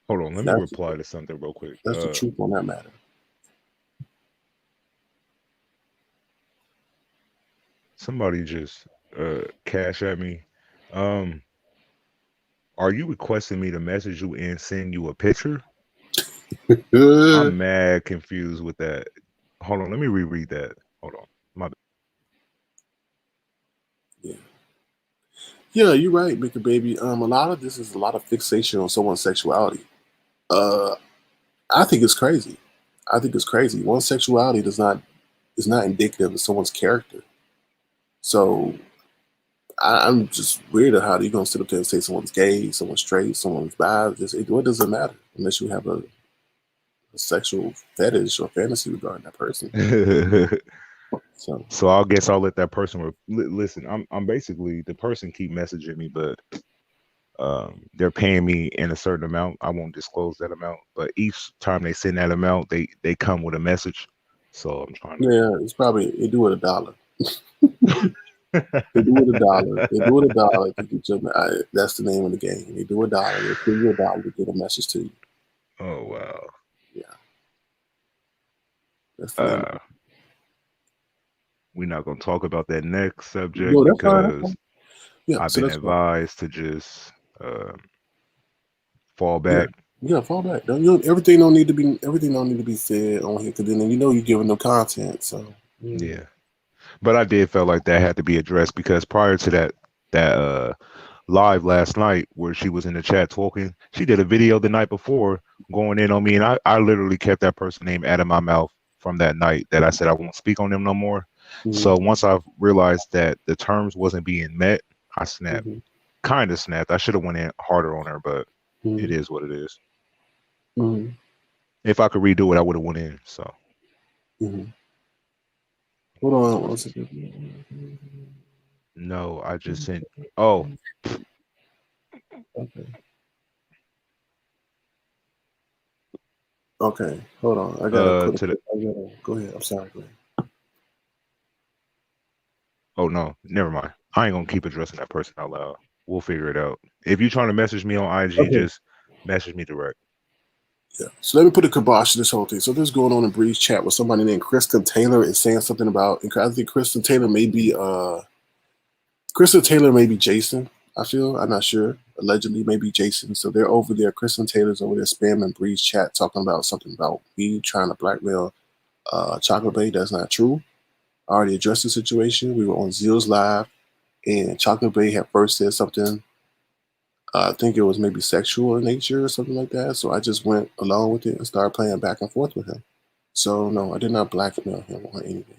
hold on, let me reply to something real quick. That's the truth on that matter. Somebody just cash at me. Are you requesting me to message you and send you a picture? I'm mad confused with that. Hold on, let me reread that. Hold on. My bad. Yeah, you're right, Mr. Baby. A lot of this is a lot of fixation on someone's sexuality. I think it's crazy. I think it's crazy. One's sexuality is not indicative of someone's character. So I'm just weird at how you're gonna sit up there and say someone's gay, someone's straight, someone's bi. What does it matter unless you have a sexual fetish or fantasy regarding that person? So I guess I'll let that person listen. I'm basically, the person keep messaging me, but they're paying me in a certain amount. I won't disclose that amount, but each time they send that amount, they come with a message. So I'm trying to. Yeah, it's probably they do it $1. They do it $1. They do it $1 to get your. That's the name of the game. They do $1. They pay you $1 to get a message to you. Oh wow. Yeah. That's the name. We're not gonna talk about that next subject That's because fine. Yeah, I've been advised to just fall back. Yeah, fall back. Everything don't need to be said on here because then you're giving them content. So yeah. But I did feel like that had to be addressed because prior to that live last night where she was in the chat talking, she did a video the night before going in on me, and I literally kept that person's name out of my mouth from that night that I said I won't speak on them no more. So once I realized that the terms wasn't being met, I snapped. Kind of snapped. I should have went in harder on her, but it is what it is. If I could redo it, I would have went in. So hold on one second. No, I just sent. Oh. Okay, hold on. I gotta go ahead. I'm sorry. Go ahead. Oh no, never mind. I ain't gonna keep addressing that person out loud. We'll figure it out. If you're trying to message me on IG, just message me direct. Yeah. So let me put a kibosh to this whole thing. So this is going on in Bree's chat with somebody named Kristen Taylor is saying something about. I think Kristen Taylor may be Jason. I feel. I'm not sure. Allegedly, maybe Jason. So they're over there. Kristen Taylor's over there spamming Bree's chat, talking about something about me trying to blackmail CHADWICK. That's not true. I already addressed the situation. We were on Zeal's Live, and CHADWICK had first said something. I think it was maybe sexual in nature or something like that. So I just went along with it and started playing back and forth with him. So no, I did not blackmail him or anything.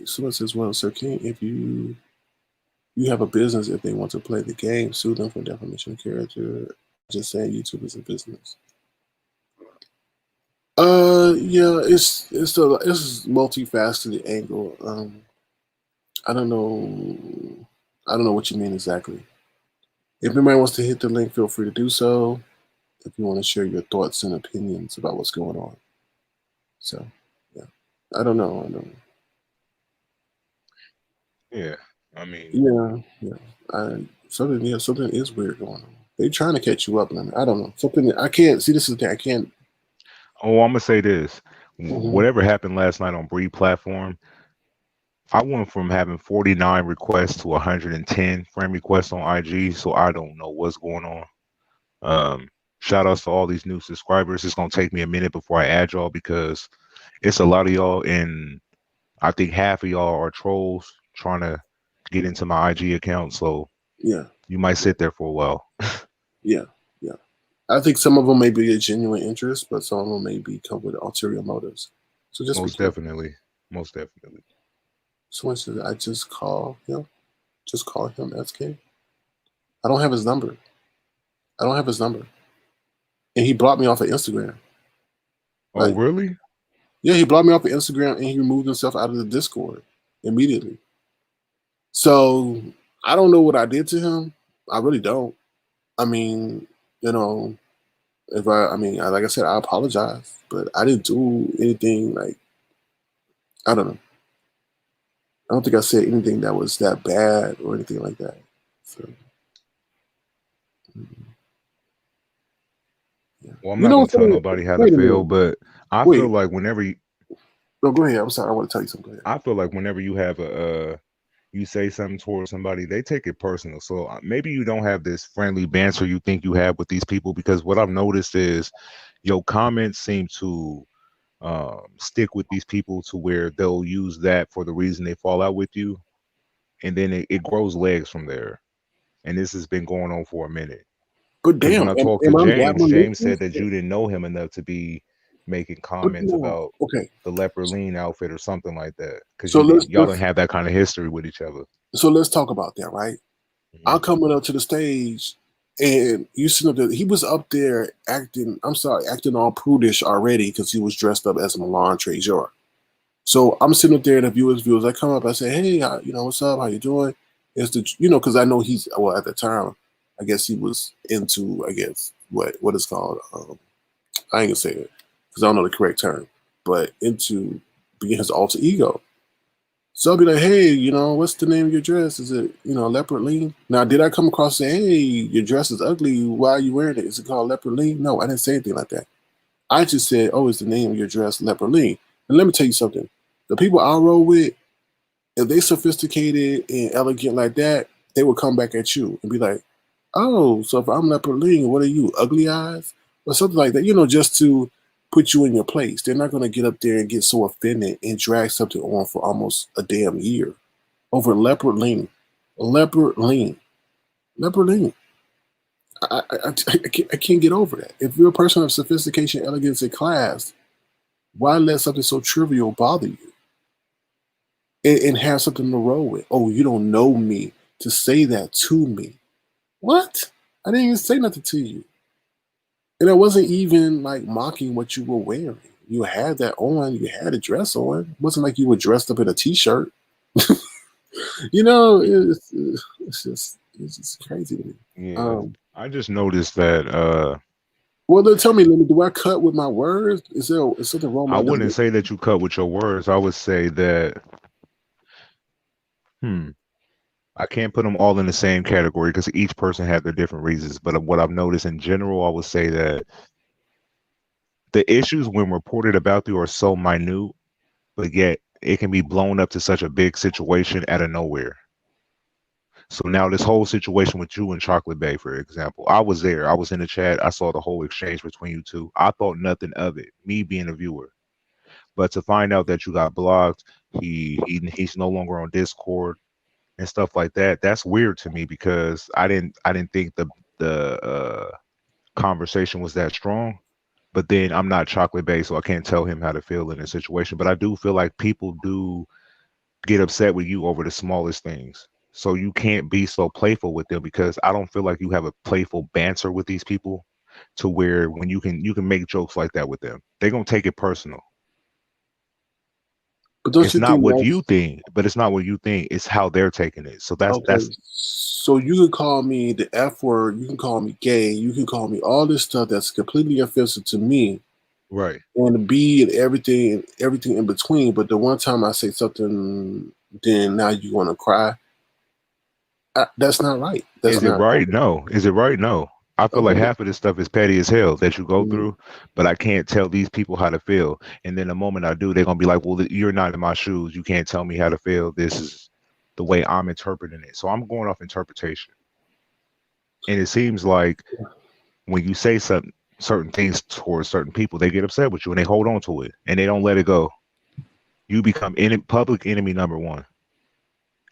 Someone says, "Well, sir, if you have a business, if they want to play the game, sue them for defamation of character." Just saying, YouTube is a business. Yeah, it's a multifaceted angle. I don't know what you mean exactly. If anybody wants to hit the link, feel free to do so. If you want to share your thoughts and opinions about what's going on. So, yeah, I don't know. Yeah, I mean. Yeah. Something is weird going on. They're trying to catch you up, man. I don't know. Something I can't see. This is the thing. I can't. Oh, I'm gonna say this. Whatever happened last night on Bree platform, I went from having 49 requests to 110 friend requests on IG, so I don't know what's going on. Shout outs to all these new subscribers. It's gonna take me a minute before I add y'all because it's a lot of y'all, and I think half of y'all are trolls trying to get into my IG account. So yeah, you might sit there for a while. yeah. I think some of them may be a genuine interest, but some of them may be come with ulterior motives. So just be Most careful. definitely. Most definitely. Someone said, I just call him. Just call him SK. I don't have his number. I don't have his number. And he blocked me off of Instagram. Oh, Like, really? yeah, he blocked me off of Instagram and he removed himself out of the Discord immediately. So I don't know what I did to him. I really don't. I mean, you know, if I mean, like I said, I apologize, but I didn't do anything like, I don't know. I don't think I said anything that was that bad or anything like that. So, yeah. Well, I'm You not know, gonna tell nobody how to wait a feel, minute. but I feel Wait. like whenever you, No, go ahead. I'm sorry. I want to tell you something. Go ahead. I feel like whenever you have a you say something towards somebody, they take it personal. So maybe you don't have this friendly banter you think you have with these people, because what I've noticed is your comments seem to stick with these people to where they'll use that for the reason they fall out with you, and then it grows legs from there. And this has been going on for a minute. But Because when damn, I talked to am I that James said malicious? that you didn't know him enough to be making But comments no. about Okay. the leopard lean outfit or something like that. Because So you let's didn't, y'all don't have that kind of history with each other. so let's talk about that, right? Mhm. I'm coming up to the stage, and you see up there. He was up there acting. I'm sorry, acting all prudish already because he was dressed up as Milan Trezor. So I'm sitting up there in the viewers. I come up. I say, hey, what's up? How you doing? It's the because I know he's well at the time. I guess he was into what is called. I ain't gonna say it because I don't know the correct term, but into being his alter ego. So I'll be like, hey, what's the name of your dress? Is it, leopard lean? Now, did I come across and say, hey, your dress is ugly. Why are you wearing it? Is it called leopard lean? No, I didn't say anything like that. I just said, oh, it's the name of your dress, leopard lean. And let me tell you something. The people I roll with, if they sophisticated and elegant like that, they will come back at you and be like, oh, so if I'm leopard lean, what are you, ugly eyes? Or something like that, just to put you in your place. They're not going to get up there and get so offended and drag something on for almost a damn year over leopard lean. Leopard lean. Leopard lean. I can't get over that. If you're a person of sophistication, elegance, and class, why let something so trivial bother you? And have something to roll with. Oh, you don't know me to say that to me. What? I didn't even say nothing to you. And I wasn't even like mocking what you were wearing. You had that on, you had a dress on. It wasn't like you were dressed up in a t-shirt. It's just crazy to me. Yeah, I just noticed that Well, then tell me, Linda, do I cut with my words? Is something wrong with I my wouldn't delivery? say that you cut with your words. I would say that I can't put them all in the same category because each person had their different reasons. But what I've noticed in general, I would say that the issues when reported about you are so minute, but yet it can be blown up to such a big situation out of nowhere. So now this whole situation with you and Chocolate Bay, for example, I was there. I was in the chat. I saw the whole exchange between you two. I thought nothing of it, me being a viewer. But to find out that you got blocked, he's no longer on Discord and stuff like that, that's weird to me because I didn't think the conversation was that strong. But then I'm not Chocolate Bay, so I can't tell him how to feel in a situation. But I do feel like people do get upset with you over the smallest things. So you can't be so playful with them because I don't feel like you have a playful banter with these people to where when you can make jokes like that with them. They're gonna take it personal. But don't It's you not think what that's you think, but it's not what you think. It's how they're taking it. So okay? that's So you can call me the F word, you can call me gay, you can call me all this stuff that's completely offensive to me, right. and B and everything in between. But the one time I say something, then now you want to cry. That's not right. That's Is it not right? No. Is it right? No. I feel like okay. half of this stuff is petty as hell that you go Mm. through, but I can't tell these people how to feel. And then the moment I do, they're gonna be like, "Well, you're not in my shoes. You can't tell me how to feel. This is the way I'm interpreting it." So I'm going off interpretation. And it seems like when you say certain things towards certain people, they get upset with you and they hold on to it and they don't let it go. You become public enemy number one.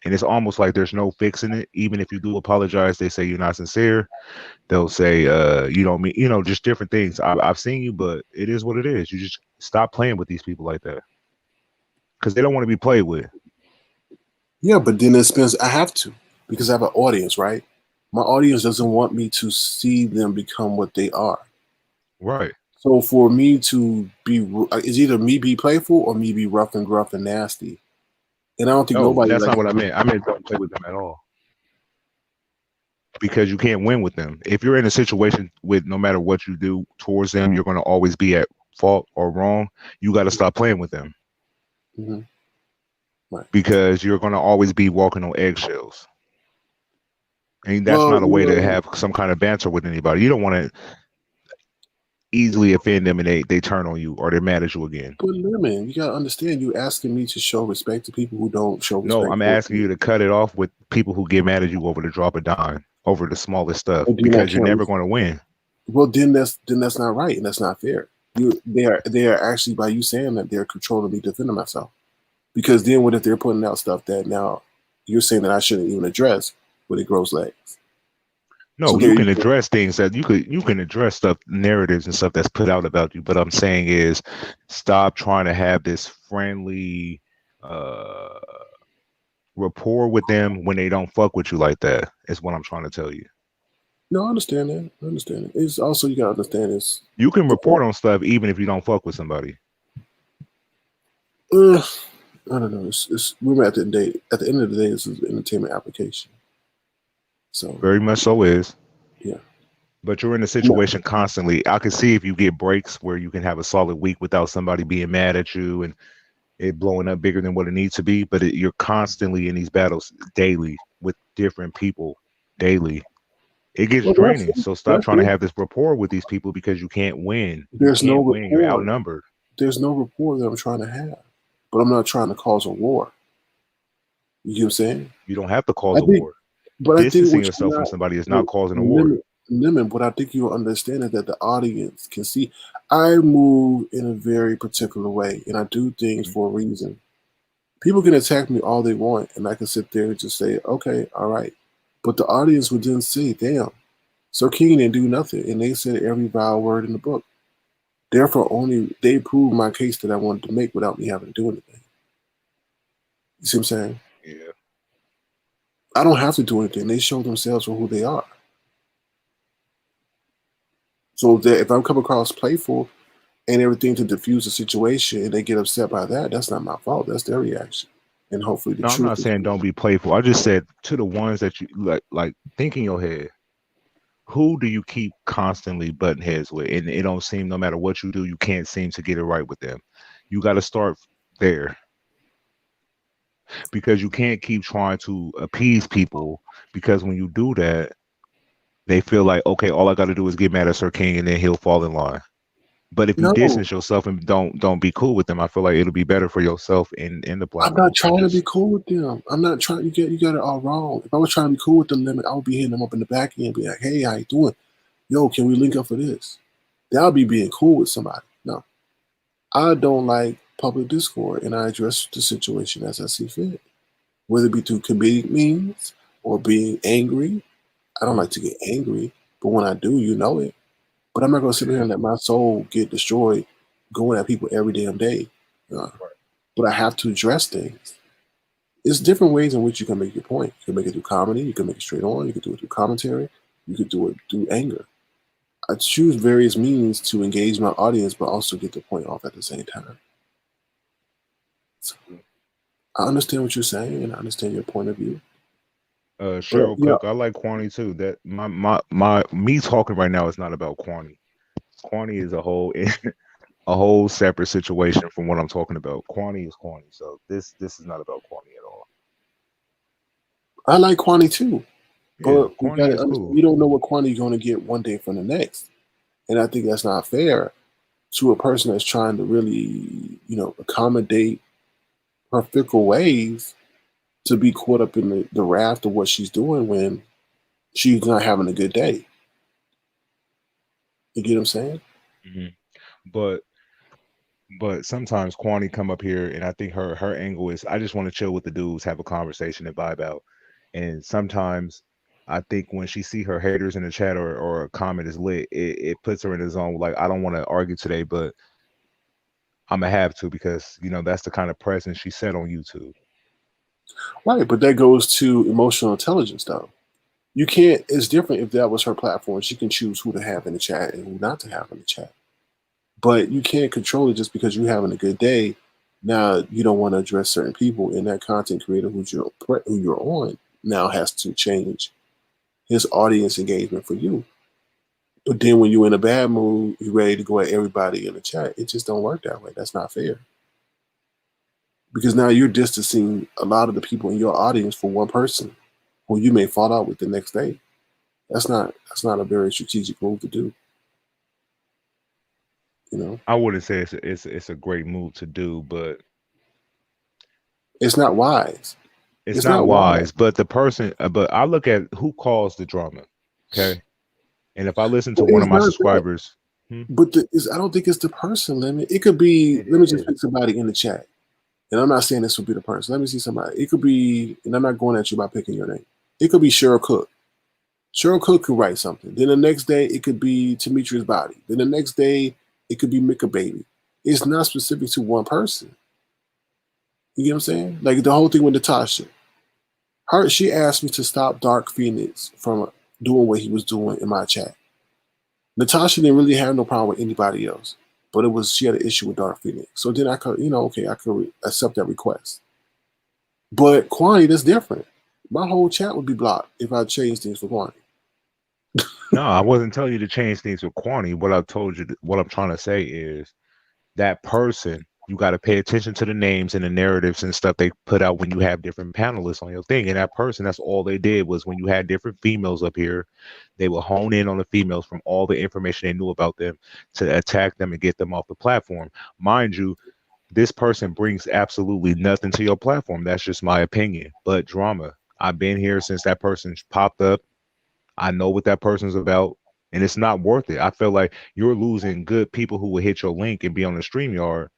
And it's almost like there's no fixing it. Even if you do apologize, they say you're not sincere. They'll say you don't mean, just different things. I've seen you, but it is what it is. You just stop playing with these people like that. because they don't want to be played with. Yeah, but then it spends. I have to because I have an audience, right? My audience doesn't want me to see them become what they are. Right. So for me to be, it's either me be playful or me be rough and gruff and nasty. And I don't think No, nobody that's like. not what I meant. I meant don't play with them at all. Because you can't win with them. If you're in a situation with no matter what you do towards them, you're going to always be at fault or wrong. You got to stop playing with them. Mm-hmm. Right. Because you're going to always be walking on eggshells. And that's Well, not a way to have some kind of banter with anybody. You don't want to easily offend them and they turn on you or they're mad at you again. But Lemon, you gotta understand, you asking me to show respect to people who don't show respect. No, I'm asking you to cut it off with people who get mad at you over the drop of dime, over the smallest stuff, because you're never going to win. Well, then that's not right and that's not fair. They are actually, by you saying that, they're controlling me defending myself. Because then what if they're putting out stuff that now you're saying that I shouldn't even address when it grows legs? No, so you can address things that you can address stuff, narratives and stuff that's put out about you. But I'm saying is stop trying to have this friendly rapport with them when they don't fuck with you like that. Is what I'm trying to tell you. No, I understand that. I understand it. It's also, you gotta understand is you can report on stuff even if you don't fuck with somebody. I don't know. It's remember at the end of the day, this is an entertainment application. So very much so is. Yeah. But you're in a situation constantly. I can see if you get breaks where you can have a solid week without somebody being mad at you and it blowing up bigger than what it needs to be. But you're constantly in these battles daily with different people daily. It gets draining. So stop trying to have this rapport with these people because you can't win. There's no rapport. You're outnumbered. There's no rapport that I'm trying to have. But I'm not trying to cause a war. You know what I'm saying? You don't have to cause a war. But distancing yourself from somebody is not causing a war. Lemon, what I think you'll understand is that the audience can see I move in a very particular way and I do things for a reason. People can attack me all they want and I can sit there and just say, okay, all right. But the audience would then say, damn, Sir King didn't do nothing. And they said every vile word in the book. Therefore, only they proved my case that I wanted to make without me having to do anything. You see what I'm saying? Yeah. I don't have to do anything. They show themselves for who they are. So that if I come across playful and everything to diffuse the situation and they get upset by that, that's not my fault. That's their reaction. And hopefully the truth. I'm not saying don't be playful. I just said to the ones that you like think in your head, who do you keep constantly butting heads with? And it don't seem, no matter what you do, you can't seem to get it right with them. You got to start there. Because you can't keep trying to appease people, because when you do that, they feel like, okay, all I got to do is get mad at Sir King and then he'll fall in line. But if you distance yourself and don't be cool with them, I feel like it'll be better for yourself in the platform. I'm not trying to be cool with them. I'm not trying. You got it all wrong. If I was trying to be cool with them, then I would be hitting them up in the back end and be like, hey, how you doing? Yo, can we link up for this? That would be being cool with somebody. No. I don't like public discord, and I address the situation as I see fit. Whether it be through comedic means or being angry. I don't like to get angry, but when I do, you know it. But I'm not going to sit here and let my soul get destroyed going at people every damn day. But I have to address things. There's different ways in which you can make your point. You can make it through comedy. You can make it straight on. You can do it through commentary. You could do it through anger. I choose various means to engage my audience, but also get the point off at the same time. So, I understand what you're saying, and I understand your point of view. Cheryl Cook, I like Kwani too. That my me talking right now is not about Kwani. Kwani is a whole separate situation from what I'm talking about. Kwani is Kwani, so this is not about Kwani at all. I like Kwani too, but Kwani is cool. You don't know what Kwani you're going to get one day from the next, and I think that's not fair to a person that's trying to really, accommodate her fickle ways to be caught up in the wrath of what she's doing when she's not having a good day. You get what I'm saying? Mm-hmm. But sometimes Kwani come up here, and I think her angle is, I just want to chill with the dudes, have a conversation, and vibe out. And sometimes I think when she see her haters in the chat or a comment is lit, it puts her in a zone like, I don't want to argue today, but I'm gonna have to, because that's the kind of presence she set on YouTube. Right, but that goes to emotional intelligence, though. You can't. It's different if that was her platform. She can choose who to have in the chat and who not to have in the chat. But you can't control it just because you're having a good day. Now you don't want to address certain people, and that content creator who you're on now has to change his audience engagement for you. But then when you're in a bad mood, you're ready to go at everybody in the chat. It just don't work that way. That's not fair. Because now you're distancing a lot of the people in your audience for one person who you may fall out with the next day. That's not a very strategic move to do. I wouldn't say it's a great move to do, but it's not wise. It's not wise. But the person, but I look at who caused the drama, okay? And if I listen to one of my subscribers, but I don't think it's the person, Lemon. It could be. Let me just pick somebody in the chat, and I'm not saying this would be the person. Let me see somebody. It could be, and I'm not going at you by picking your name. It could be Cheryl Cook. Cheryl Cook could write something. Then the next day, it could be Demetrius Body. Then the next day, it could be Fyebabe. It's not specific to one person. You get what I'm saying? Like the whole thing with Natasha. She asked me to stop Dark Phoenix from doing what he was doing in my chat. Natasha didn't really have no problem with anybody else, but she had an issue with Dark Phoenix. So then I could, I could accept that request. But Kwani, that's different. My whole chat would be blocked if I changed things for Kwani. No, I wasn't telling you to change things with Kwani. What I told you, what I'm trying to say is that person, you got to pay attention to the names and the narratives and stuff they put out when you have different panelists on your thing. And that person, that's all they did was when you had different females up here, they would hone in on the females from all the information they knew about them to attack them and get them off the platform. Mind you, this person brings absolutely nothing to your platform. That's just my opinion. But drama, I've been here since that person popped up. I know what that person's about, and it's not worth it. I feel like you're losing good people who will hit your link and be on the StreamYard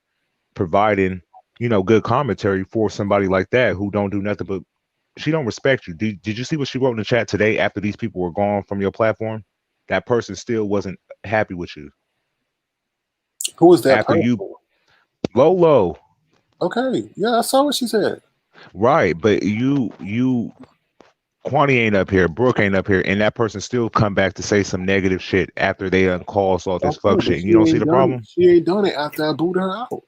providing, good commentary for somebody like that who don't do nothing but she don't respect you. Did you see what she wrote in the chat today after these people were gone from your platform? That person still wasn't happy with you. Who was that after person? You, Lolo. Okay, yeah, I saw what she said. Right, but Kwani ain't up here, Brooke ain't up here, and that person still come back to say some negative shit after they caused all this fuck shit. And you don't see the problem? She ain't done it after I booed her out.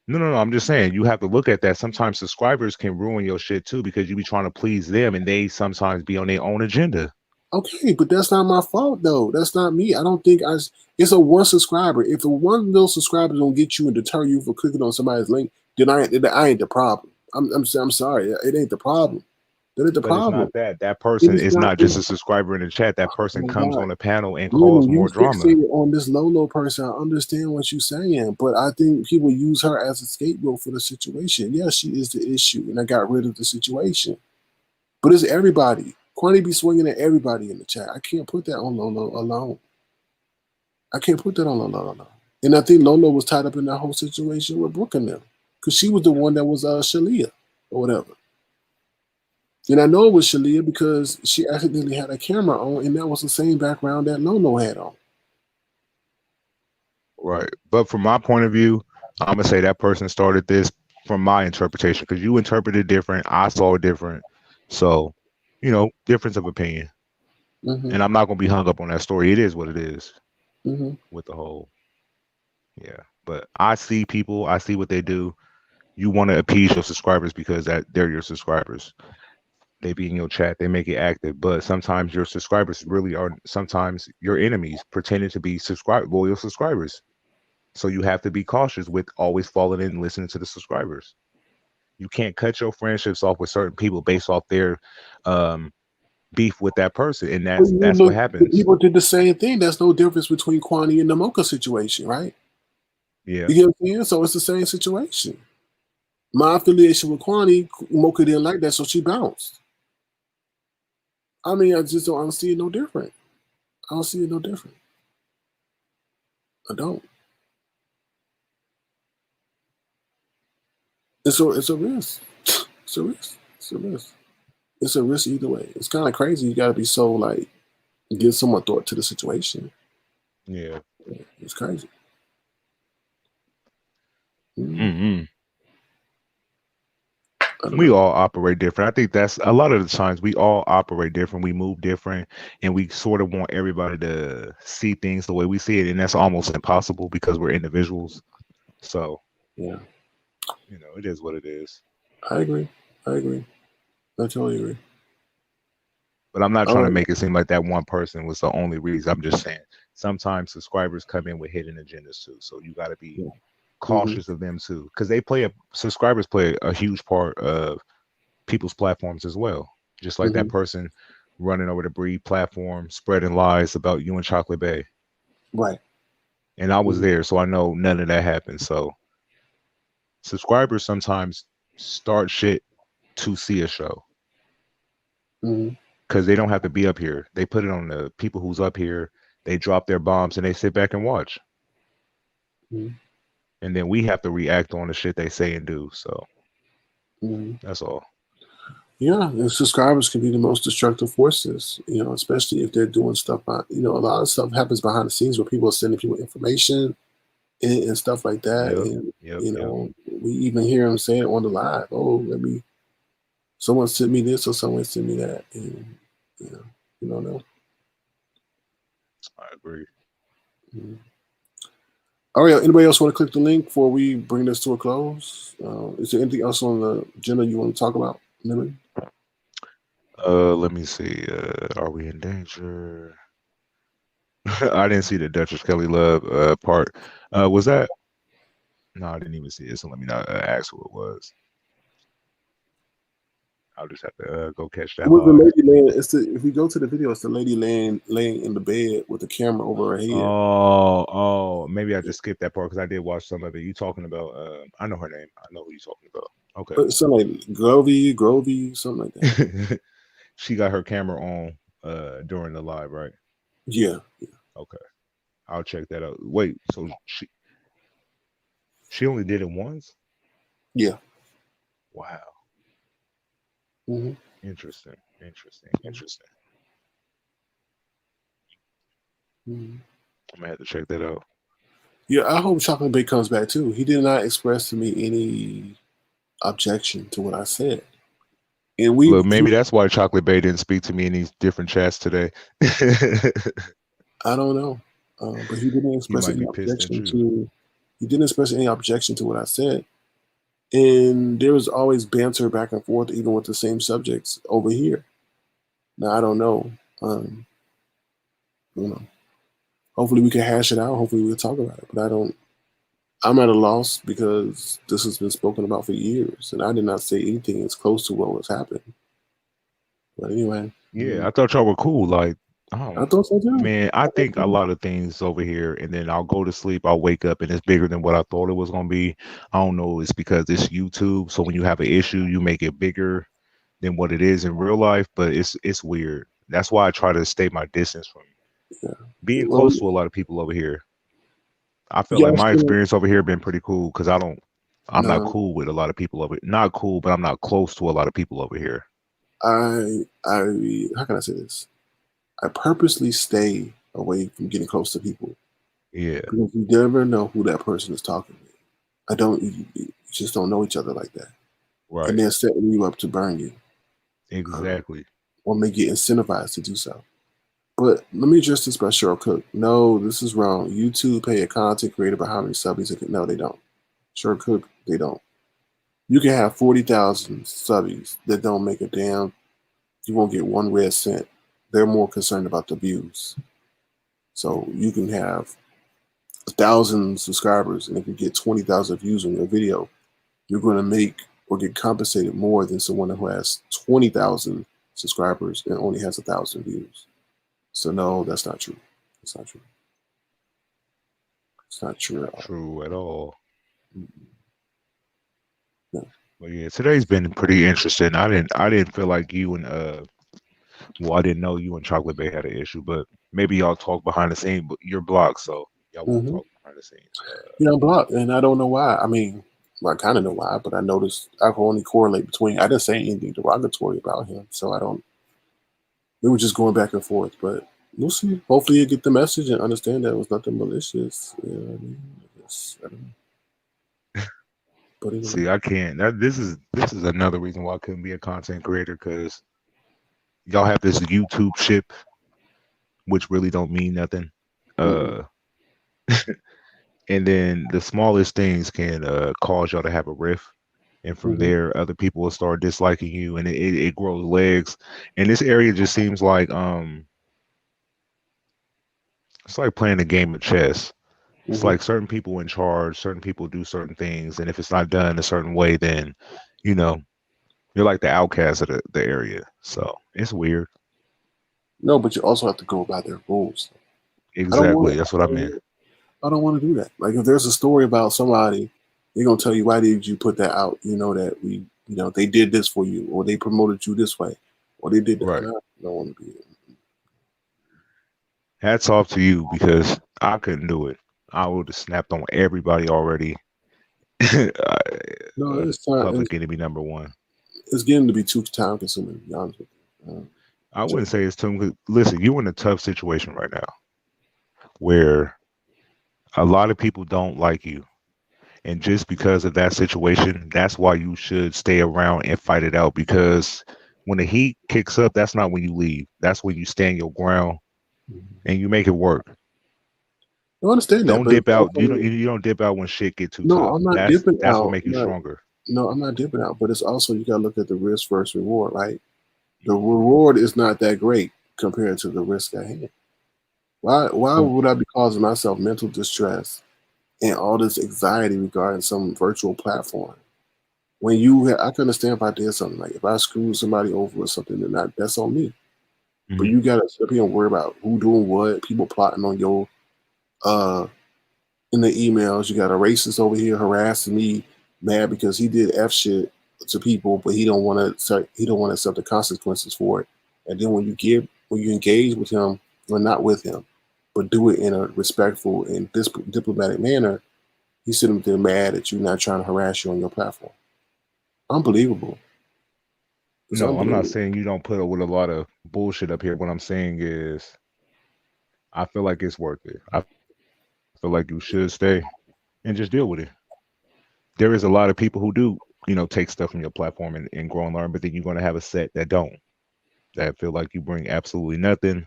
No. I'm just saying you have to look at that. Sometimes subscribers can ruin your shit too because you be trying to please them, and they sometimes be on their own agenda. Okay, but that's not my fault though. That's not me. I don't think it's a one subscriber. If the one little subscriber don't get you and deter you for clicking on somebody's link, then I ain't the problem. I'm sorry. It ain't the problem. That ain't the problem. It's not that person is not just a subscriber in the chat. That person comes on the panel and cause more drama. On this Lolo person, I understand what you're saying, but I think people use her as a scapegoat for the situation. Yes, she is the issue, and I got rid of the situation. But it's everybody. Kwani be swinging at everybody in the chat. I can't put that on Lolo alone. I can't put that on Lolo alone. And I think Lolo was tied up in that whole situation with Brooke and them, because she was the one that was Shalia or whatever. And I know it was Shalia because she accidentally had a camera on, and that was the same background that Lolo had on. Right. But from my point of view, I'm going to say that person started this from my interpretation, because you interpreted different. I saw it different. So, difference of opinion. Mm-hmm. And I'm not going to be hung up on that story. It is what it is with the whole. Yeah. But I see people. I see what they do. You want to appease your subscribers because they're your subscribers. They be in your chat, they make it active, but sometimes your subscribers really are sometimes your enemies pretending to be loyal subscribers. So you have to be cautious with always falling in and listening to the subscribers. You can't cut your friendships off with certain people based off their beef with that person, and that's what happens. People did the same thing. There's no difference between Kwani and the Mocha situation, right? Yeah. You get what I'm saying? So it's the same situation. My affiliation with Kwani, Mocha didn't like that, so she bounced. I mean, I don't see it no different. I don't see it no different. I don't. It's a risk. It's a risk. It's a risk. It's a risk either way. It's kind of crazy. You got to be so give someone thought to the situation. Yeah. It's crazy. Mm-hmm. We all operate different. I think that's a lot of the times we all operate different. We move different, and we sort of want everybody to see things the way we see it, and that's almost impossible because we're individuals. So, yeah, it is what it is. I agree. I totally agree. But I'm not All trying to right. make it seem like that one person was the only reason. I'm just saying sometimes subscribers come in with hidden agendas too, so you got to be cautious of them too, because subscribers play a huge part of people's platforms as well. Just like that person running over the Breed platform, spreading lies about you and Chocolate Bay. Right. And I was there, so I know none of that happened. So subscribers sometimes start shit to see a show. Because they don't have to be up here. They put it on the people who's up here. They drop their bombs and they sit back and watch. And then we have to react on the shit they say and do. So that's all. Yeah, and subscribers can be the most destructive forces, especially if they're doing stuff. A lot of stuff happens behind the scenes where people are sending people information and stuff like that. And, we even hear them say it on the live. Oh, someone sent me this or someone sent me that. And, you don't know. I agree. All right, anybody else want to click the link before we bring this to a close? Is there anything else on the agenda you want to talk about, Lemon? Let me see. Are we in danger? I didn't see the Duchess Kelly Love part. Was that? No, I didn't even see it. So let me not ask who it was. I'll just have to go catch that. It was the lady laying. If we go to the video, it's the lady laying in the bed with the camera over her head. Oh, maybe I just skipped that part because I did watch some of it. You talking about? I know her name. I know who you talking about. Okay. Something like Grovey, something like that. She got her camera on during the live, right? Yeah. Okay. I'll check that out. Wait, so she only did it once? Yeah. Wow. Interesting. I'm gonna have to check that out. Yeah, I hope Chocolate Bay comes back too. He did not express to me any objection to what I said. And look, maybe that's why Chocolate Bay didn't speak to me in these different chats today. I don't know, but he didn't express any objection to. He didn't express any objection to what I said, and there was always banter back and forth, even with the same subjects over here. Now I don't know. Hopefully we can hash it out. Hopefully we'll talk about it. But I'm at a loss because this has been spoken about for years, and I did not say anything as close to what was happening. But anyway. Yeah, I thought y'all were cool. Like, I thought so too. Man, I think a lot of things over here, and then I'll go to sleep, I'll wake up, and it's bigger than what I thought it was going to be. I don't know. It's because it's YouTube. So when you have an issue, you make it bigger than what it is in real life. But it's weird. That's why I try to stay my distance from being close to a lot of people over here. I feel like my experience over here been pretty cool because I'm not cool with a lot of people over here. Not cool, but I'm not close to a lot of people over here. How can I say this? I purposely stay away from getting close to people. Yeah. Because you never know who that person is talking to. You just don't know each other like that. Right. And they're setting you up to burn you. Exactly. Or may get incentivized to do so. But let me address this by Cheryl Cook. No, this is wrong. YouTube pay a content creator by how many subbies it can. No, they don't. Cheryl Cook, they don't. You can have 40,000 subbies that don't make a damn. You won't get one red cent. They're more concerned about the views. So you can have 1,000 subscribers, and if you get 20,000 views on your video, you're going to make or get compensated more than someone who has 20,000 subscribers and only has 1,000 views. So no, that's not true. It's not true. It's not true at all. True at all. No. But yeah, today's been pretty interesting. I didn't feel like you and I didn't know you and Chocolate Bay had an issue, but maybe y'all talk behind the scenes. But you're blocked, so y'all won't talk behind the scenes. Yeah, I'm blocked, and I don't know why. I mean, I kind of know why, but I noticed I can only correlate between. I didn't say anything derogatory about him, so I don't. We were just going back and forth, but we'll see. Hopefully, you get the message and understand that it was nothing malicious. You know what I mean? I don't know. But anyway, See, I can't. This is another reason why I couldn't be a content creator because y'all have this YouTube ship, which really don't mean nothing. mm-mm. Uh, and then the smallest things can cause y'all to have a rift, and from Mm-hmm. there, other people will start disliking you, and it grows legs. And this area just seems like it's like playing a game of chess. It's Mm-hmm. like certain people in charge, certain people do certain things, and if it's not done a certain way, then you know you're like the outcast of the area. So it's weird. No, but you also have to go by their rules. I don't want Exactly. That's what I meant. to. I don't want to do that. Like if there's a story about somebody, they're gonna tell you why did you put that out? You know that they did this for you, or they promoted you this way, or they did that. Right. And I don't want to be. Hats off to you because I couldn't do it. I would have snapped on everybody already. No, it's time. Public enemy number one. It's getting to be too time consuming. To be honest with you. I wouldn't say it's too. Listen, you're in a tough situation right now where a lot of people don't like you. And just because of that situation, that's why you should stay around and fight it out. Because when the heat kicks up, that's not when you leave. That's when you stand your ground and you make it work. I understand that, Don't but dip it's out. also, You don't dip out when shit get too no, tough. I'm not That's dipping that's what out. make you stronger. No, I'm not dipping out, but it's also you got to look at the risk versus reward, right? The reward is not that great compared to the risk at hand. Why Well, would I be causing myself mental distress and all this anxiety regarding some virtual platform? When I can understand if I did something like if I screwed somebody over or something, then that's on me. But mhm. you gotta sit up here and worry about who doing what, people plotting on your uh in the emails. You got a racist over here harassing me, mad because he did f shit to people, but he don't want to accept the consequences for it. And then when you engage with him, or not with him, but do it in a respectful and diplomatic manner, he's sitting there mad at you not trying to harass you on your platform. Unbelievable. It's No, I'm not unbelievable. saying you don't put up with a lot of bullshit up here. What I'm saying is, I feel like it's worth it. I feel like you should stay and just deal with it. There is a lot of people who do, take stuff from your platform and grow and learn, but then you're going to have a set that don't, that feel like you bring absolutely nothing.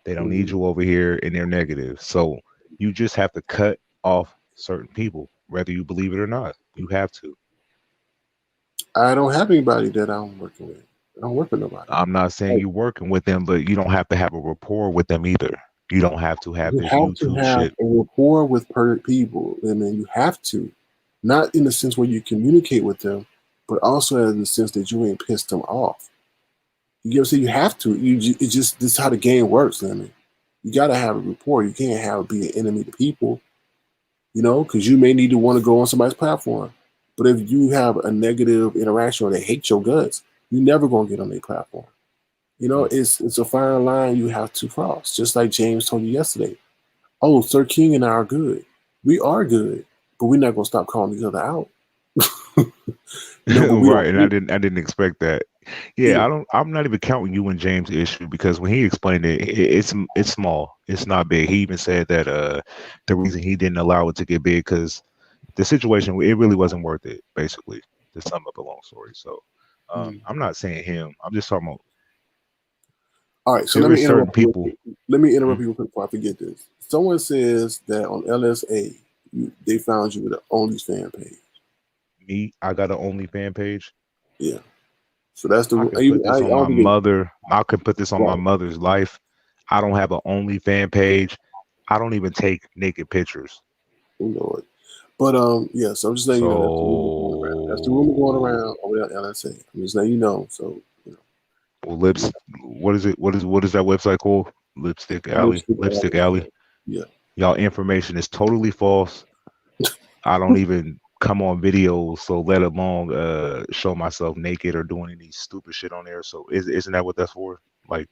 They don't need Mhm. you over here and they're negative. So you just have to cut off certain people, whether you believe it or not. You have to. I don't have anybody that I'm working with. I don't work with nobody. I'm not saying Like, you're working with them, but you don't have to have a rapport with them either. You don't have to have you this have to YouTube have shit. a rapport with people. I mean, you have to, not in the sense where you communicate with them, but also in the sense that you ain't pissed them off. You get what I'm saying? You have to. It's just this is how the game works. I mean, you got to have a rapport. You can't be an enemy to people. Because you may need to want to go on somebody's platform, but if you have a negative interaction or they hate your guts, you're never gonna get on their platform. Mm. It's a fine line you have to cross. Just like James told you yesterday. Oh, Sir King and I are good. We are good, but we're not gonna stop calling each other out. But we Right, don't. and I didn't expect that. Yeah, Yeah, I'm not even counting you and James' issue because when he explained it, it's small. It's not big. He even said that the reason he didn't allow it to get big because the situation it really wasn't worth it, basically, to sum up a long story. So Mhm. I'm not saying him. I'm just talking about All right. So there let is me certain interrupt you. people. Let me Mhm. interrupt you before I forget this. Someone says that on LSA they found you with an OnlyFans page. Me, I got an OnlyFans page. Yeah. So that's I the. can put I this on don't my think it. mother. I can put this on my Right. mother's life. I don't have an OnlyFans page. I don't even take naked pictures. You know it. But yeah. So I'm just letting you know that's the rumor going around. That's the rumor going So, around over there at LSA. I'm just letting you know. So well, yeah. what is it? What is that website called? Lipstick Alley. Lipstick Lipstick Alley. Alley. Yeah. Y'all information is totally false. I don't even come on videos, so let alone show myself naked or doing any stupid shit on there. So isn't that what that's for? Like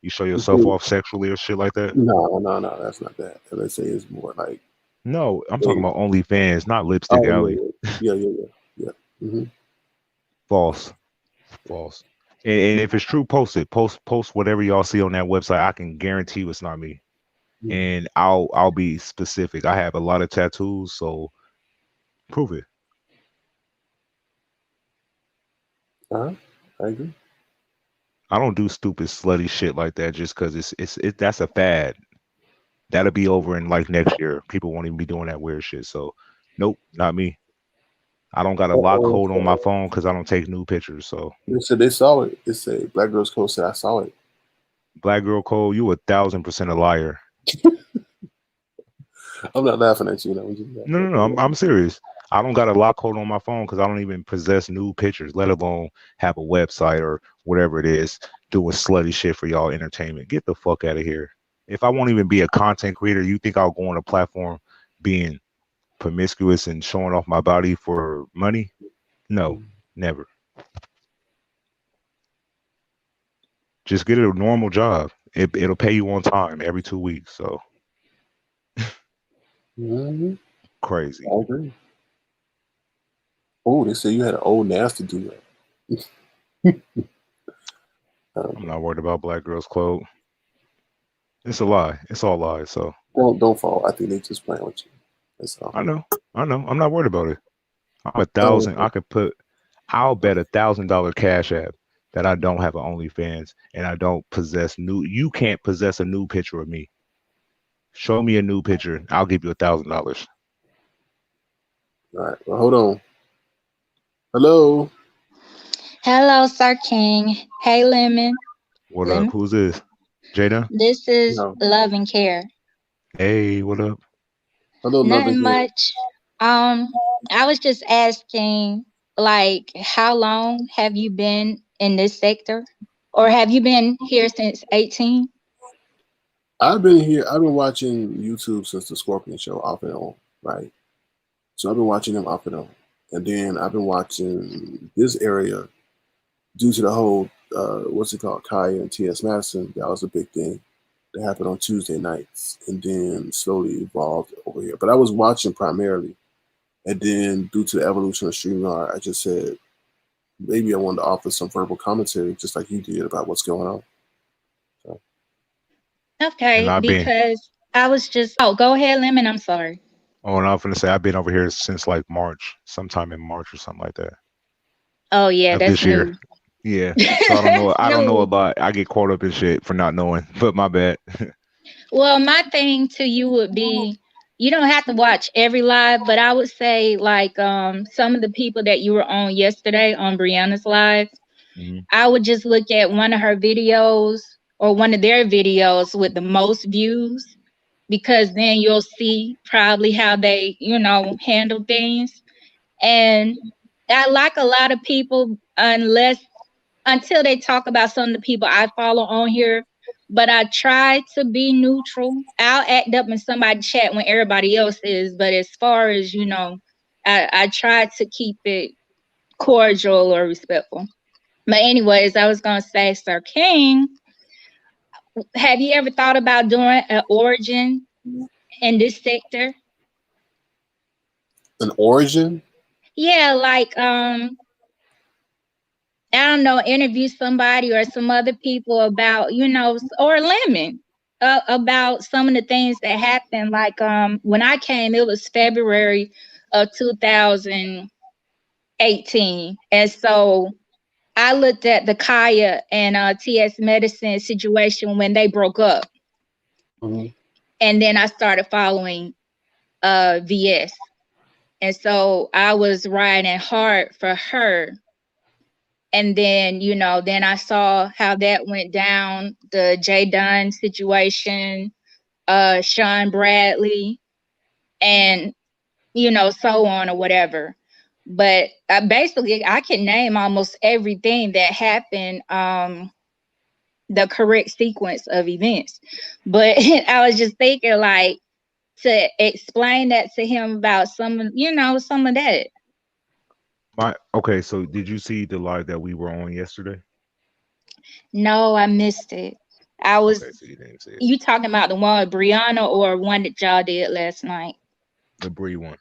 you show yourself off sexually or shit like that? No, no, no. That's not that. LSA is more like. No, I'm talking Hey, about OnlyFans, not Lipstick oh Alley. yeah, yeah, yeah, yeah, yeah. False, false. And if it's true, post it. Post whatever y'all see on that website. I can guarantee you it's not me. Mm-hmm. And I'll be specific. I have a lot of tattoos, so Prove it. I agree. I don't do stupid slutty shit like that just because that's a fad. That'll be over in like next year. People won't even be doing that weird shit. So, nope, not me. I don't got a lock code on my phone because I don't take nude pictures. So, They said they saw it. It said Black Girls Code said I saw it. Black Girl Code, you 1,000% a liar. I'm not laughing at you. No. I'm serious. I don't got a lock code on my phone because I don't even possess nude pictures, let alone have a website or whatever it is doing slutty shit for y'all entertainment. Get the fuck out of here. If I won't even be a content creator, you think I'll go on a platform being promiscuous and showing off my body for money? No, never. Just get a normal job. It'll pay you on time every 2 weeks. So crazy. I agree. Oh, they said you had an old nasty do that. I'm not worried about Black Girls Code. It's a lie. It's all lies. So don't fall. I think they just playing with you. That's all. I know. I'm not worried about it. I'm 1,000. I'll bet $1,000 cash app that I don't have an OnlyFans and I don't possess nude. You can't possess a nude picture of me. Show me a nude picture. I'll give you $1,000. All right. Well, hold on. Hello. Hello, Sir King. Hey, Lemon. What up? Who's this? Jada? This is Love and Care. Hey, what up? Hello, Nothing much. I was just asking, like, how long have you been in this sector? Or have you been here since 18? I've been watching YouTube since the Scorpion show off and on, right? So I've been watching them off and on. And then I've been watching this area due to the whole, what's it called, Kaya and T.S. Madison. That was a big thing that happened on Tuesday nights and then slowly evolved over here. But I was watching primarily. And then due to the evolution of StreamYard, I just said, maybe I wanted to offer some verbal commentary just like you did about what's going on. So. Okay, because I was just, go ahead, Lemon, I'm sorry. Oh, and I was going to say, I've been over here since like March, sometime in March or something like that. Oh, yeah, that's this year. Yeah. So I don't know. I don't know a lot. I get caught up in shit for not knowing, but my bad. Well, my thing to you would be, you don't have to watch every live, but I would say like some of the people that you were on yesterday on Brianna's live, I would just look at one of her videos or one of their videos with the most views, because then you'll see probably how they, handle things. And I like a lot of people until they talk about some of the people I follow on here. But I try to be neutral. I'll act up in somebody's chat when everybody else is. But as far as, I try to keep it cordial or respectful. But anyways, I was going to say, Sir King, have you ever thought about doing an origin in this sector? An origin? Yeah, like I don't know, interview somebody or some other people about, or Lemon, about some of the things that happened. Like when I came, it was February of 2018. And so I looked at the Kaya and TS Medicine situation when they broke up. Mm-hmm. And then I started following VS. And so I was riding hard for her. And then, then I saw how that went down, the Jay Dunn situation, Sean Bradley, and, so on or whatever. But basically, I can name almost everything that happened, the correct sequence of events. But I was just thinking, like, to explain that to him about some of that. Okay, so did you see the live that we were on yesterday? No, I missed it. I was. Okay, so you didn't see it. You talking about the one with Brianna or one that y'all did last night? The Bree one.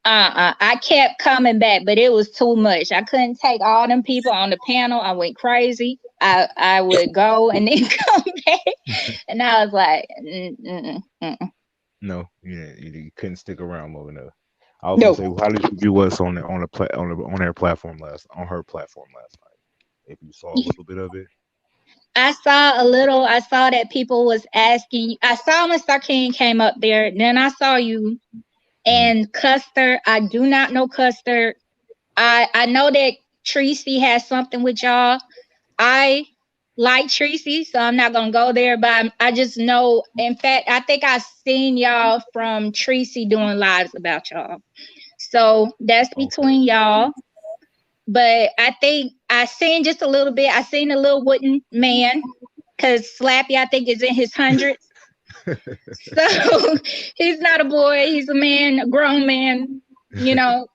I kept coming back, but it was too much. I couldn't take all them people on the panel. I went crazy. I would go and then come back, and I was like, No, you couldn't stick around long enough. I was gonna No. say, how did you view us on their platform on her platform last night? If you saw a little bit of it. I saw a little. I saw that people was asking. I saw when Star King came up there. Then I saw you and Custer. I do not know Custer. I know that Tracy has something with y'all. I like Tracy, so I'm not gonna go there. But I just know. In fact, I think I seen y'all from Tracy doing lives about y'all. So that's between y'all. But I think I seen just a little bit. I seen a little wooden man because Slappy, I think, is in his hundreds. So he's not a boy, he's a man, a grown man, you know.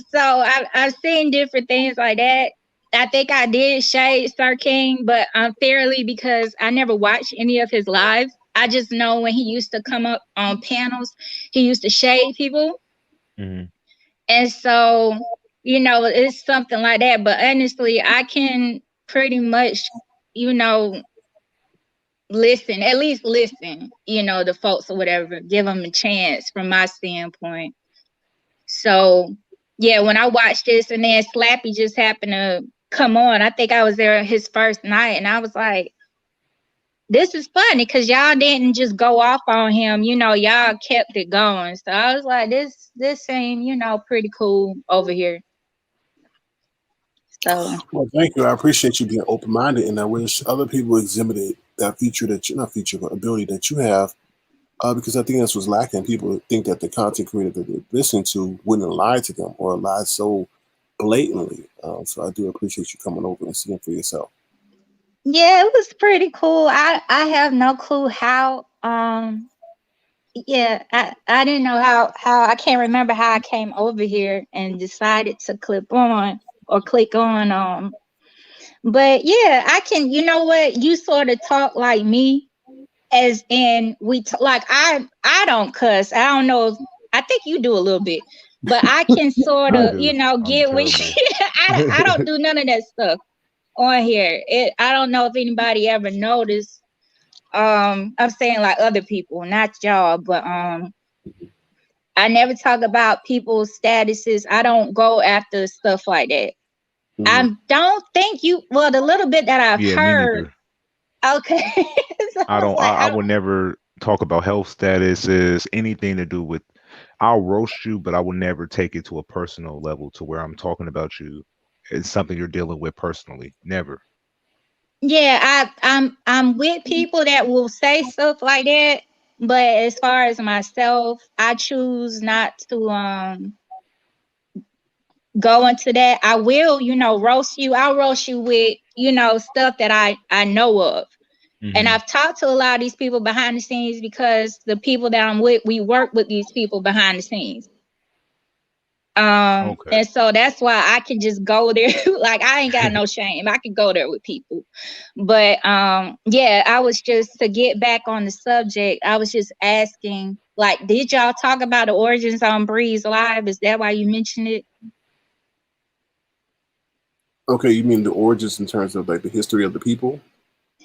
So I've seen different things like that. I think I did shade Star King, but unfairly because I never watched any of his lives. I just know when he used to come up on panels, he used to shade people. And so, you know, it's something like that. But honestly, I can pretty much, you know, listen, at least listen, you know, the folks or whatever, give them a chance from my standpoint. So, yeah, when I watched this and then Slappy just happened to come on, I think I was there his first night and I was like, this is funny because y'all didn't just go off on him, you know, y'all kept it going. So I was like, this seemed, you know, pretty cool over here. So, well, thank you. I appreciate you being open minded, and I wish other people exhibited that but ability that you have, because I think that's what's lacking. People think that the content creator that they listen to wouldn't lie to them or lie so blatantly. So I do appreciate you coming over and seeing for yourself. yeah, it was pretty cool. I have no clue how yeah, I didn't know how I can't remember how I came over here and decided to click on but yeah, I can, you know what, you sort of talk like me, as in like I don't cuss. I don't know if I think you do a little bit, but I can sort I of, you do. know, I'm get with I don't do none of that stuff on here. I don't know if anybody ever noticed. I'm saying like other people, not y'all, but I never talk about people's statuses. I don't go after stuff like that. I don't think you, well, the little bit that I've Yeah, me heard. neither. Okay. So I don't. like, I would never talk about health statuses, anything to do with. I'll roast you, but I will never take it to a personal level to where I'm talking about you. It's something you're dealing with personally. Never. yeah, I'm with people that will say stuff like that, but as far as myself, I choose not to go into that. I will, you know, roast you. I'll roast you with, you know, stuff that I know of. And I've talked to a lot of these people behind the scenes because the people that I'm with, we work with these people behind the scenes. Okay. And so that's why I can just go there. Like I ain't got no shame. I can go there with people. But yeah, I was just, to get back on the subject, I was just asking, like, did y'all talk about the origins on Breeze Live? Is that why you mentioned it? Okay, you mean the origins in terms of like the history of the people?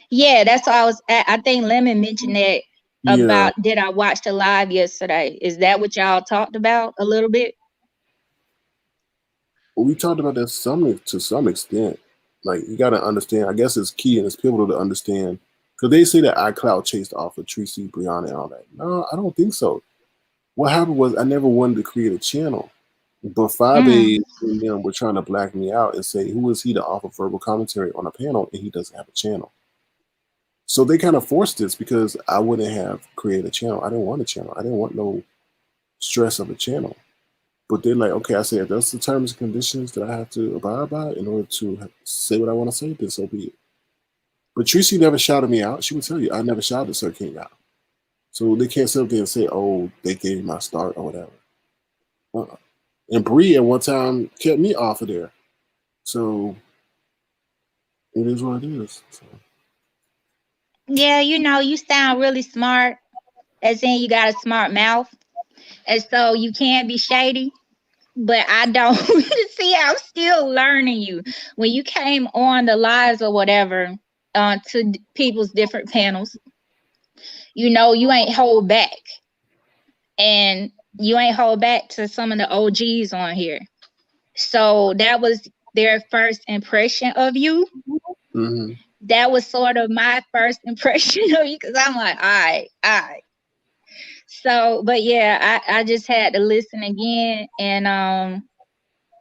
Yeah, that's what I was at. I think Lemon mentioned that Yeah. about, did I watch the live yesterday? Is that what y'all talked about a little bit? Well, we talked about that to some extent. Like you got to understand. I guess it's key and it's pivotal to understand because they say that iCloud chased off of Tracy, Brianna, and all that. No, I don't think so. What happened was I never wanted to create a channel, but Fyebabe and them were trying to black me out and say who is he to offer verbal commentary on a panel and he doesn't have a channel. So they kind of forced this because I wouldn't have created a channel. I didn't want a channel. I didn't want no stress of a channel. But they're like, okay, I said that's the terms and conditions that I have to abide by in order to say what I want to say, then so be it. But Tracy never shouted me out. She would tell you, I never shouted Sir King out. So they can't sit up there and say, oh, they gave me my start or whatever. And Bree at one time kept me off of there. So it is what it is. So. Yeah, you know, you sound really smart, as in you got a smart mouth. And so you can be shady, but I don't. See, I'm still learning you. When you came on the lives or whatever, to people's different panels, you know, you ain't hold back. And you ain't hold back to some of the OGs on here. So that was their first impression of you. Mm-hmm. That was sort of my first impression of you, because I'm like, all right. So, but yeah, I just had to listen again, and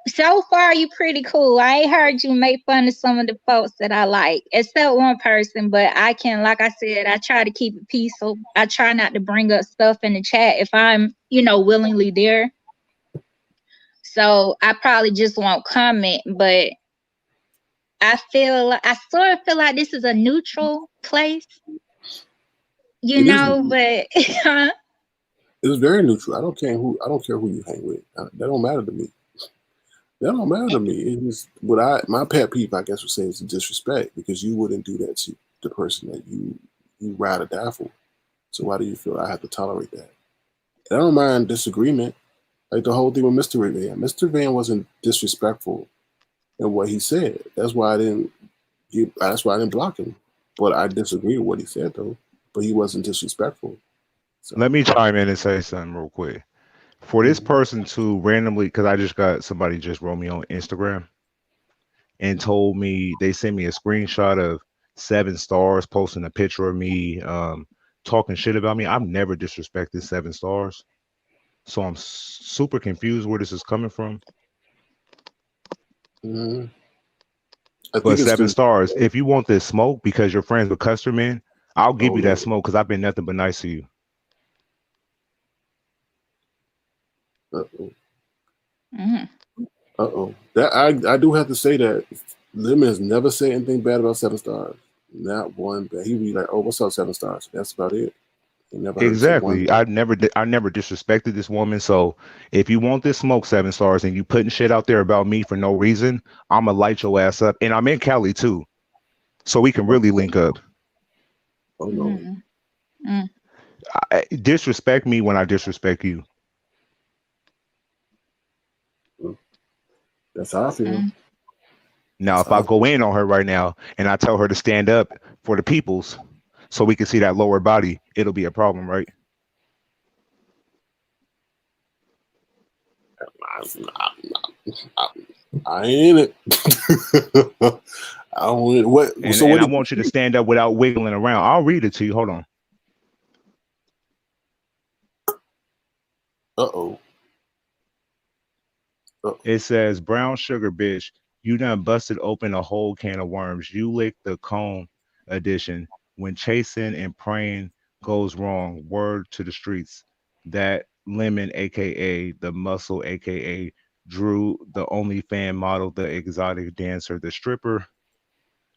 so far you pretty cool. I ain't heard you make fun of some of the folks that I like, except one person. But I can, like I said, I try to keep it peaceful. I try not to bring up stuff in the chat if I'm, willingly there. So I probably just won't comment, but I sort of feel like this is a neutral place, It is neutral. but It's very neutral. I don't care who you hang with. That don't matter to me. That don't matter to me. It's just my pet peeve, I guess, would say is the disrespect, because you wouldn't do that to the person that you ride or die for. So why do you feel I have to tolerate that? And I don't mind disagreement. Like the whole thing with Mr. Van. Mr. Van wasn't disrespectful in what he said. That's why I didn't block him. But I disagree with what he said, though. But he wasn't disrespectful. So. Let me chime in and say something real quick. For this person to randomly, because I just got somebody just wrote me on Instagram and told me, they sent me a screenshot of 7 stars posting a picture of me talking shit about me. I've never disrespected 7 stars. So I'm super confused where this is coming from. Mm-hmm. But 7 stars, if you want this smoke because you're friends with Custerman, I'll give you that smoke, because I've been nothing but nice to you. Uh-oh. Mm-hmm. Uh-oh. That I do have to say that Lemon has never said anything bad about 7 stars. Not one bad. He'd be like, "Oh, what's up, 7 stars?" That's about it. Exactly. I never disrespected this woman. So if you want this smoke, 7 stars, and you putting shit out there about me for no reason, I'ma light your ass up. And I'm in Cali too, so we can really link up. Oh no. Mm-hmm. Disrespect me when I disrespect you. That's how I feel. Mm-hmm. Now, if I go in on her right now and I tell her to stand up for the peoples so we can see that lower body, it'll be a problem, right? I ain't in it. I don't. What? And, so and what? I want you to stand up without wiggling around. I'll read it to you. Hold on. Uh-oh. It says, "Brown sugar bitch, you done busted open a whole can of worms. You licked the cone edition. When chasing and praying goes wrong, word to the streets. That Lemon, aka the Muscle, aka Drew, the only fan model, the exotic dancer, the stripper.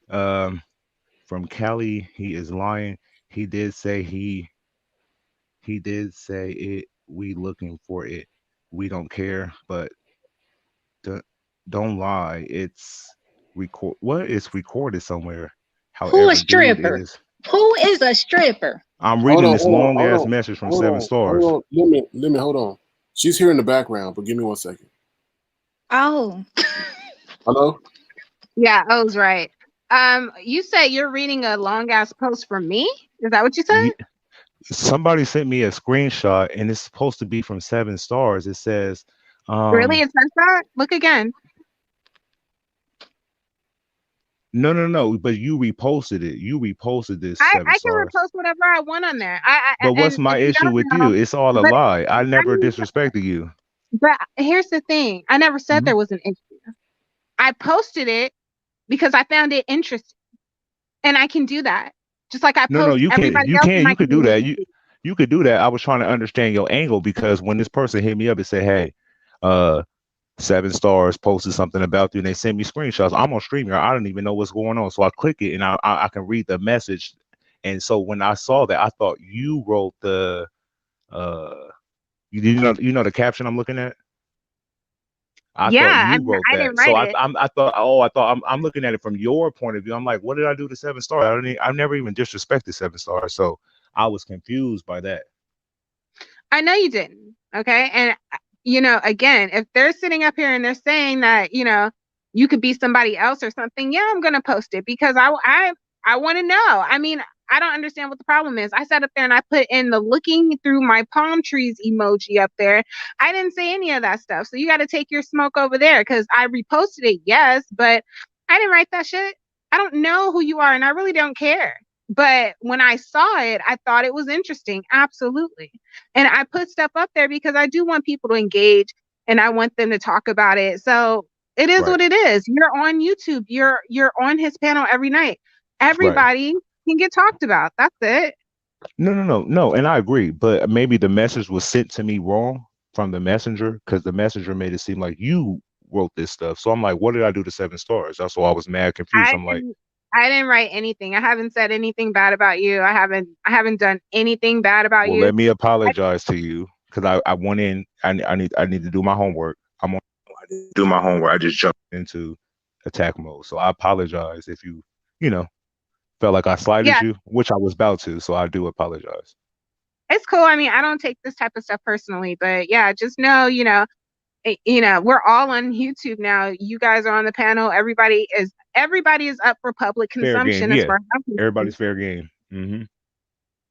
From Cali, he is lying. He did say it. We looking for it. We don't care, but don't lie. It's record. What is recorded somewhere? Who However, a stripper? dude is. Who is a stripper? I'm reading this long hold ass on, message from hold 7 on, stars. Hold on. Let me hold on. She's here in the background, but give me 1 second. Oh. Hello? Yeah, I was right. You said you're reading a long ass post from me? Is that what you said? Somebody sent me a screenshot, and it's supposed to be from 7 stars. It says, Really? It says that? Look again. No. But you reposted it. You reposted this I 7 can stars. repost whatever I want on there. But what's my issue with you? It's all a lie. I never disrespected you. But here's the thing. I never said there was an issue. I posted it because I found it interesting. And I can do that. Just like I post everybody else. You could do that. You could do that. I was trying to understand your angle, because when this person hit me up and said, "Hey, 7 stars posted something about you," and they sent me screenshots, I'm on StreamYard. I don't even know what's going on. So I click it and I can read the message. And so when I saw that, I thought you wrote the you know the caption I'm looking at? I thought you wrote that. I didn't write it. I thought I'm looking at it from your point of view. I'm like, what did I do to 7 stars? I've never even disrespected 7 stars. So I was confused by that. I know you didn't. Okay. And again, if they're sitting up here and they're saying that, you could be somebody else or something, yeah, I'm gonna post it, because I want to know. I mean, I don't understand what the problem is. I sat up there and I put in the looking through my palm trees emoji up there. I didn't say any of that stuff. So you got to take your smoke over there because I reposted it, yes, but I didn't write that shit. I don't know who you are and I really don't care. But when I saw it, I thought it was interesting. Absolutely. And I put stuff up there because I do want people to engage and I want them to talk about it. So it is what it is. You're on YouTube. You're on his panel every night. Everybody can get talked about. That's it. No. And I agree. But maybe the message was sent to me wrong from the messenger because the messenger made it seem like you wrote this stuff. So I'm like, what did I do to 7 stars? That's why I was mad confused. I didn't write anything. I haven't said anything bad about you. I haven't done anything bad about you. Let me apologize to you because I went in. I need to do my homework. I didn't do my homework. I just jumped into attack mode. So I apologize if you felt like I slighted you, which I was about to. So I do apologize. It's cool. I mean, I don't take this type of stuff personally, but yeah, just know, we're all on YouTube now. You guys are on the panel. Everybody is up for public consumption. Fair game, yeah. Everybody's fair game. Mm-hmm.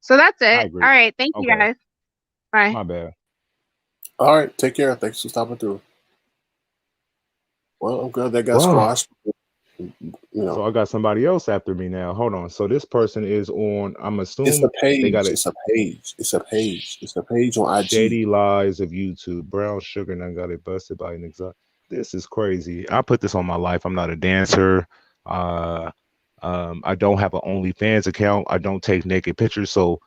So that's it. All right. Thank you guys. Bye. My bad. All right. Take care. Thanks for stopping through. Well, I'm glad that got squashed. So I got somebody else after me now. Hold on. So this person is on, I'm assuming it's a page. They got It's a page. It's a page. It's a page on IG. Shady Lies of YouTube. Brown Sugar and I got it busted by an exotic. This is crazy. I put this on my life. I'm not a dancer. I don't have an OnlyFans account. I don't take naked pictures. So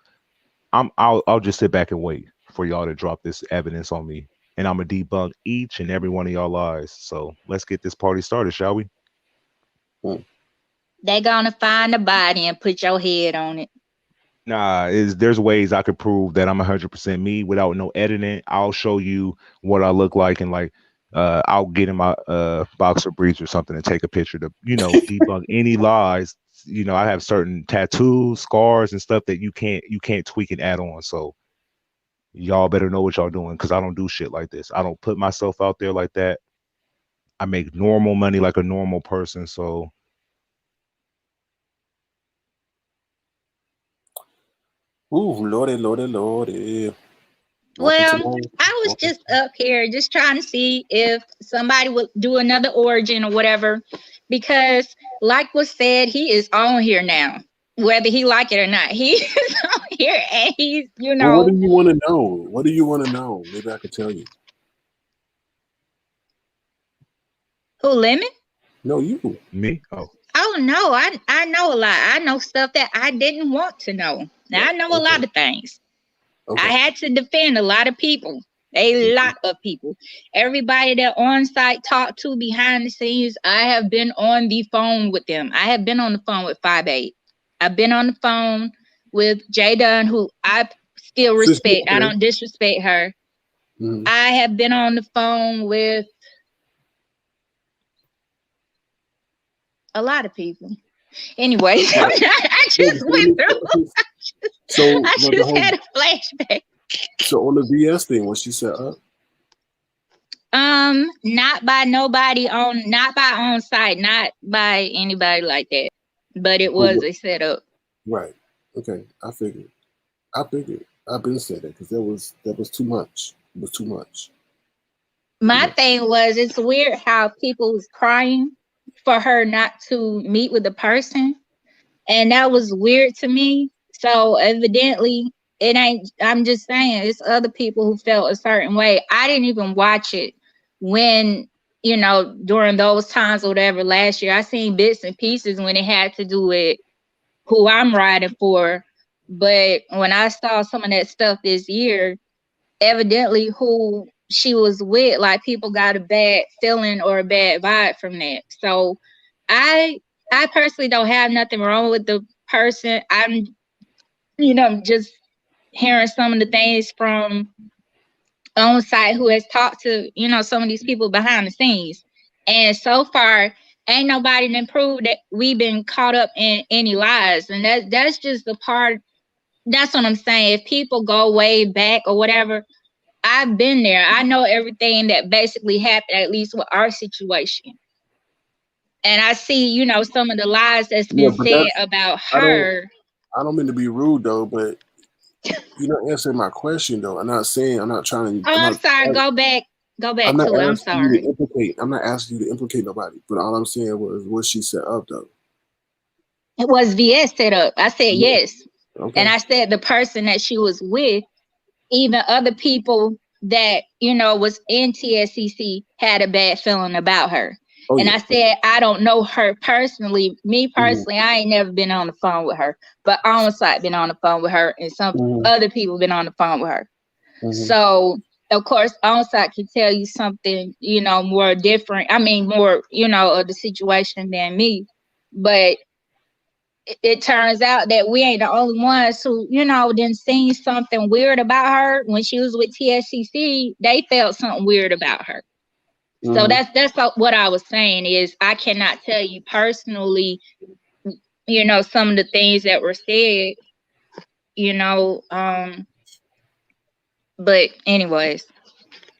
I'll just sit back and wait for y'all to drop this evidence on me. And I'm gonna debunk each and every one of y'all lies. So let's get this party started, shall we? They're gonna find a body and put your head on it. Nah, there's ways I could prove that I'm 100% me without no editing. I'll show you what I look like, and like I'll get in my boxer briefs or something and take a picture to debunk any lies. I have certain tattoos, scars, and stuff that you can't tweak and add on. So y'all better know what y'all doing because I don't do shit like this. I don't put myself out there like that. I make normal money like a normal person. So Lordy. Well, I was just up here just trying to see if somebody would do another origin or whatever, because like was said, he is on here now, whether he like it or not. He is on here and he's, Well, what do you want to know? What do you want to know? Maybe I could tell you. Who, Lemon? No, you. Me? Oh no, I know a lot. I know stuff that I didn't want to know. Now I know a lot of things. Okay. I had to defend a lot of people. A lot of people. Everybody that on site talked to behind the scenes, I have been on the phone with them. I have been on the phone with Fyebabe. I've been on the phone with J Dunn, who I still respect. I don't disrespect her. Mm-hmm. I have been on the phone with a lot of people. Anyway, I just went through. I just had a flashback. So on the VS thing, was she set up? Not by nobody not by on site, not by anybody like that. But it was a setup. Right. Okay. I figured. I've been said that because that was too much. It was too much. My thing was, it's weird how people was crying for her not to meet with the person, and that was weird to me. So evidently it ain't, I'm just saying, it's other people who felt a certain way. I didn't even watch it when, during those times or whatever last year. I seen bits and pieces when it had to do with who I'm riding for. But when I saw some of that stuff this year, evidently who she was with, like, people got a bad feeling or a bad vibe from that. So I personally don't have nothing wrong with the person. I'm just hearing some of the things from on site who has talked to, some of these people behind the scenes. And so far, ain't nobody done proved that we've been caught up in any lies. And that's just the part. That's what I'm saying. If people go way back or whatever, I've been there. I know everything that basically happened, at least with our situation. And I see, you know, some of the lies that's Yeah, been but said that's about I don't her. I don't mean to be rude though, but you're not answering my question though. I'm not trying to. Oh, I'm sorry. Go back I'm not to it. I'm asking you to sorry. implicate. I'm not asking you to implicate nobody. But all I'm saying was what she set up though. It was VS set up. I said Yeah. yes. And Okay. I said the person that she was with, even other people that, you know, was in TSCC had a bad feeling about her. Oh And yeah. I said, I don't know her personally. Me Mhm. personally, I ain't never been on the phone with her. But on-site been on the phone with her, and some Mhm. other people been on the phone with her. Mhm. So, of course, on-site can tell you something, you know, more different. I mean, more, you know, of the situation than me. But it turns out that we ain't the only ones who, you know, didn't see something weird about her when she was with TSCC. They felt something weird about her. So Mhm. that's what I was saying is I cannot tell you personally, you know, some of the things that were said, you know, but anyways,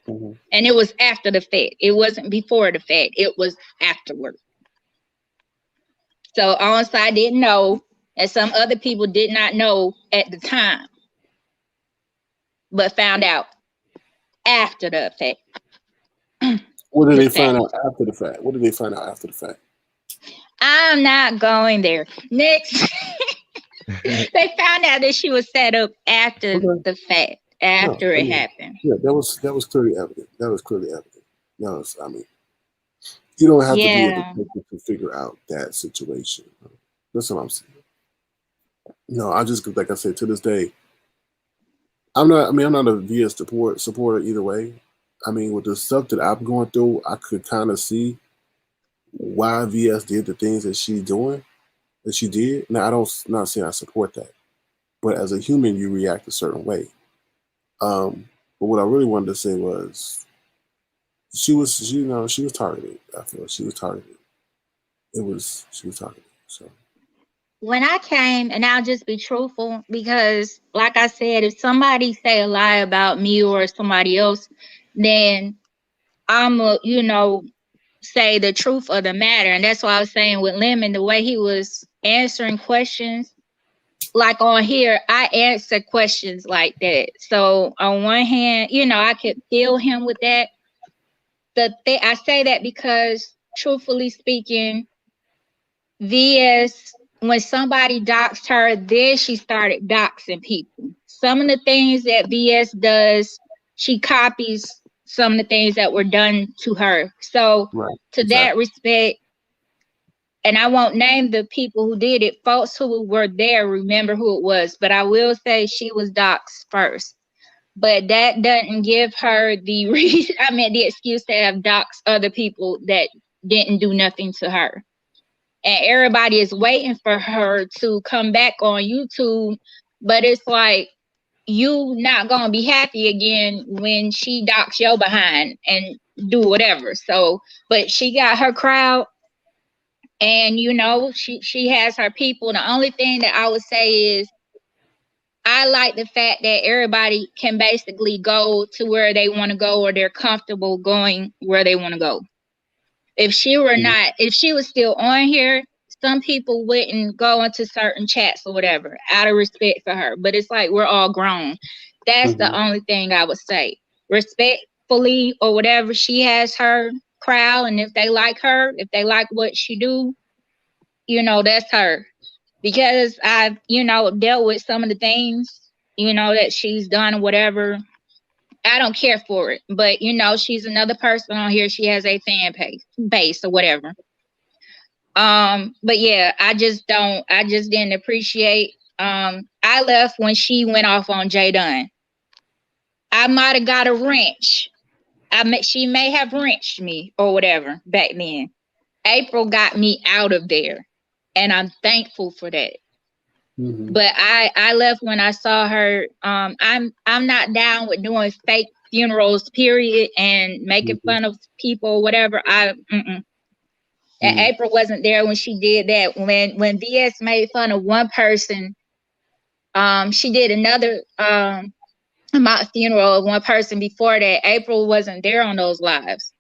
Mhm. and it was after the fact. It wasn't before the fact. It was afterward. So honestly, I didn't know, and some other people did not know at the time, but found out after the fact. What did The they fact. find out after the fact? What did they find out after the fact? I'm not going there. Next, they found out that she was set up after Okay. the fact, No, after I it mean, happened. yeah, that was clearly evident. That was clearly evident. No, I mean, you don't have to be a Yeah. detective to figure out that situation. That's what I'm saying. No, I just like I said to this day, I'm not. I mean, I'm not a VS supporter either way. I mean, with the stuff that I'm going through, I could kind of see why VS did the things that she's doing that she did. Now, I don't not saying I support that, but as a human, you react a certain way. But what I really wanted to say was she was targeted. I feel she was targeted. She was targeted. So When I came, and I'll just be truthful, because like I said, if somebody say a lie about me or somebody else, then I'm a, you know, say the truth of the matter. And that's why I was saying with Lemon, the way he was answering questions, like on here, I answer questions like that. So on one hand, you know, I could feel him with that. I say that because truthfully speaking, VS, when somebody doxed her, then she started doxing people. Some of the things that VS does, she copies some of the things that were done to her. So right, to that exactly. respect, and I won't name the people who did it, folks who were there remember who it was, but I will say she was doxed first. But that doesn't give her the reason, I mean, the excuse to have doxed other people that didn't do nothing to her. And everybody is waiting for her to come back on YouTube, but it's like you not gonna be happy again when she docks your behind and do whatever. So, but she got her crowd, and you know she has her people. The only thing that I would say is I like the fact that everybody can basically go to where they want to go, or they're comfortable going where they want to go. If she were Mhm. not, if she was still on here, some people wouldn't go into certain chats or whatever out of respect for her. But it's like we're all grown. That's the Mhm. only thing I would say. Respectfully or whatever, she has her crowd, and if they like her, if they like what she do, you know, that's her. Because I've, you know, dealt with some of the things, you know, that she's done or whatever. I don't care for it. But, you know, she's another person on here. She has a fan base or whatever. But yeah, I just didn't appreciate. I left when she went off on Jay Dunn. I might have got a wrench. She may have wrenched me or whatever back then. April got me out of there, and I'm thankful for that. Mhm. But I left when I saw her. I'm not down with doing fake funerals, period, and making Mhm. fun of people or whatever. And Mhm. April wasn't there when she did that. When VS made fun of one person, she did another mock funeral of one person before that. April wasn't there on those lives.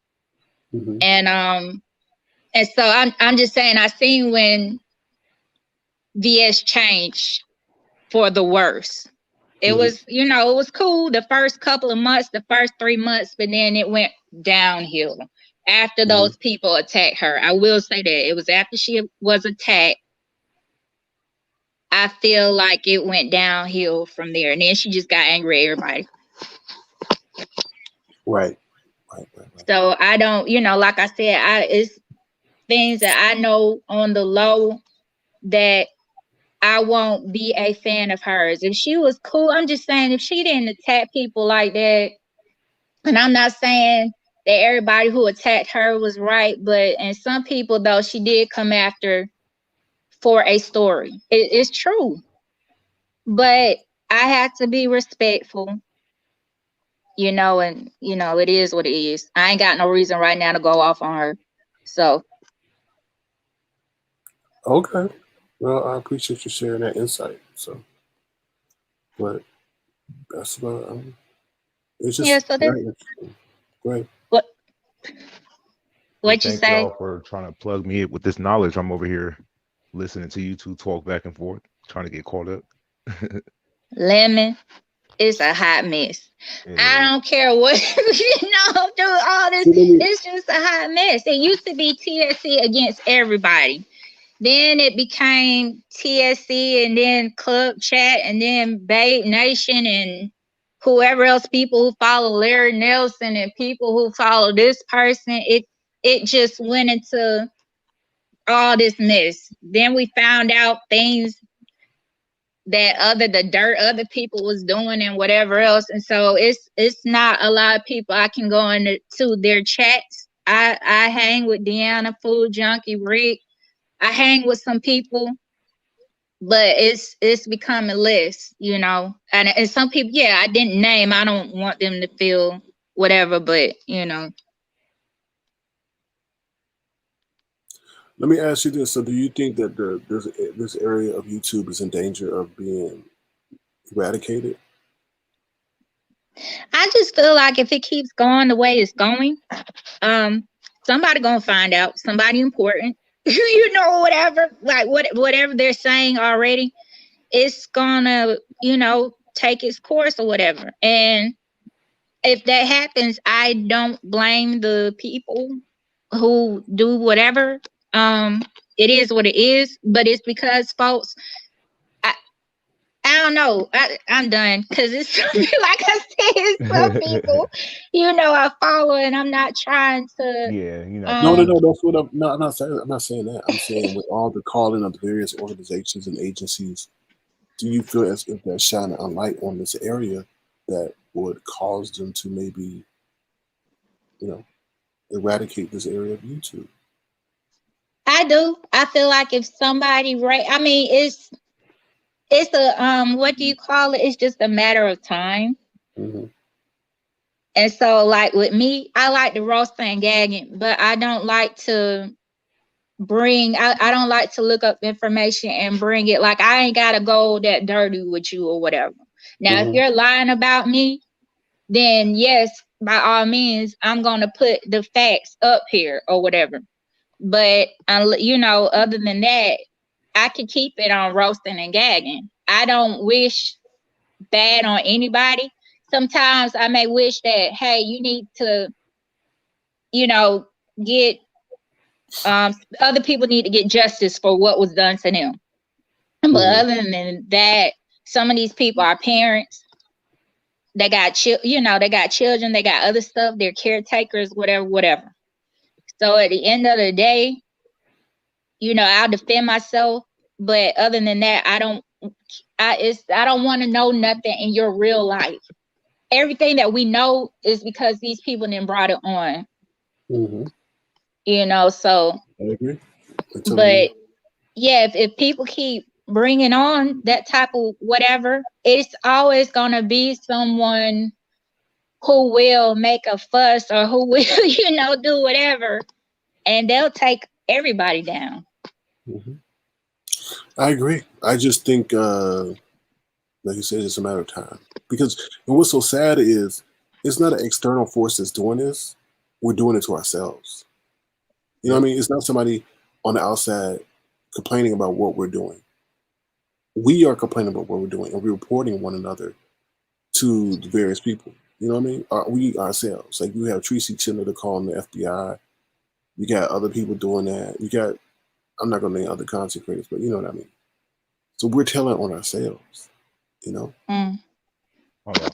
Mhm. And And so I'm just saying, I seen when VS changed for the worse. It was, you know, it was cool the first couple of months, the first 3 months, but then it went downhill after those people attacked her. I will say that it was after she was attacked. I feel like it went downhill from there, and then she just got angry at everybody. Right. So I don't, you know, like I said, it's things that I know on the low that I won't be a fan of hers. If she was cool, I'm just saying, if she didn't attack people like that, and I'm not saying that everybody who attacked her was right, but and some people though, she did come after for a story. It's true, but I have to be respectful, you know, and you know it is what it is. I ain't got no reason right now to go off on her. So okay. Well, I appreciate you sharing that insight. So, but that's about. It's just yeah. So very interesting. Go ahead. What you Thank say? y'all for trying to plug me in with this knowledge. I'm over here listening to you two talk back and forth, trying to get caught up. Lemon, it's a hot mess. I don't care what you know, do all this. It's just a hot mess. It used to be TSC against everybody. Then it became TSC and then Club Chat and then Babe Nation and whoever else, people who follow Larry Nelson and people who follow this person. It just went into all this mess. Then we found out things that the dirt other people was doing and whatever else. And so it's not a lot of people I can go into their chats. I hang with Deanna, Food Junkie, Rick. I hang with some people, but it's becoming less, you know. And some people, yeah, I didn't name. I don't want them to feel whatever, but you know. Let me ask you this. So do you think that this area of YouTube is in danger of being eradicated? I just feel like if it keeps going the way it's going, somebody gonna find out, somebody important, you know, whatever, like whatever they're saying already, it's gonna, you know, take its course or whatever. And if that happens, I don't blame the people who do whatever. It is what it is, but it's because folks, I don't know. I'm done because it's like I said, it's some people, you know, I follow, and I'm not trying to. Yeah, you know. No. That's what I'm not saying. I'm not saying that. I'm saying with all the calling of the various organizations and agencies, do you feel as if they're shining a light on this area that would cause them to maybe, you know, eradicate this area of YouTube? I do. I feel like if somebody, right? I mean, it's a what do you call it? It's just a matter of time. And so, like with me, I like to roast and gagging, but I don't like to bring. I don't like to look up information and bring it. Like I ain't gotta go that dirty with you or whatever. Now, if you're lying about me, then yes, by all means, I'm gonna put the facts up here or whatever. But you know, other than that, I can keep it on roasting and gagging. I don't wish bad on anybody. Sometimes I may wish that, hey, you need to, you know, get other people need to get justice for what was done to them. But other than that, some of these people are parents. They got they got children, they got other stuff, they're caretakers, whatever. So at the end of the day, you know, I'll defend myself. But other than that, I don't want to know nothing in your real life. Everything that we know is because these people then brought it on. You know, so. I agree. But yeah, if people keep bringing on that type of whatever, it's always gonna be someone who will make a fuss or who will, you know, do whatever, and they'll take everybody down. I agree. I just think, like you said, it's a matter of time. Because what's so sad is it's not an external force that's doing this. We're doing it to ourselves. You know what I mean? It's not somebody on the outside complaining about what we're doing. We are complaining about what we're doing, and we're reporting one another to the various people. You know what I mean? We ourselves. Like, you have Tracy Chandler calling the FBI. You got other people doing that. You got, I'm not going to name other content creators, but you know what I mean. So we're telling on ourselves, you know? Hold on.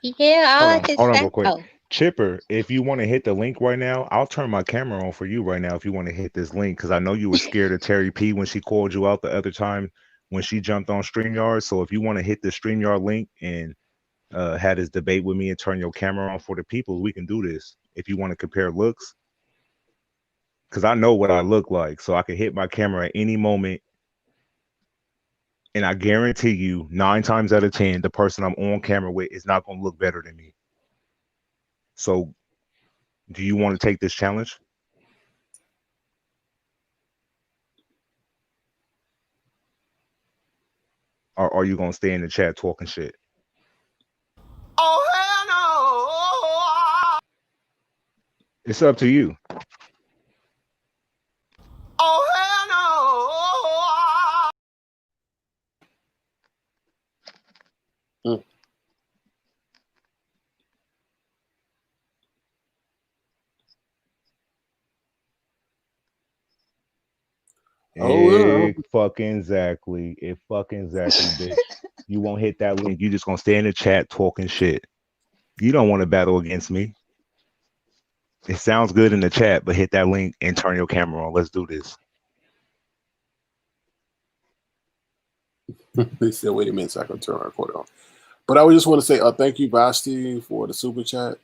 Yeah, Hold on real quick. Chipper, if you want to hit the link right now, I'll turn my camera on for you right now if you want to hit this link, because I know you were scared of Terry P when she called you out the other time when she jumped on StreamYard. So if you want to hit the StreamYard link and had this debate with me and turn your camera on for the people, we can do this. If you want to compare looks, because I know what I look like, so I can hit my camera at any moment, and I guarantee you 9 times out of 10 the person I'm on camera with is not going to look better than me. So do you want to take this challenge? Or are you going to stay in the chat talking shit? Oh, hell no. It's up to you. Oh, hell no. Fucking exactly. Bitch. You won't hit that link. You just gonna stay in the chat talking shit. You don't want to battle against me. It sounds good in the chat, but hit that link and turn your camera on. Let's do this. They said, wait a minute, so I can turn my recorder on. But I would just want to say thank you, Basti, for the super chat.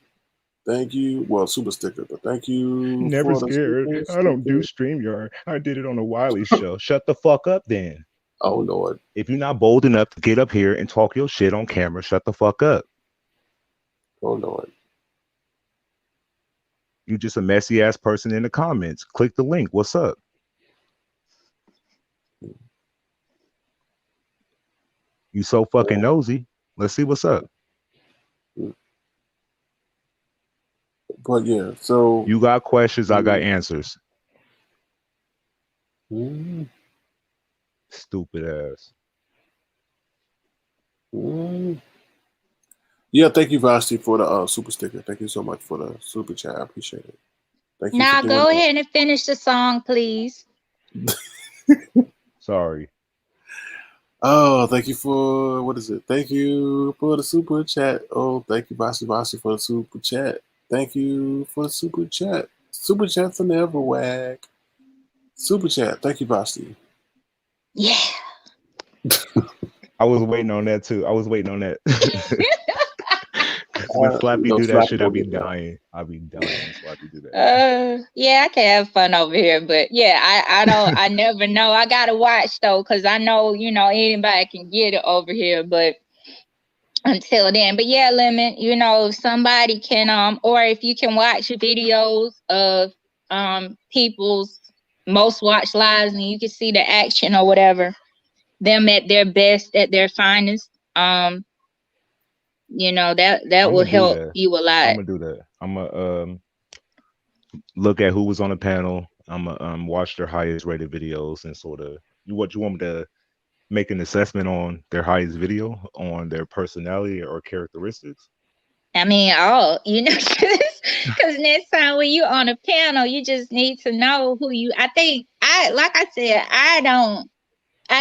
Thank you. Well, super sticker, but thank you. Never scared. I don't do StreamYard. I did it on a Wiley show. Shut the fuck up then. Oh, Lord. If you're not bold enough to get up here and talk your shit on camera, shut the fuck up. Oh, Lord. You just a messy ass person in the comments. Click the link. What's up? You so fucking nosy. Let's see what's up. But yeah, so you got questions, I got answers. Stupid ass. Yeah, thank you, Vasti, for the super sticker. Thank you so much for the super chat. I appreciate it. Thank you. Now go ahead and finish the song, please. Sorry. Oh, thank you for, what is it? Thank you for the super chat. Oh, thank you, Vasti for the super chat. Thank you for the super chat. Super chats are never whack. Super chat. Thank you, Vasti. Yeah. I was waiting on that too. When Slappy do that shit, I'd be dying. When Slappy do that. Yeah, I can have fun over here, but yeah, I never know. I gotta watch though, because I know, anybody can get it over here, but until then. But yeah, Lemon, somebody can or if you can watch videos of people's most watched lives and you can see the action or whatever, them at their best, at their finest. That will help you a lot. I'm gonna do that. I'm gonna look at who was on the panel. I'm gonna watch their highest rated videos and sort of what you want me to make an assessment on their highest video, on their personality or characteristics. I mean, because next time when you on a panel, you just need to know who you. I think like I said, I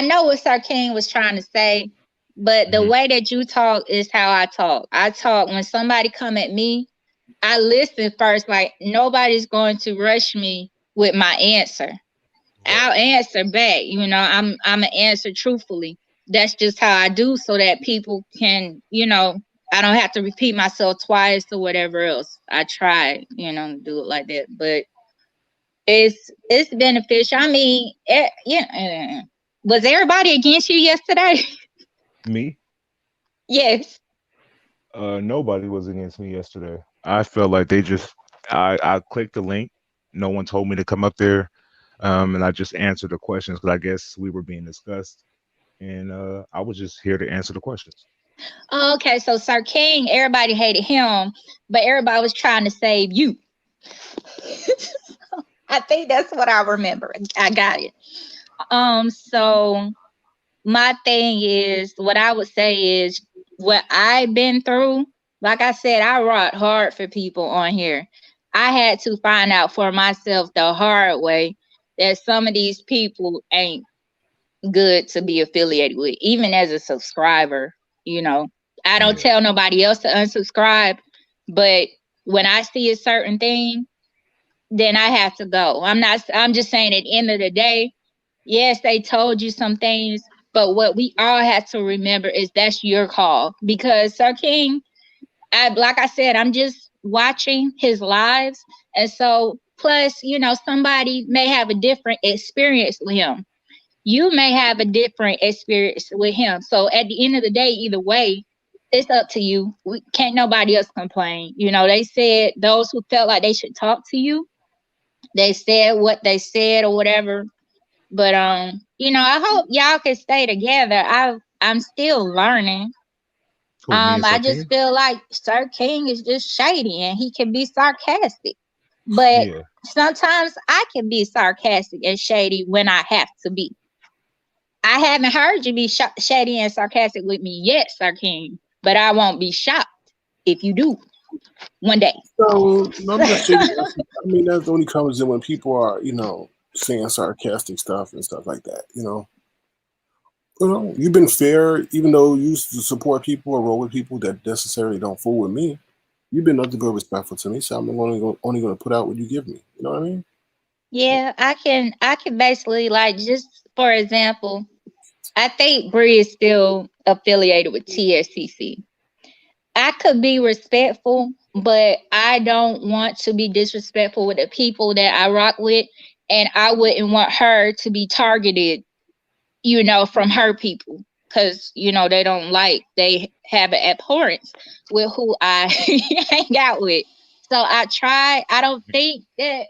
know what Sir King was trying to say, but the way that you talk is how I talk. I talk when somebody come at me, I listen first. Like nobody's going to rush me with my answer. I'll answer back. I'm an answer truthfully. That's just how I do, so that people can, I don't have to repeat myself twice or whatever else. I try, to do it like that. But it's beneficial. I mean, was everybody against you yesterday? Me? Yes. Nobody was against me yesterday. I felt like they just I clicked the link. No one told me to come up there. And I just answered the questions because I guess we were being discussed. And I was just here to answer the questions. Okay, so Sir King, everybody hated him, but everybody was trying to save you. I think that's what I remember. I got it. So my thing is, what I would say is, what I've been through. Like I said, I rocked hard for people on here. I had to find out for myself the hard way that some of these people ain't good to be affiliated with, even as a subscriber. You know, I don't tell nobody else to unsubscribe, but when I see a certain thing, then I have to go. I'm just saying, at the end of the day, yes, they told you some things, but what we all have to remember is that's your call. Because Sir King, like I said, I'm just watching his lives. And so, plus, somebody may have a different experience with him. You may have a different experience with him. So at the end of the day, either way, it's up to you. Can't nobody else complain. They said those who felt like they should talk to you, they said what they said or whatever. But I hope y'all can stay together. I'm still learning. Who, me and Sir I just King? feel like Sir King is just shady and he can be sarcastic. But Yeah. sometimes I can be sarcastic and shady when I have to be. I haven't heard you be shady and sarcastic with me yet, Sir King, but I won't be shocked if you do one day. So I'm not shady. I mean, that only comes in when people are, saying sarcastic stuff and stuff like that. You've been fair, even though you used to support people or roll with people that necessarily don't fool with me. You've been nothing but respectful to me, so I'm only going to put out what you give me. You know what I mean? Yeah, I can basically, like, just for example, I think Bree is still affiliated with TSCC. I could be respectful, but I don't want to be disrespectful with the people that I rock with, and I wouldn't want her to be targeted, from her people, because they have an abhorrence with who I hang out with. So I don't think that.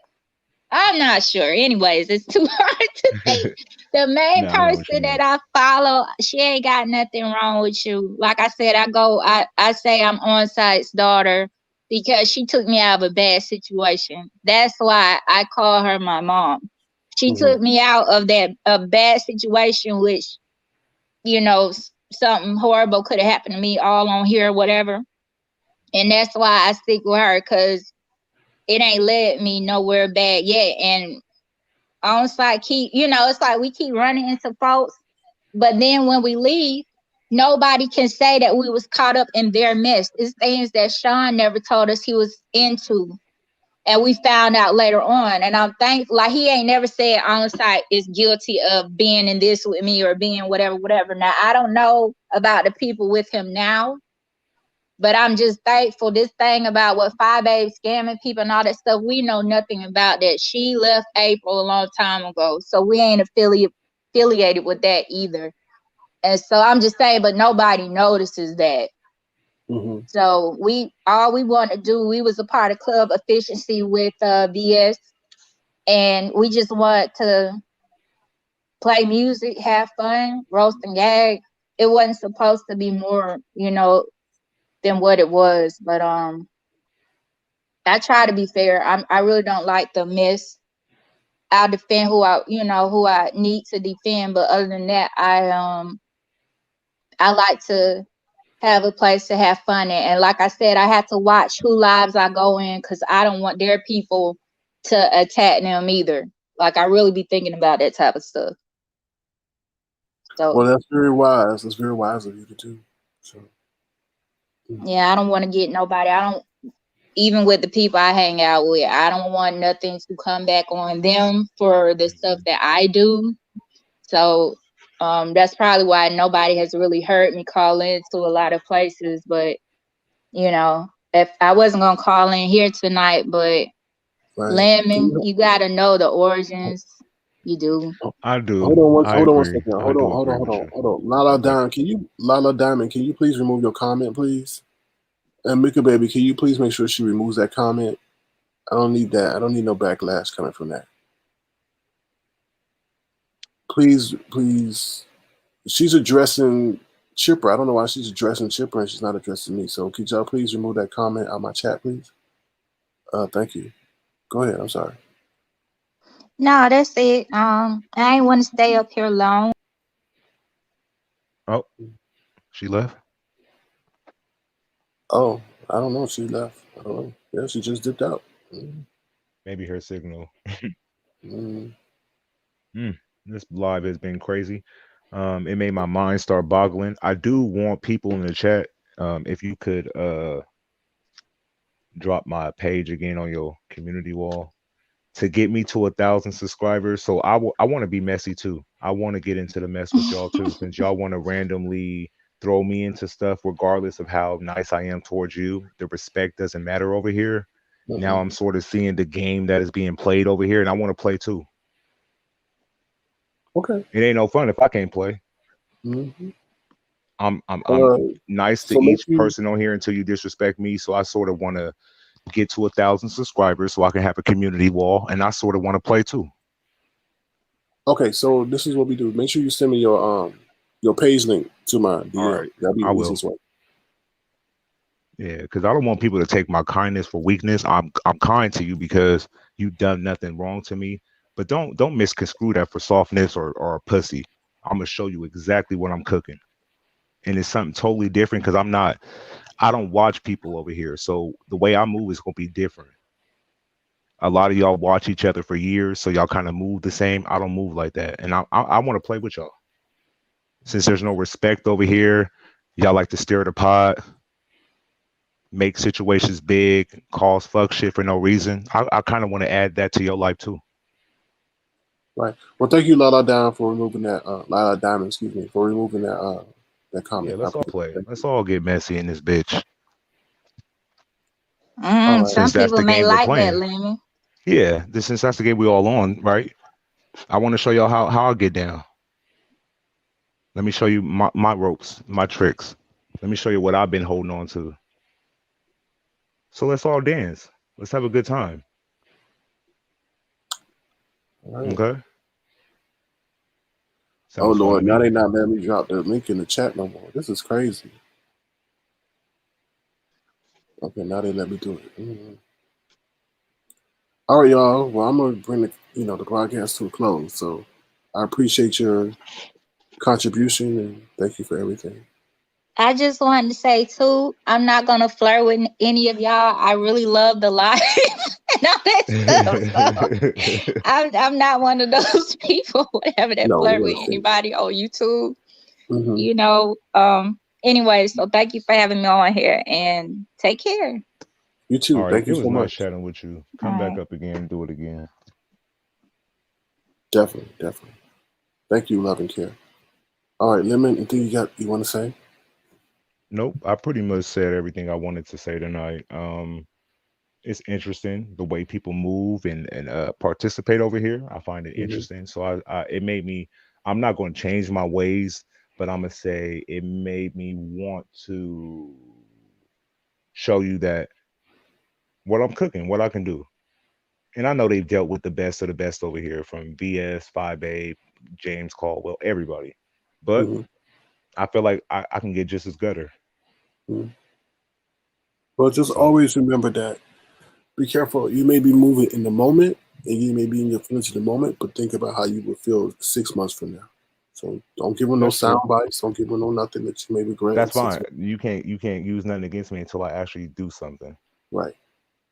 I'm not sure. Anyways, it's too hard to think. The main No, I know what you person that mean. I follow, she ain't got nothing wrong with you. Like I said, I say I'm on site's daughter because she took me out of a bad situation. That's why I call her my mom. She took me out of a bad situation, which, something horrible could have happened to me all on here or whatever. And that's why I stick with her, because it ain't led me nowhere bad yet. And on site it's like we keep running into folks, but then when we leave, nobody can say that we was caught up in their mess. It's things that Sean never told us he was into, and we found out later on. And I'm thankful, like, he ain't never said on site is guilty of being in this with me or being whatever. Now, I don't know about the people with him now, but I'm just thankful. This thing about what Fyebabe scamming people and all that stuff, we know nothing about that. She left April a long time ago, so we ain't affiliated with that either. And so I'm just saying, but nobody notices that. So all we want to do, we was a part of Club Efficiency with VS, and we just want to play music, have fun, roast and gag. It wasn't supposed to be more, than what it was. But I try to be fair. I really don't like the mess. I'll defend who I need to defend, but other than that, I like to have a place to have fun in. And like I said, I have to watch who lives I go in, because I don't want their people to attack them either. Like, I really be thinking about that type of stuff. So, well, that's very wise. That's very wise of you to do. So, yeah, I don't want to get nobody. Even with the people I hang out with, I don't want nothing to come back on them for the stuff that I do. So that's probably why nobody has really heard me call into a lot of places. But, if I wasn't going to call in here tonight, but right. Lemon, you got to know the origins. You do. I do. Hold on one agree. second. I Hold do on. agree with you. Lala Okay. Diamond, can you please remove your comment, please? And Mika Baby, can you please make sure she removes that comment? I don't need that. I don't need no backlash coming from that. Please. She's addressing Chipper. I don't know why she's addressing Chipper and she's not addressing me. So could y'all please remove that comment out of my chat, please? Thank you. Go ahead. I'm sorry. No, that's it. I ain't want to stay up here long. Oh, she left. Oh, I don't know. She left. I don't know. Yeah, she just dipped out. Maybe her signal. Mm. This live has been crazy. It made my mind start boggling. I do want people in the chat. If you could drop my page again on your community wall to get me to 1,000 subscribers. So I want to be messy too. I want to get into the mess with y'all too, since y'all want to randomly throw me into stuff regardless of how nice I am towards you. The respect doesn't matter over here. Now I'm sort of seeing the game that is being played over here, and I want to play too. Okay. It ain't no fun if I can't play. Mm-hmm. I'm nice to so each maybe- person on here until you disrespect me. So I sort of want to get to 1,000 subscribers so I can have a community wall, and I sort of want to play too. Okay, so this is what we do. Make sure you send me your page link to my DM. All right, That'll be I the will. easiest way. Yeah, because I don't want people to take my kindness for weakness. I'm kind to you because you've done nothing wrong to me. But don't misconstrue that for softness or a pussy. I'm gonna show you exactly what I'm cooking, and it's something totally different because I don't watch people over here, so the way I move is gonna be different. A lot of y'all watch each other for years, so y'all kind of move the same. I don't move like that, and I want to play with y'all. Since there's no respect over here, y'all like to stir the pot, make situations big, cause fuck shit for no reason. I kind of want to add that to your life too. Right. Well, thank you, Lala Diamond, for removing that. Lala Diamond, excuse me, for removing that comment. Yeah, let's all play. Let's all get messy in this bitch. All right. Some Since that's people the may game we're like that, playing. Lemon. Yeah, since that's the game we all on, right? I want to show y'all how I get down. Let me show you my ropes, my tricks. Let me show you what I've been holding on to. So let's all dance. Let's have a good time. All right. Okay. Oh Sounds fun Lord, to now me. they not letting me drop the link in the chat no more. This is crazy. Okay, now they let me do it. All right, y'all. Well, I'm gonna bring the broadcast to a close. So I appreciate your contribution and thank you for everything. I just wanted to say too, I'm not gonna flirt with any of y'all. I really love the live and all that stuff. So I'm not one of those people, whatever, that No, flirt you're with not. anybody on YouTube. Mhm. You know. Anyway, so thank you for having me on here and take care. You too. All right. Thank It you was so nice much. chatting with you. Come All back right. up again and do it again. Definitely. Thank you, love and care. All right, Lemon, anything you want to say? Nope. I pretty much said everything I wanted to say tonight. It's interesting the way people move and participate over here. I find it interesting. So it made me. I'm not going to change my ways, but I'm gonna say it made me want to show you that what I'm cooking, what I can do. And I know they've dealt with the best of the best over here, from VS, Fyebabe, James Caldwell, everybody. But I feel like I can get just as gutter. Well, just always remember that. Be careful. You may be moving in the moment, and you may be in your feelings in the moment, but think about how you would feel 6 months from now. So don't give them no sound bites. Don't give them no nothing that you may regret. That's fine. You can't use nothing against me until I actually do something. Right.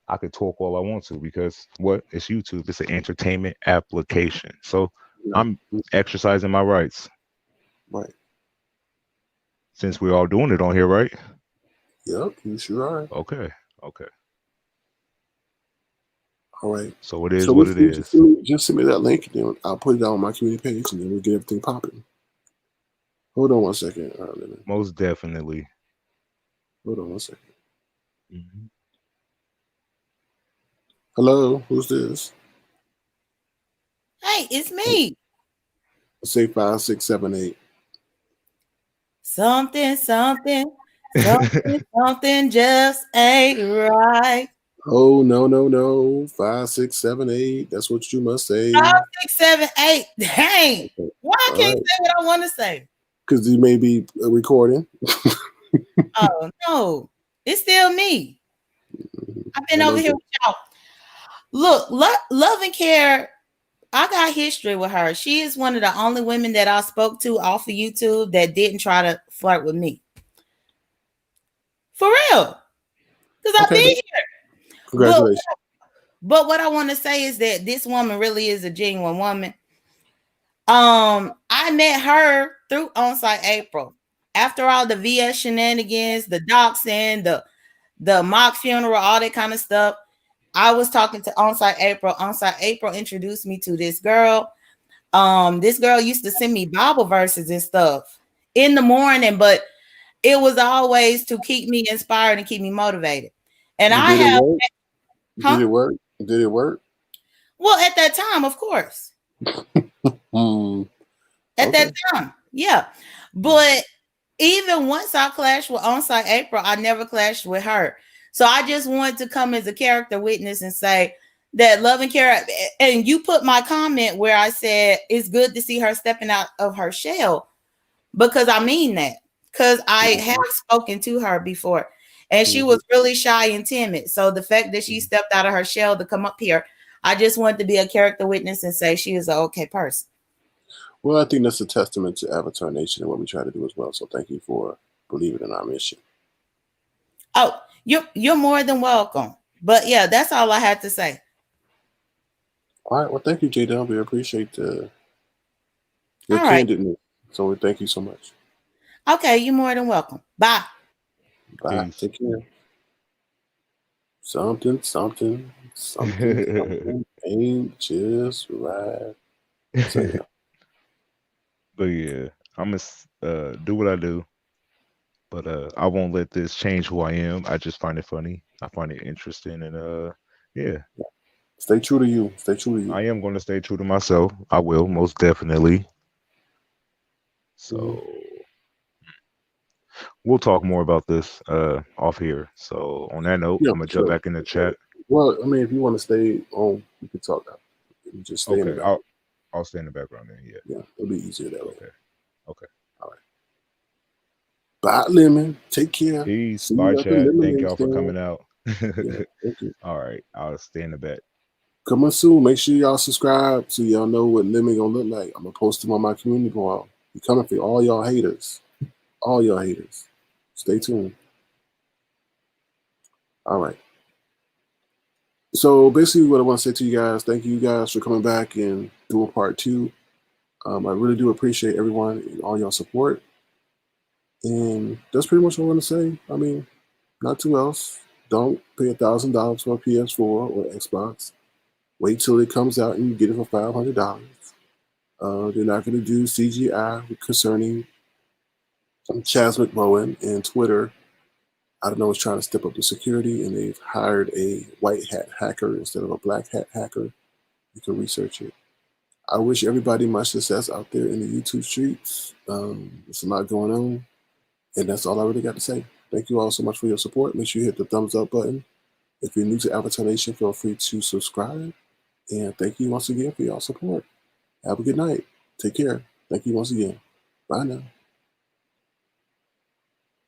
I could talk all I want to because it's YouTube. It's an entertainment application. So I'm exercising my rights. Right. Since we're all doing it on here, right? Yep, you sure are. Okay. All right. So it is what it is. Just send me that link, and then I'll put it down on my community page, and then we'll get everything popping. Hold on one second. Most definitely. Hold on one second. Hello, who's this? Hey, it's me. Say 5678. Something just ain't right. Oh, no. 5678. That's what you must say. 5678. Dang. Okay. Why I can't say what I want to say? Because you may be recording. Oh, no. It's still me. I've been over here with y'all. Look, love and care I got history with her. She is one of the only women that I spoke to off of YouTube that didn't try to flirt with me. For real. Because I've been here. Congratulations. But what I want to say is that this woman really is a genuine woman. I met her through On-Site April. After all the VS shenanigans, the doxing, the mock funeral, all that kind of stuff, I was talking to On-Site April. On-Site April introduced me to this girl. This girl used to send me Bible verses and stuff in the morning, but it was always to keep me inspired and keep me motivated. And Did it work? Did it work? Well, at that time, of course. At that time, yeah. But even once I clashed with On-Site April, I never clashed with her. So I just wanted to come as a character witness and say that Love and Care, and you put my comment where I said it's good to see her stepping out of her shell, because I mean that, because I have spoken to her before and she was really shy and timid. So the fact that she stepped out of her shell to come up here, I just wanted to be a character witness and say she is an okay person. Well, I think that's a testament to Avatar Nation and what we try to do as well. So thank you for believing in our mission. Oh, you're more than welcome. But yeah, that's all I had to say. All right. Well, thank you, J-Del. We appreciate your candidness. So we thank you so much. Okay, you're more than welcome. Bye. Bye. Peace. Take care. Something ain't just right. So, yeah. But yeah, I'm gonna do what I do. But I won't let this change who I am. I just find it funny. I find it interesting, and yeah. Stay true to you. Stay true to you. I am going to stay true to myself. I will, most definitely. So we'll talk more about this off here. So on that note, I'm gonna jump back in the chat. Well, I mean, if you want to stay on, you can talk now. You just stay in the background. I'll stay in the background then. Yeah, it'll be easier that way. Okay. All right. Bye, Lemon. Take care. Peace. Bye, chat. Thank y'all for coming out. Thank you. All right. I'll stay in the back. Coming soon. Make sure y'all subscribe so y'all know what Lemon gonna look like. I'm gonna post them on my community board. We're coming for all y'all haters. All y'all haters. Stay tuned. All right. So basically what I want to say to you guys, thank you guys for coming back and doing part 2. I really do appreciate everyone and all y'all support. And that's pretty much what I want to say. I mean, not too else. Don't pay $1,000 for a PS4 or Xbox. Wait till it comes out and you get it for $500. They're not going to do CGI concerning CHADWICK Bowen and Twitter. I don't know, is trying to step up the security, and they've hired a white hat hacker instead of a black hat hacker. You can research it. I wish everybody much success out there in the YouTube streets. There's a lot going on, and that's all I really got to say. Thank you all so much for your support. Make sure you hit the thumbs up button. If you're new to Avatar Nation, feel free to subscribe. And thank you once again for your support. Have a good night. Take care. Thank you once again. Bye now.